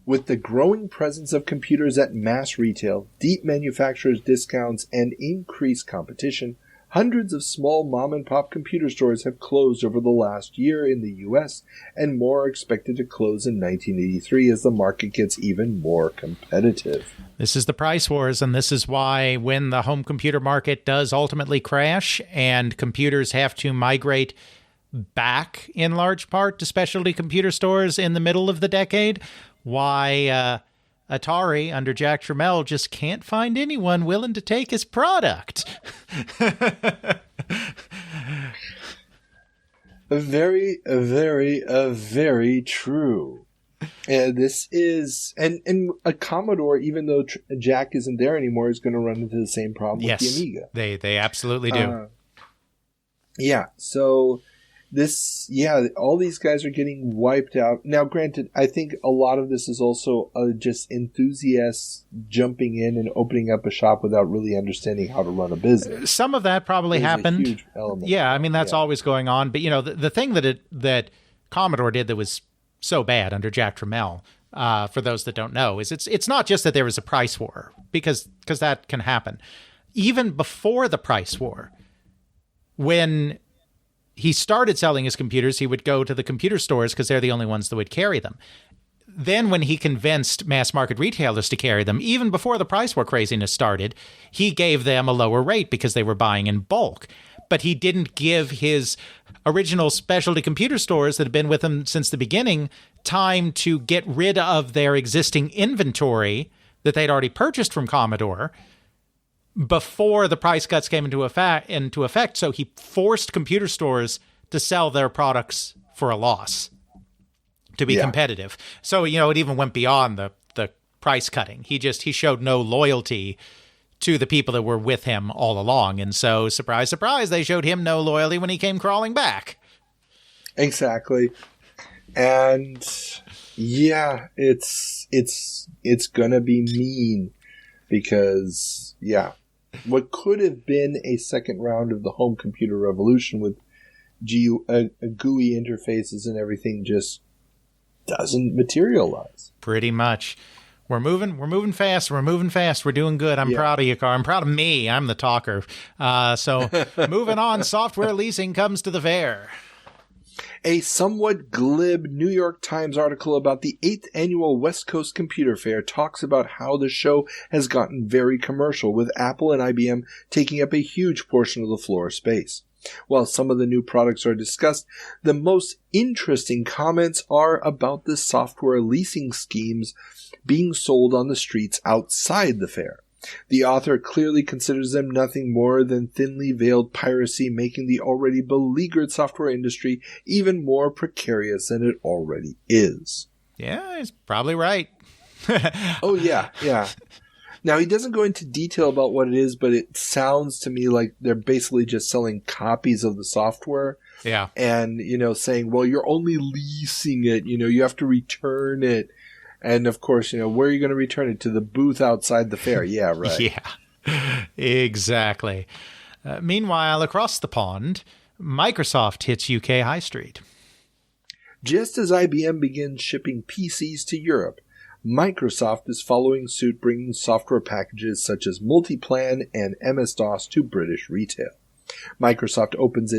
With the growing presence of computers at mass retail, deep manufacturers' discounts, and increased competition, hundreds of small mom-and-pop computer stores have closed over the last year in the U.S., and more are expected to close in 1983 as the market gets even more competitive. This is the price wars, and this is why when the home computer market does ultimately crash and computers have to migrate back in large part to specialty computer stores in the middle of the decade, why Atari under Jack Tramiel just can't find anyone willing to take his product. Very true. This is, and a Commodore, even though Jack isn't there anymore, is going to run into the same problem with the Amiga. They absolutely do. So all these guys are getting wiped out. Now, granted, I think a lot of this is also just enthusiasts jumping in and opening up a shop without really understanding how to run a business. Some of that probably happened. A huge element. Yeah, I mean, that's always going on. But, the thing that Commodore did that was so bad under Jack Tramiel, for those that don't know, is it's not just that there was a price war, because that can happen. Even before the price war, when he started selling his computers, he would go to the computer stores because they're the only ones that would carry them. Then when he convinced mass market retailers to carry them, even before the price war craziness started, he gave them a lower rate because they were buying in bulk. But he didn't give his original specialty computer stores that had been with him since the beginning time to get rid of their existing inventory that they'd already purchased from Commodore before the price cuts came into effect. So he forced computer stores to sell their products for a loss to be competitive. So, it even went beyond the price cutting. He showed no loyalty to the people that were with him all along. And so, surprise, surprise, they showed him no loyalty when he came crawling back. Exactly. And it's gonna be mean because, what could have been a second round of the home computer revolution with GUI interfaces and everything just doesn't materialize. Pretty much. We're moving fast. We're moving fast. We're doing good. I'm proud of you, Carl. I'm proud of me. I'm the talker. So moving on, software leasing comes to the fair. A somewhat glib New York Times article about the 8th annual West Coast Computer Fair talks about how the show has gotten very commercial, with Apple and IBM taking up a huge portion of the floor space. While some of the new products are discussed, the most interesting comments are about the software leasing schemes being sold on the streets outside the fair. The author clearly considers them nothing more than thinly veiled piracy, making the already beleaguered software industry even more precarious than it already is. Yeah, he's probably right. Oh, yeah. Now, he doesn't go into detail about what it is, but it sounds to me like they're basically just selling copies of the software. Yeah. And, saying, well, you're only leasing it. You have to return it. And, of course, where are you going to return it? To the booth outside the fair. Yeah, right. Yeah, exactly. Meanwhile, across the pond, Microsoft hits UK High Street. Just as IBM begins shipping PCs to Europe, Microsoft is following suit, bringing software packages such as Multiplan and MS-DOS to British retail. Microsoft opened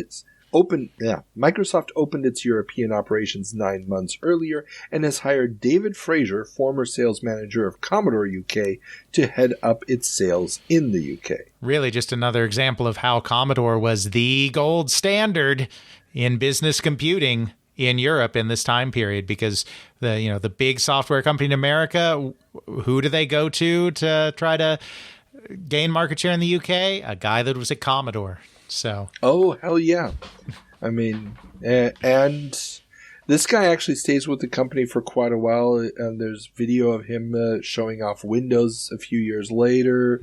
its European operations 9 months earlier and has hired David Fraser, former sales manager of Commodore UK, to head up its sales in the UK. Really just another example of how Commodore was the gold standard in business computing in Europe in this time period, because the big software company in America, who do they go to try to gain market share in the UK? A guy that was at Commodore. So. Oh, hell yeah. I mean, and this guy actually stays with the company for quite a while. And there's video of him showing off Windows a few years later,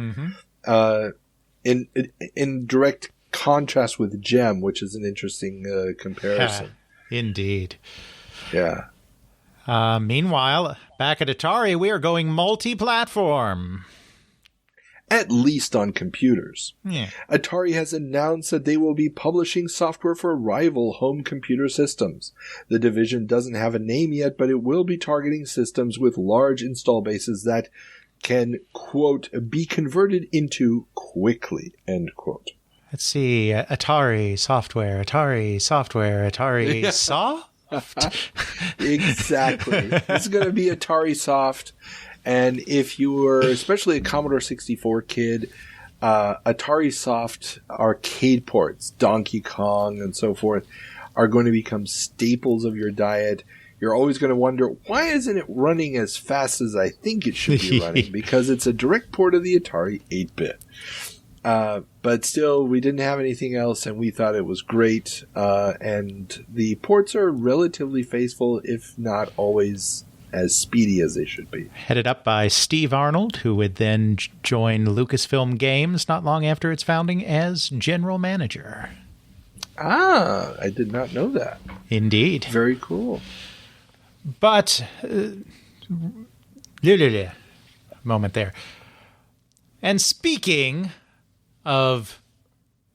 in direct contrast with Gem, which is an interesting comparison. Indeed. Yeah. Meanwhile, back at Atari, we are going multi-platform. At least on computers. Yeah. Atari has announced that they will be publishing software for rival home computer systems. The division doesn't have a name yet, but it will be targeting systems with large install bases that can, quote, be converted into quickly, end quote. Let's see. Atari software, Atari soft? Exactly. This is going to be Atari soft. And if you were especially a Commodore 64 kid, Atari soft arcade ports, Donkey Kong and so forth, are going to become staples of your diet. You're always going to wonder, why isn't it running as fast as I think it should be running? Because it's a direct port of the Atari 8-bit. But still, we didn't have anything else, and we thought it was great. And the ports are relatively faithful, if not always as speedy as they should be. Headed up by Steve Arnold, who would then join Lucasfilm Games not long after its founding as general manager. Ah, I did not know that. Indeed. Very cool. But, moment there. And speaking of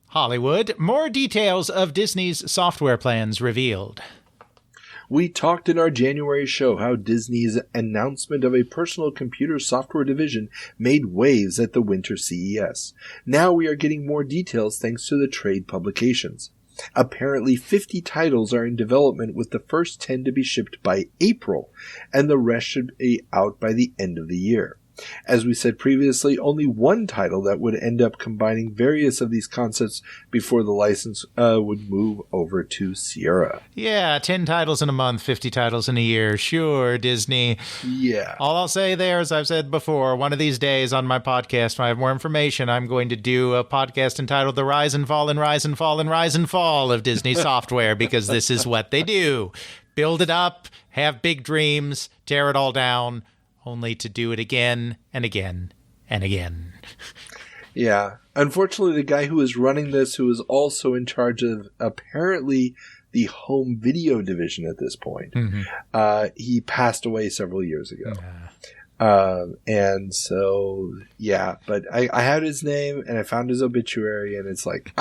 Hollywood, more details of Disney's software plans revealed. We talked in our January show how Disney's announcement of a personal computer software division made waves at the winter CES. Now we are getting more details thanks to the trade publications. Apparently 50 titles are in development, with the first 10 to be shipped by April, and the rest should be out by the end of the year. As we said previously, only one title that would end up combining various of these concepts before the license would move over to Sierra. Yeah, 10 titles in a month, 50 titles in a year. Sure, Disney. Yeah. All I'll say there, as I've said before, one of these days on my podcast, when I have more information, I'm going to do a podcast entitled The Rise and Fall and Rise and Fall and Rise and Fall of Disney Software, because this is what they do. Build it up, have big dreams, tear it all down, only to do it again and again and again. Yeah. Unfortunately, the guy who is running this, who is also in charge of apparently the home video division at this point, he passed away several years ago. And so, yeah, but I had his name and I found his obituary, and it's like,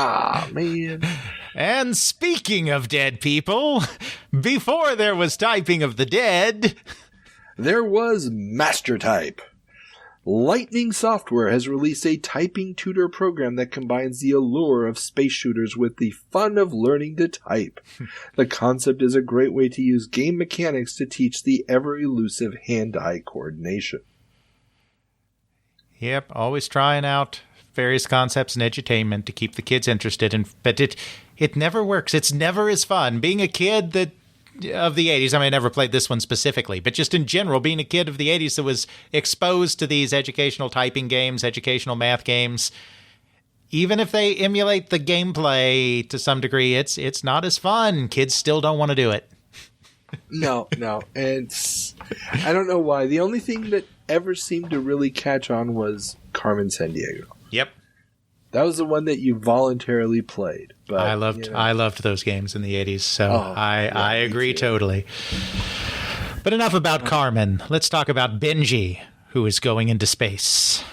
man. And speaking of dead people, before there was typing of the dead, there was MasterType. Lightning Software has released a typing tutor program that combines the allure of space shooters with the fun of learning to type. The concept is a great way to use game mechanics to teach the ever-elusive hand-eye coordination. Yep, always trying out various concepts in edutainment to keep the kids interested, but it never works. It's never as fun. Being a kid of the 80s, I mean, I never played this one specifically, but just in general, being a kid of the 80s that was exposed to these educational typing games, educational math games, even if they emulate the gameplay to some degree, it's not as fun. Kids still don't want to do it. No. And I don't know why. The only thing that ever seemed to really catch on was Carmen Sandiego. Yep. That was the one that you voluntarily played. But I loved those games in the 80s, so I agree totally. But enough about Carmen. Let's talk about Benji, who is going into space.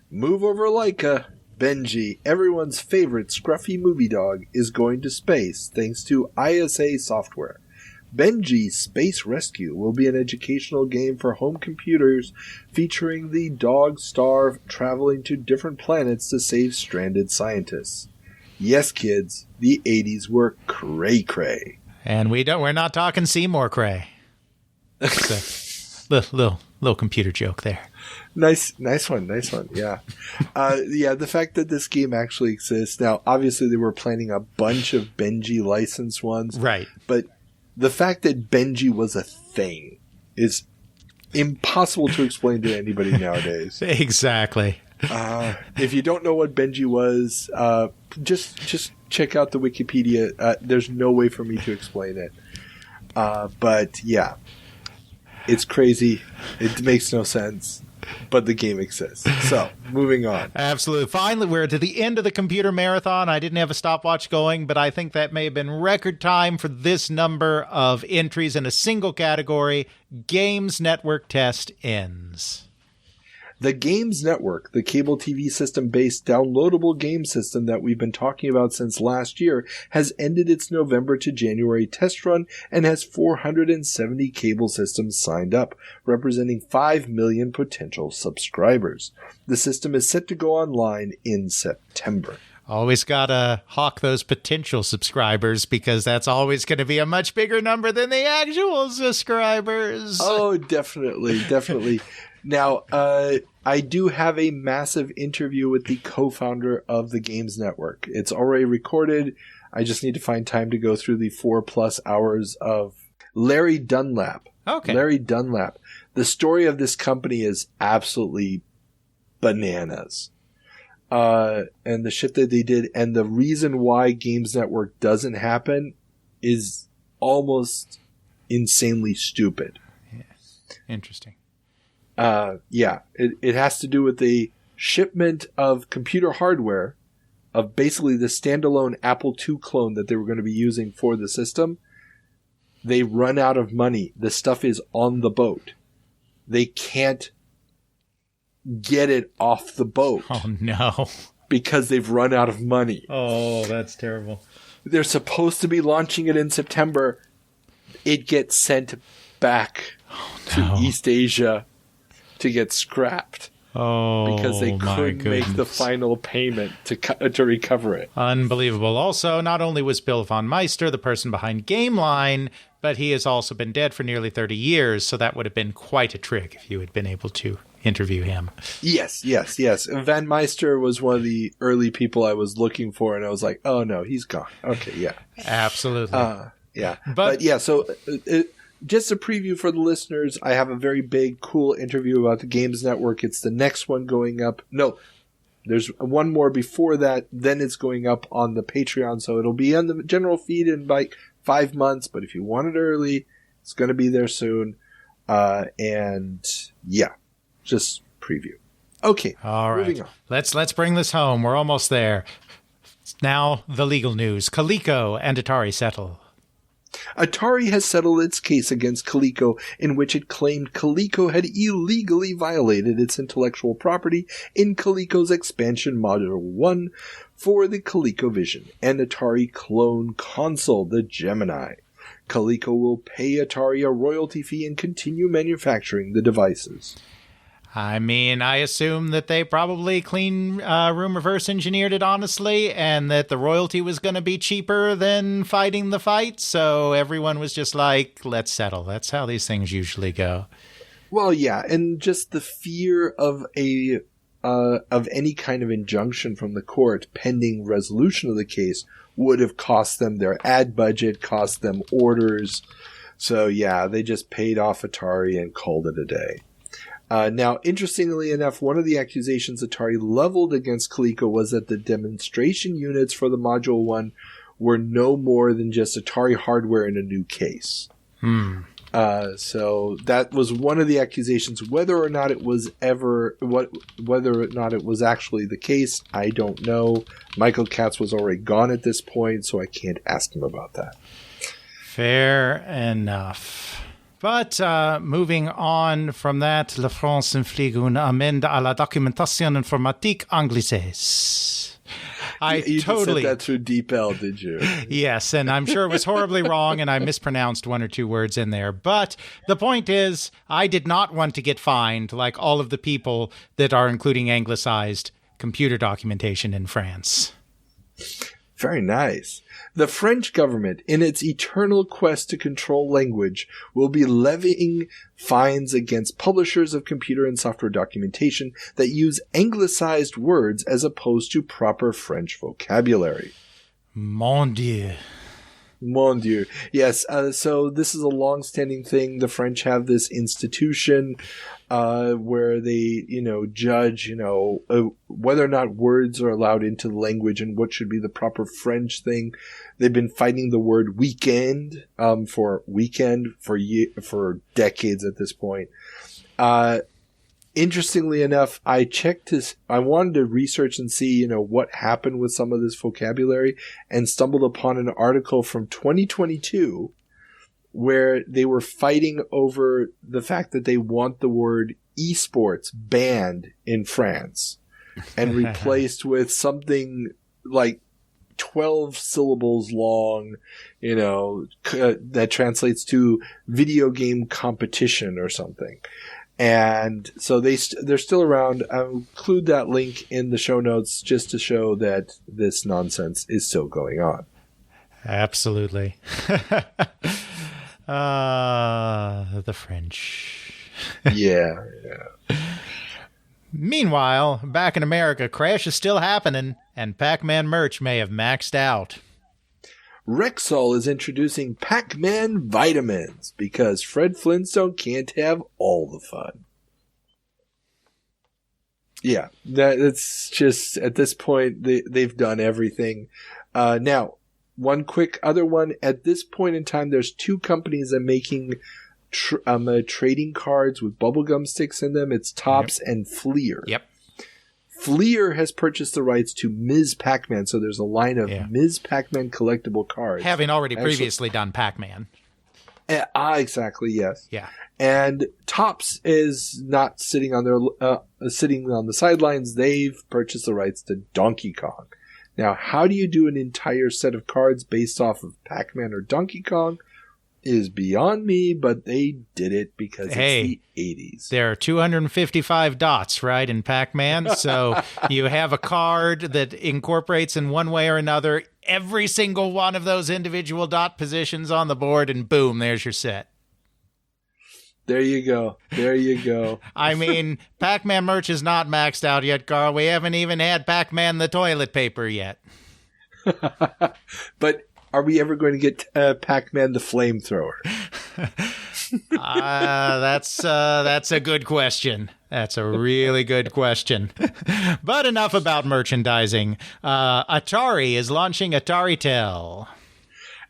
Move over Laika. Benji, everyone's favorite scruffy movie dog, is going to space thanks to ISA software. Benji Space Rescue will be an educational game for home computers featuring the dog Star traveling to different planets to save stranded scientists. Yes, kids, the 80s were cray-cray. And we're not talking Seymour Cray. Little computer joke there. Nice one, yeah. The fact that this game actually exists. Now, obviously they were planning a bunch of Benji licensed ones. Right. But the fact that Benji was a thing is impossible to explain to anybody nowadays. Exactly. If you don't know what Benji was, just check out the Wikipedia. There's no way for me to explain it. But yeah, it's crazy. It makes no sense. But the game exists. So, moving on. Absolutely. Finally, we're to the end of the computer marathon. I didn't have a stopwatch going, but I think that may have been record time for this number of entries in a single category. Games Network test ends. The Games Network, the cable TV system-based downloadable game system that we've been talking about since last year, has ended its November to January test run and has 470 cable systems signed up, representing 5 million potential subscribers. The system is set to go online in September. Always gotta hawk those potential subscribers because that's always going to be a much bigger number than the actual subscribers. Oh, definitely. Now, I do have a massive interview with the co-founder of the Games Network. It's already recorded. I just need to find time to go through the 4+ hours of Larry Dunlap. Okay. Larry Dunlap. The story of this company is absolutely bananas. And the shit that they did and the reason why Games Network doesn't happen is almost insanely stupid. Yes. Interesting. It has to do with the shipment of computer hardware of basically the standalone Apple II clone that they were going to be using for the system. They run out of money. The stuff is on the boat. They can't get it off the boat. Oh, no. Because they've run out of money. Oh, that's terrible. They're supposed to be launching it in September. It gets sent back to East Asia to get scrapped. Because they couldn't make the final payment to recover it. Unbelievable. Also, not only was Bill von Meister the person behind GameLine, but he has also been dead for nearly 30 years, so that would have been quite a trick if you had been able to interview him. Yes. Van Meister was one of the early people I was looking for, and I was like, oh no, he's gone. Okay, yeah. Absolutely. But yeah, so... just a preview for the listeners, I have a very big, cool interview about the Games Network. It's the next one going up. No, there's one more before that. Then it's going up on the Patreon. So it'll be on the general feed in like 5 months. But if you want it early, it's going to be there soon. And yeah, just preview. Okay. All right. Moving on. Let's bring this home. We're almost there. Now the legal news. Coleco and Atari settle. Atari has settled its case against Coleco, in which it claimed Coleco had illegally violated its intellectual property in Coleco's expansion Module 1 for the ColecoVision and Atari clone console, the Gemini. Coleco will pay Atari a royalty fee and continue manufacturing the devices. I mean, I assume that they probably clean room reverse engineered it honestly, and that the royalty was going to be cheaper than fighting the fight. So everyone was just like, let's settle. That's how these things usually go. Well, yeah. And just the fear of any kind of injunction from the court pending resolution of the case would have cost them their ad budget, cost them orders. So yeah, they just paid off Atari and called it a day. Now, interestingly enough, one of the accusations Atari leveled against Coleco was that the demonstration units for the Module 1 were no more than just Atari hardware in a new case. So that was one of the accusations. Whether or not it was actually the case, I don't know. Michael Katz was already gone at this point, so I can't ask him about that. Fair enough. But moving on from that, la France inflige une amende à la documentation informatique anglaise. You totally just said that through DeepL, did you? Yes, and I'm sure it was horribly wrong, and I mispronounced one or two words in there. But the point is, I did not want to get fined like all of the people that are including anglicized computer documentation in France. Very nice. The French government, in its eternal quest to control language, will be levying fines against publishers of computer and software documentation that use anglicized words as opposed to proper French vocabulary. Mon Dieu. Mon Dieu. Yes, so this is a long-standing thing. The French have this institution where they, judge, whether or not words are allowed into the language and what should be the proper French thing. They've been fighting the word weekend for decades at this point. Interestingly enough, I wanted to research and see, what happened with some of this vocabulary, and stumbled upon an article from 2022 where they were fighting over the fact that they want the word esports banned in France and replaced with something like 12 syllables long, that translates to video game competition or something. And so they're still around. I'll include that link in the show notes just to show that this nonsense is still going on. Absolutely. The French. Yeah. Meanwhile, back in America, Crash is still happening, and Pac-Man merch may have maxed out. Rexall is introducing Pac-Man vitamins because Fred Flintstone can't have all the fun. Yeah, that's just, at this point, they've done everything. Now, one quick other one. At this point in time, there's two companies that are making trading cards with bubblegum sticks in them. It's Topps and Fleer. Yep. Fleer has purchased the rights to Ms. Pac-Man, so there's a line of Ms. Pac-Man collectible cards. Having already previously done Pac-Man. Exactly, yes. Yeah. And Topps is not sitting on the sidelines. They've purchased the rights to Donkey Kong. Now, how do you do an entire set of cards based off of Pac-Man or Donkey Kong is beyond me, but they did it because it's the 80s. There are 255 dots, right, in Pac-Man? So you have a card that incorporates in one way or another every single one of those individual dot positions on the board, and boom, there's your set. There you go. I mean, Pac-Man merch is not maxed out yet, Carl. We haven't even had Pac-Man the toilet paper yet. But are we ever going to get Pac-Man the flamethrower? That's a good question. That's a really good question. But enough about merchandising. Atari is launching AtariTel.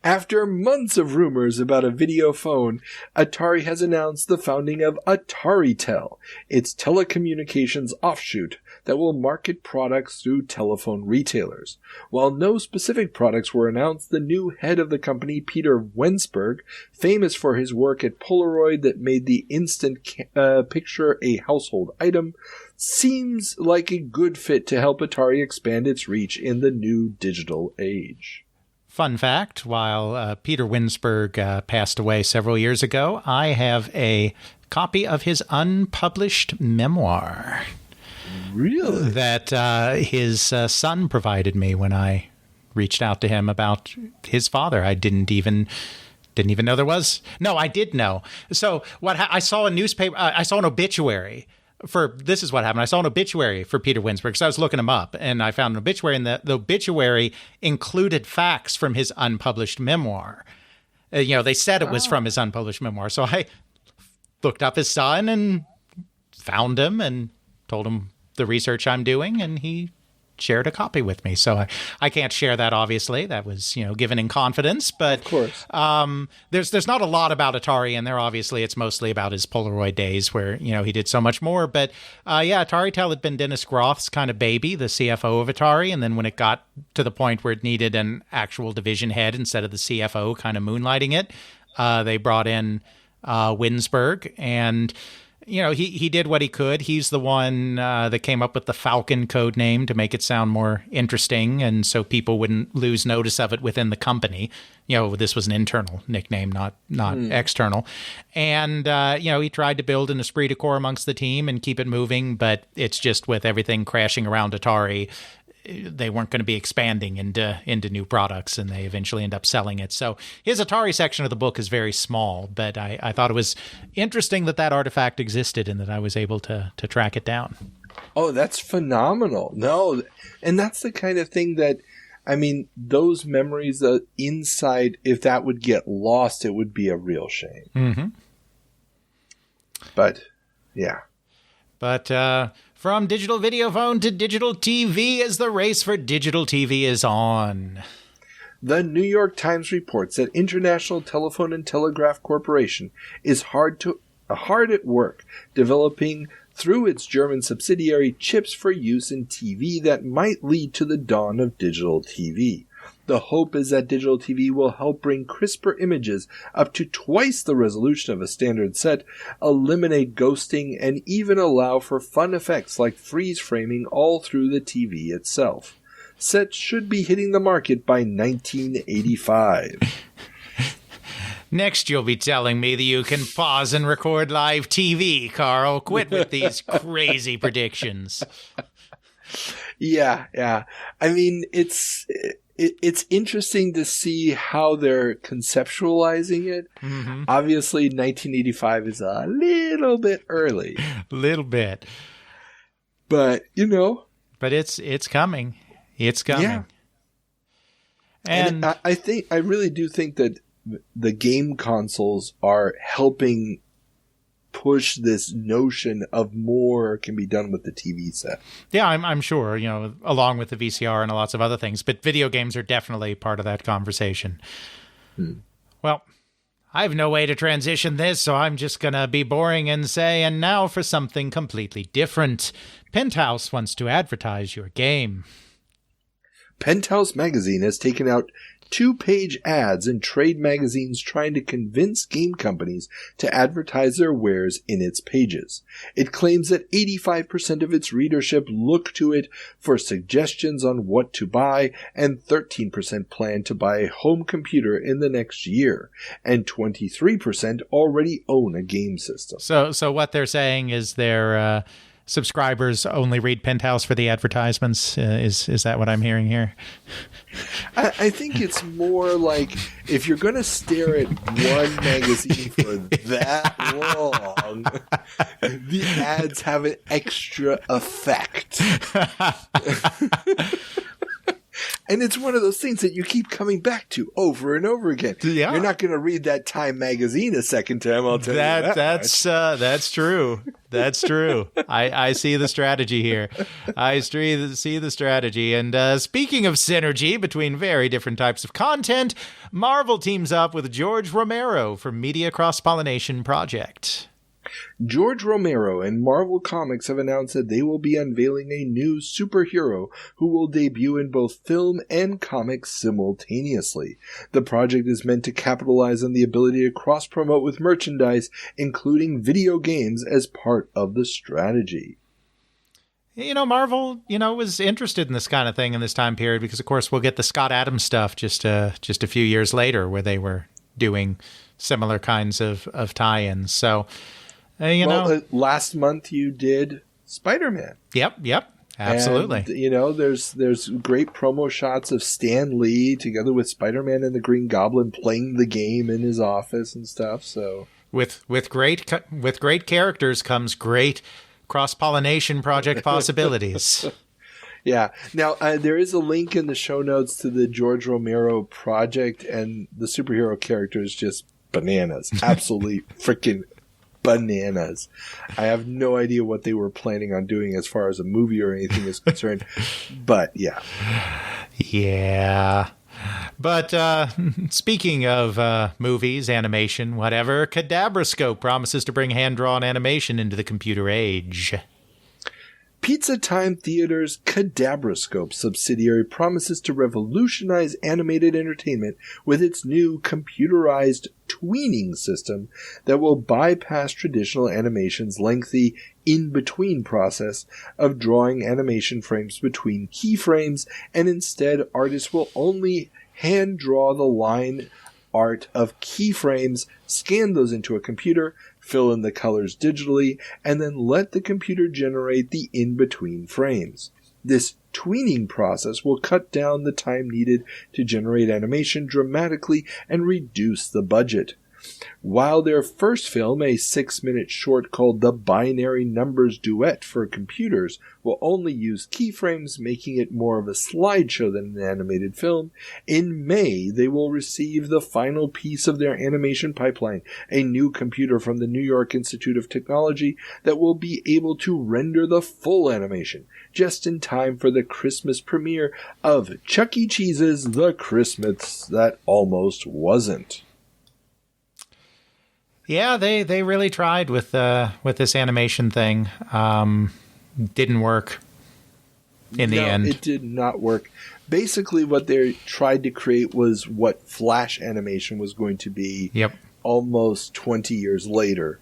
After months of rumors about a video phone, Atari has announced the founding of AtariTel, its telecommunications offshoot that will market products through telephone retailers. While no specific products were announced, the new head of the company, Peter Wensberg, famous for his work at Polaroid that made the instant picture a household item, seems like a good fit to help Atari expand its reach in the new digital age. Fun fact, while Peter Wensberg passed away several years ago, I have a copy of his unpublished memoir. Really? That his son provided me when I reached out to him about his father. I didn't even know there was. No, I did know. So I saw a newspaper. I saw an obituary. This is what happened. I saw an obituary for Peter Wensberg because I was looking him up, and I found an obituary, and the obituary included facts from his unpublished memoir. They said it was from his unpublished memoir. So I looked up his son and found him and told him the research I'm doing, and he shared a copy with me. So I can't share that, obviously. That was, given in confidence. But of course, there's not a lot about Atari in there. Obviously, it's mostly about his Polaroid days where, he did so much more. But AtariTel had been Dennis Groth's kind of baby, the CFO of Atari. And then when it got to the point where it needed an actual division head instead of the CFO kind of moonlighting it, they brought in Wensberg. And he did what he could. He's the one that came up with the Falcon code name to make it sound more interesting, and so people wouldn't lose notice of it within the company. This was an internal nickname, not external. And, he tried to build an esprit de corps amongst the team and keep it moving, but it's just with everything crashing around Atari, they weren't going to be expanding into new products, and they eventually end up selling it. So his Atari section of the book is very small, but I thought it was interesting that artifact existed and that I was able to track it down. Oh, that's phenomenal. No, and that's the kind of thing that, those memories inside, if that would get lost, it would be a real shame. Mm-hmm. But, yeah. But, from digital video phone to digital TV as the race for digital TV is on. The New York Times reports that International Telephone and Telegraph Corporation is hard at work developing through its German subsidiary chips for use in TV that might lead to the dawn of digital TV. The hope is that digital TV will help bring crisper images up to twice the resolution of a standard set, eliminate ghosting, and even allow for fun effects like freeze framing all through the TV itself. Sets should be hitting the market by 1985. Next, you'll be telling me that you can pause and record live TV, Carl. Quit with these crazy predictions. Yeah. It's interesting to see how they're conceptualizing it. Mm-hmm. Obviously, 1985 is a little bit early. Little bit. But, But it's coming. It's coming. Yeah. And I really do think that the game consoles are helping push this notion of more can be done with the TV set. Yeah, I'm sure, along with the VCR and lots of other things, but video games are definitely part of that conversation. Well, I have no way to transition this, so I'm just going to be boring and say, and now for something completely different. Penthouse wants to advertise your game. Penthouse Magazine has taken out 2-page ads in trade magazines trying to convince game companies to advertise their wares in its pages. It claims that 85% of its readership look to it for suggestions on what to buy, and 13% plan to buy a home computer in the next year, and 23% already own a game system. So what they're saying is their subscribers only read Penthouse for the advertisements. Is that what I'm hearing here? I think it's more like if you're going to stare at one magazine for that long, the ads have an extra effect. And it's one of those things that you keep coming back to over and over again. Yeah. You're not going to read that Time magazine a second time, I'll tell you that. That's true. That's true. I see the strategy here. I see the strategy. And speaking of synergy between very different types of content, Marvel teams up with George Romero from Media Cross-Pollination Project. George Romero and Marvel Comics have announced that they will be unveiling a new superhero who will debut in both film and comics simultaneously. The project is meant to capitalize on the ability to cross-promote with merchandise, including video games, as part of the strategy. Marvel, was interested in this kind of thing in this time period because, of course, we'll get the Scott Adams stuff just a few years later where they were doing similar kinds of tie-ins. So... last month you did Spider-Man. Yep, absolutely. And, there's great promo shots of Stan Lee together with Spider-Man and the Green Goblin playing the game in his office and stuff. So with great characters comes great cross-pollination project possibilities. Yeah. Now, there is a link in the show notes to the George Romero project, and the superhero character is just bananas. Absolutely freaking bananas. I have no idea what they were planning on doing as far as a movie or anything is concerned, but yeah. Yeah. But speaking of movies, animation, whatever, Cadabroscope promises to bring hand-drawn animation into the computer age. Pizza Time Theater's Cadabroscope subsidiary promises to revolutionize animated entertainment with its new computerized tweening system that will bypass traditional animation's lengthy in-between process of drawing animation frames between keyframes, and instead artists will only hand draw the line art of keyframes, scan those into a computer, fill in the colors digitally, and then let the computer generate the in-between frames. This tweening process will cut down the time needed to generate animation dramatically and reduce the budget. While their first film, a 6-minute short called The Binary Numbers Duet for computers, will only use keyframes, making it more of a slideshow than an animated film, in May they will receive the final piece of their animation pipeline, a new computer from the New York Institute of Technology that will be able to render the full animation, just in time for the Christmas premiere of Chuck E. Cheese's The Christmas That Almost Wasn't. Yeah, they really tried with this animation thing. Didn't work in the end. It did not work. Basically, what they tried to create was what Flash animation was going to be. Yep. Almost 20 years later.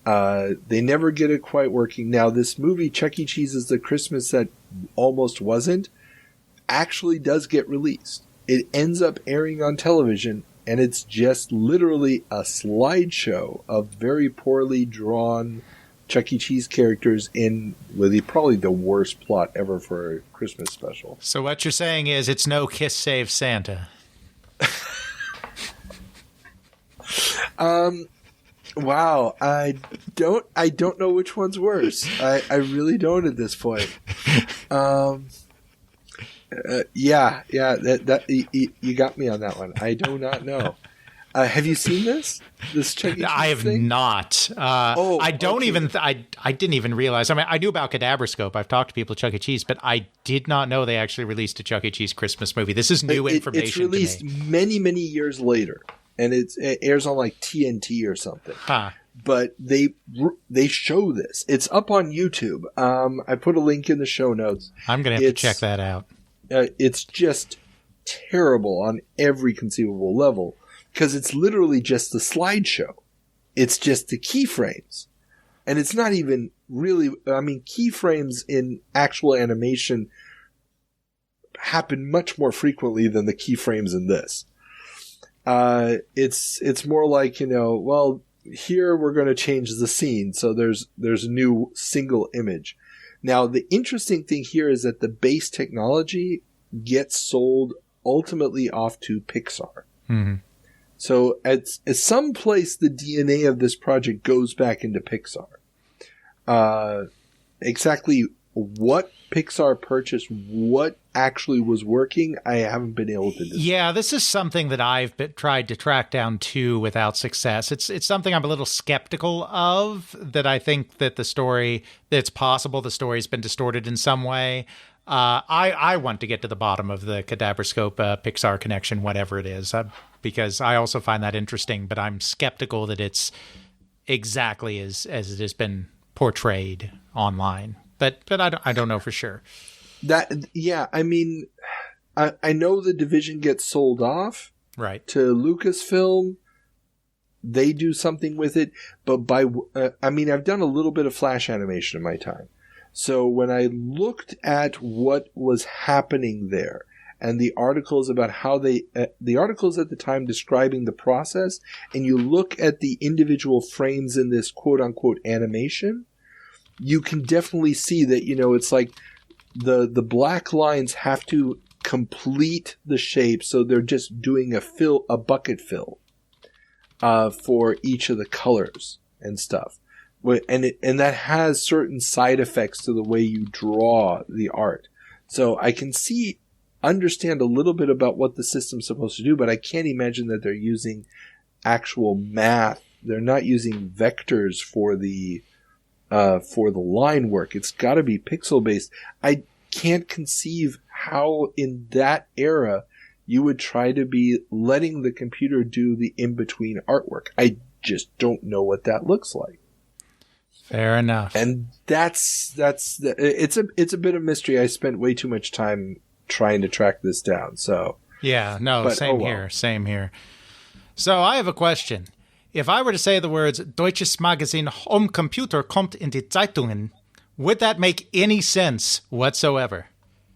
They never get it quite working. Now, this movie, Chuck E. Cheese's The Christmas That Almost Wasn't, actually does get released. It ends up airing on television, and it's just literally a slideshow of very poorly drawn Chuck E. Cheese characters in probably the worst plot ever for a Christmas special. So what you're saying is it's no Kiss Save Santa. Wow, I don't know which one's worse. I really don't at this point. Yeah, you got me on that one. I do not know. Have you seen this Chuck E. Cheese I have thing? not. I don't even. I didn't even realize. I mean, I knew about Cadabroscope. I've talked to people at Chuck E. Cheese, but I did not know they actually released a Chuck E. Cheese Christmas movie. This is new information. It's released to me. many years later, and it airs on like TNT or something. Huh. But they show this. It's up on YouTube. I put a link in the show notes. I'm gonna have to check that out. It's just terrible on every conceivable level because it's literally just the slideshow. It's just the keyframes. And it's not even really, I mean, keyframes in actual animation happen much more frequently than the keyframes in this. It's more like, well, here we're going to change the scene. So there's a new single image. Now, the interesting thing here is that the base technology gets sold ultimately off to Pixar. Mm-hmm. So at some place, the DNA of this project goes back into Pixar. Exactly what Pixar purchased, what actually was working, I haven't been able to decide. Yeah, this is something that I've tried to track down too without success. It's something I'm a little skeptical of, that I think that it's possible the story's been distorted in some way. I want to get to the bottom of the Cadabroscope Pixar connection, whatever it is, because I also find that interesting, but I'm skeptical that it's exactly as it has been portrayed online. But I don't know for sure. I mean, I know the division gets sold off, right, to Lucasfilm. They do something with it, but I've done a little bit of Flash animation in my time. So when I looked at what was happening there and the articles about how the articles at the time describing the process, and you look at the individual frames in this quote unquote animation, you can definitely see that, it's like the black lines have to complete the shape. So they're just doing a bucket fill, for each of the colors and stuff. And that has certain side effects to the way you draw the art. So I can understand a little bit about what the system's supposed to do, but I can't imagine that they're using actual math. They're not using vectors for the line work. It's got to be pixel based. I can't conceive how in that era you would try to be letting the computer do the in-between artwork. I just don't know what that looks like. Fair enough. And it's a bit of mystery. I spent way too much time trying to track this down. So yeah, no, same here. So I have a question. If I were to say the words Deutsches Magazin Home Computer kommt in die Zeitungen, would that make any sense whatsoever?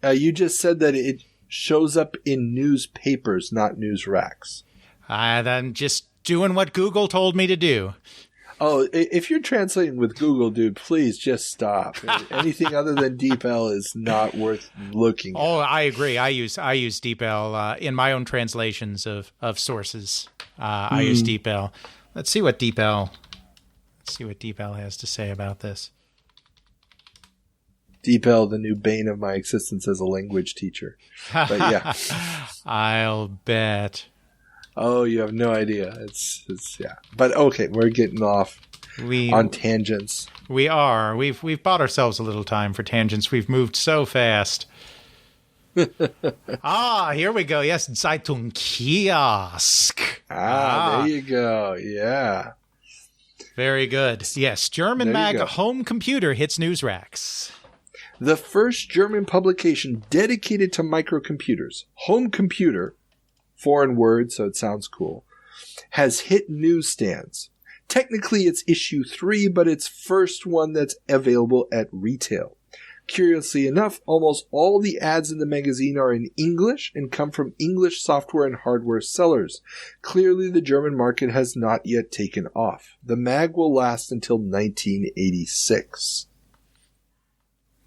You just said that it shows up in newspapers, not news racks. I'm just doing what Google told me to do. Oh, if you're translating with Google, dude, please just stop. Anything other than DeepL is not worth looking at. Oh, I agree. I use DeepL in my own translations of sources. I use DeepL. Let's see what DeepL has to say about this. DeepL, the new bane of my existence as a language teacher. But yeah. I'll bet. Oh, you have no idea. It's yeah. But okay, we're getting off on tangents. We are. We've bought ourselves a little time for tangents. We've moved so fast. Here we go. Yes, Zeitung Kiosk. There you go. Yeah. Very good. Yes, German mag Home Computer hits news racks. The first German publication dedicated to microcomputers, Home Computer, foreign word, so it sounds cool, has hit newsstands. Technically, it's issue 3, but it's first one that's available at retail. Curiously enough, almost all the ads in the magazine are in English and come from English software and hardware sellers. Clearly, the German market has not yet taken off. The mag will last until 1986.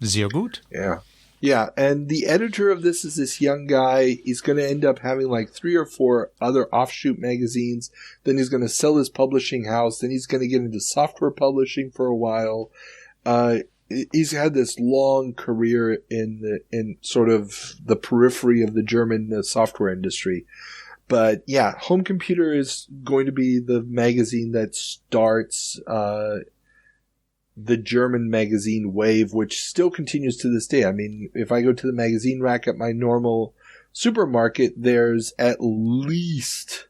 Sehr gut. Yeah. Yeah, and the editor of this is this young guy. He's going to end up having like 3 or 4 other offshoot magazines. Then he's going to sell his publishing house. Then he's going to get into software publishing for a while. He's had this long career in sort of the periphery of the German software industry. But yeah, Home Computer is going to be the magazine that starts the German magazine wave, which still continues to this day. I mean, if I go to the magazine rack at my normal supermarket, there's at least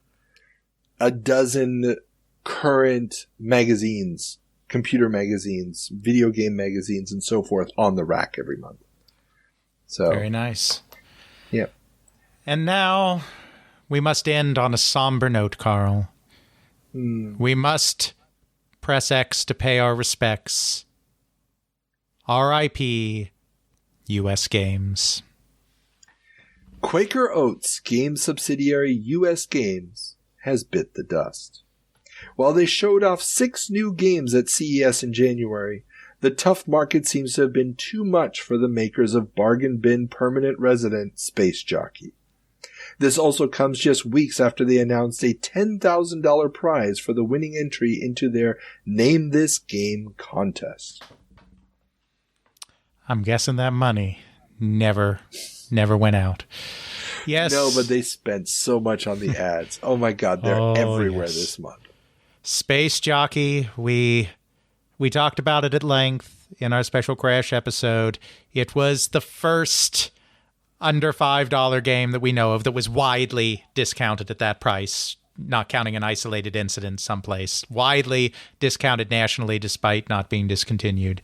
a dozen current magazines, computer magazines, video game magazines, and so forth on the rack every month. So very nice. Yeah. And now we must end on a somber note, Carl. We must press X to pay our respects. R.I.P. U.S. Games. Quaker Oats game subsidiary U.S. Games has bit the dust. While they showed off 6 new games at CES in January, the tough market seems to have been too much for the makers of bargain bin permanent resident Space Jockey. This also comes just weeks after they announced a $10,000 prize for the winning entry into their Name This Game contest. I'm guessing that money never went out. Yes. No, but they spent so much on the ads. Oh my God, they're everywhere this month. Space Jockey, we talked about it at length in our Special Crash episode. It was the first under $5 game that we know of that was widely discounted at that price, not counting an isolated incident someplace. Widely discounted nationally despite not being discontinued.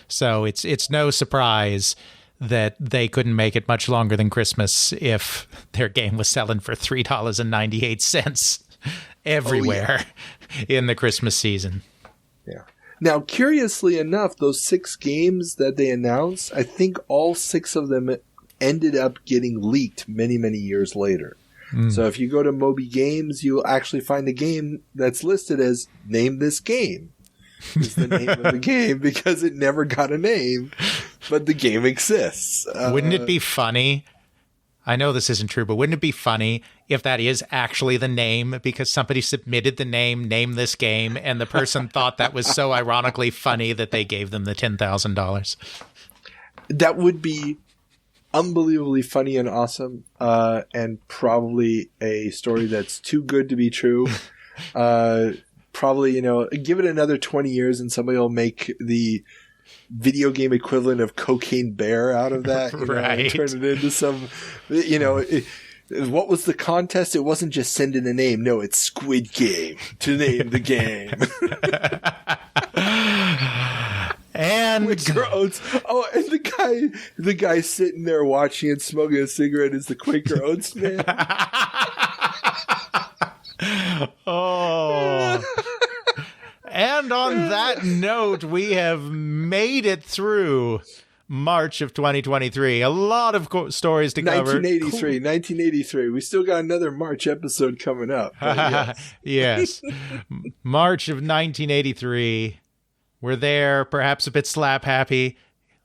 So it's no surprise that they couldn't make it much longer than Christmas if their game was selling for $3.98 everywhere in the Christmas season. Yeah. Now, curiously enough, those 6 games that they announced, I think all 6 of them ended up getting leaked many, many years later. So if you go to Moby Games, you'll actually find a game that's listed as Name This Game. Is the name of the game because it never got a name, but the game exists. Wouldn't it be funny? I know this isn't true, but wouldn't it be funny if that is actually the name because somebody submitted the name This Game, and the person thought that was so ironically funny that they gave them the $10,000? That would be unbelievably funny and awesome, and probably a story that's too good to be true. Probably, give it another 20 years and somebody will make the video game equivalent of Cocaine Bear out of that. Right. And turn it into some, what was the contest? It wasn't just send in a name. No, it's Squid Game to name the game. And Quaker Oats. Oh, and the guy sitting there watching and smoking a cigarette is the Quaker Oats man. Oh. And on that note, we have made it through March of 2023. A lot of stories to cover. 1983. We still got another March episode coming up. Yes. Yes. March of 1983. We're there, perhaps a bit slap happy.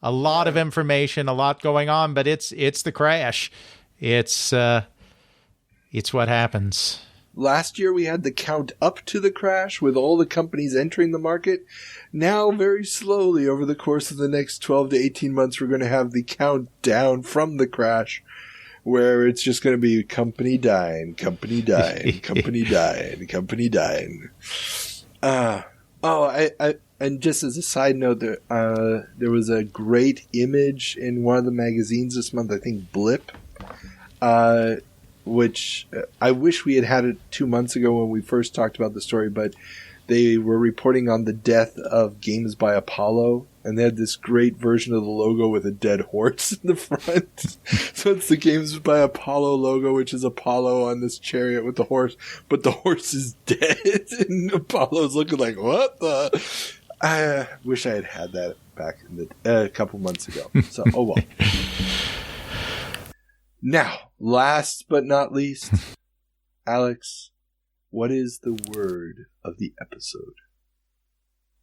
A lot of information, a lot going on, but it's the crash. It's what happens. Last year we had the count up to the crash with all the companies entering the market. Now, very slowly over the course of the next 12 to 18 months, we're going to have the count down from the crash, where it's just going to be company dying, company dying, company dying, company dying. And just as a side note, there was a great image in one of the magazines this month, I think Blip, which I wish we had it 2 months ago when we first talked about the story, but they were reporting on the death of Games by Apollo, and they had this great version of the logo with a dead horse in the front. So it's the Games by Apollo logo, which is Apollo on this chariot with the horse, but the horse is dead, and Apollo's looking like, what the... I wish I had that back in a couple months ago. So, oh well. Now, last but not least, Alex, what is the word of the episode?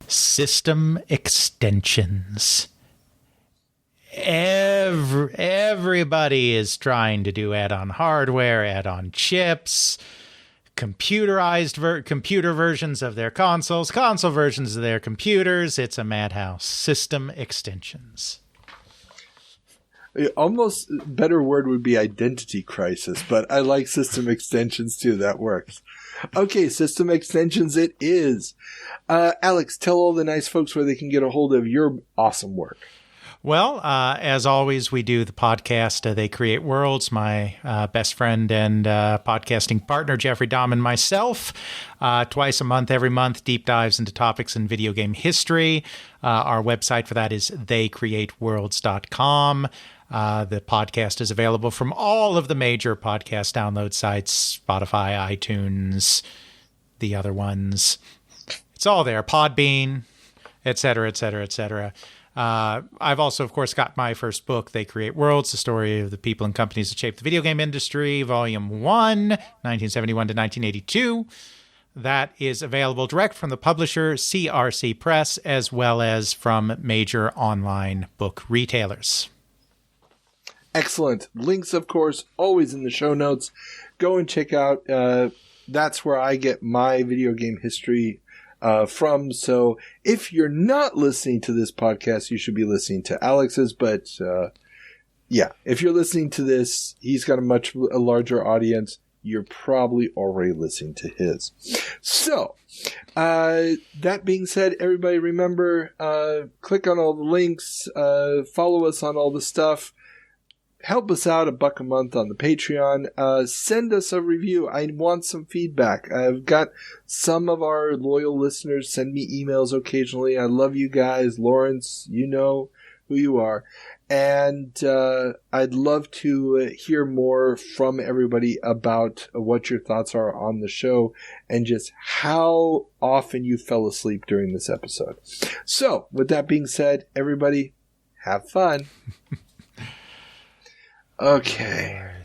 System extensions. Everybody is trying to do add-on hardware, add-on chips, computer versions of their consoles, console versions of their computers. It's a madhouse. System extensions. Almost better word would be identity crisis, but I like system extensions too. That works. Okay, system extensions it is. Alex, tell all the nice folks where they can get a hold of your awesome work. Well, as always, we do the podcast, They Create Worlds. My best friend and podcasting partner, Jeffrey Dahm, and myself, twice a month, every month, deep dives into topics in video game history. Our website for that is theycreateworlds.com. The podcast is available from all of the major podcast download sites, Spotify, iTunes, the other ones. It's all there, Podbean, et cetera, et cetera, et cetera. I've also, of course, got my first book, They Create Worlds, the story of the people and companies that shaped the video game industry, Volume 1, 1971 to 1982. That is available direct from the publisher, CRC Press, as well as from major online book retailers. Excellent. Links, of course, always in the show notes. Go and check out. That's where I get my video game history from. So if you're not listening to this podcast, you should be listening to Alex's. But yeah, if you're listening to this, he's got a larger audience. You're probably already listening to his. So that being said, everybody remember, click on all the links, follow us on all the stuff. Help us out $1 a month on the Patreon. Send us a review. I want some feedback. I've got some of our loyal listeners send me emails occasionally. I love you guys. Lawrence, you know who you are. And I'd love to hear more from everybody about what your thoughts are on the show and just how often you fell asleep during this episode. So, with that being said, everybody, have fun. Okay.